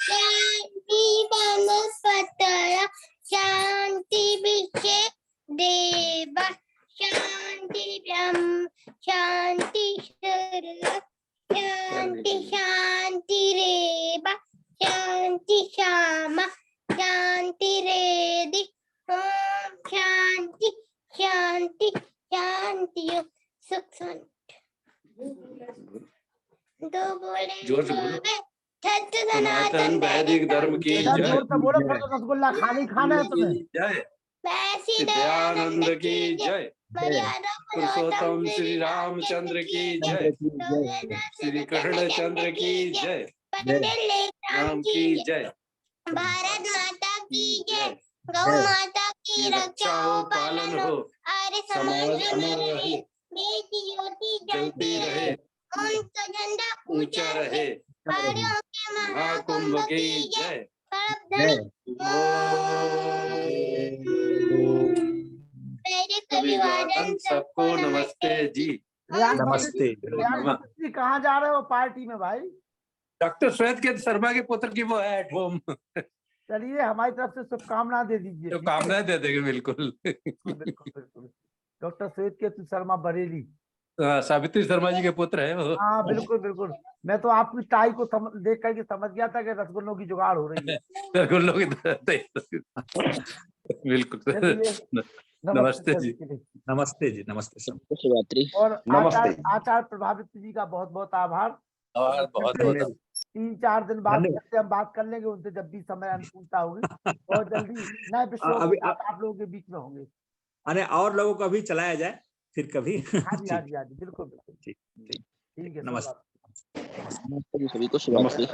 शांति वनस्पतय शांति विश्वे देव शांति ब्रह्म शांति शांति शांति रेव शांति श्यामा शांति रेदि ओम शांति शांति शांति सुख शांति। दो बोले
जोर से बोलो।
सत्य
सनातन वैदिक धर्म की
बेटा
जय।
जोर से बोलो, फिर तो रसगुल्ला खाली खाना है तुम्हें।
जय। सिद्धानंद की जय। पुरुषोत्तम श्री रामचंद्र की जय। श्री कृष्णचंद्र की जय। राम की जय।
भारत माता की जय। गौ माता की रक्षा हो पालन हो आर्य समाज अमर रहे देश की ज्योति जलती रहे उनका झंडा ऊंचा रहे आर्यों के महाकुंभ की जय।
अभिवादन सबको नमस्ते जी।
नमस्ते।
जी कहाँ जा रहे हो पार्टी में भाई?
डॉक्टर श्वेत के शर्मा के पुत्र की वो है एट होम।
चलिए हमारी तरफ से शुभकामनाएं दे दीजिए।
शुभकामनाएं दे देंगे बिल्कुल।
बिल्कुल। डॉक्टर श्वेत केतु शर्मा बरेली।
सावित्री शर्मा जी के पुत्र है वो।
हाँ बिल्कुल बिल्कुल। मैं तो आपकी टाई को देख करके समझ गया था कि रसगुल्लों की जुगाड़ हो रही है।
रसगुल्लों की बिल्कुल। नमस्ते जी।
नमस्ते जी। नमस्ते सब।
और आचार्य प्रभावित जी का बहुत बहुत आभार।
बहुत
3-4 दिन बाद से हम बात कर लेंगे उनसे जब भी समय अनुकूलता होगी। बहुत जल्दी नए विषयों के साथ आप लोगों के बीच में होंगे।
अरे और लोगों को भी चलाया जाए फिर कभी।
हाँ जी हाँ जी हाँ जी बिल्कुल बिल्कुल।
ठीक
है।
नमस्ते
सभी को शुभ रात्रि।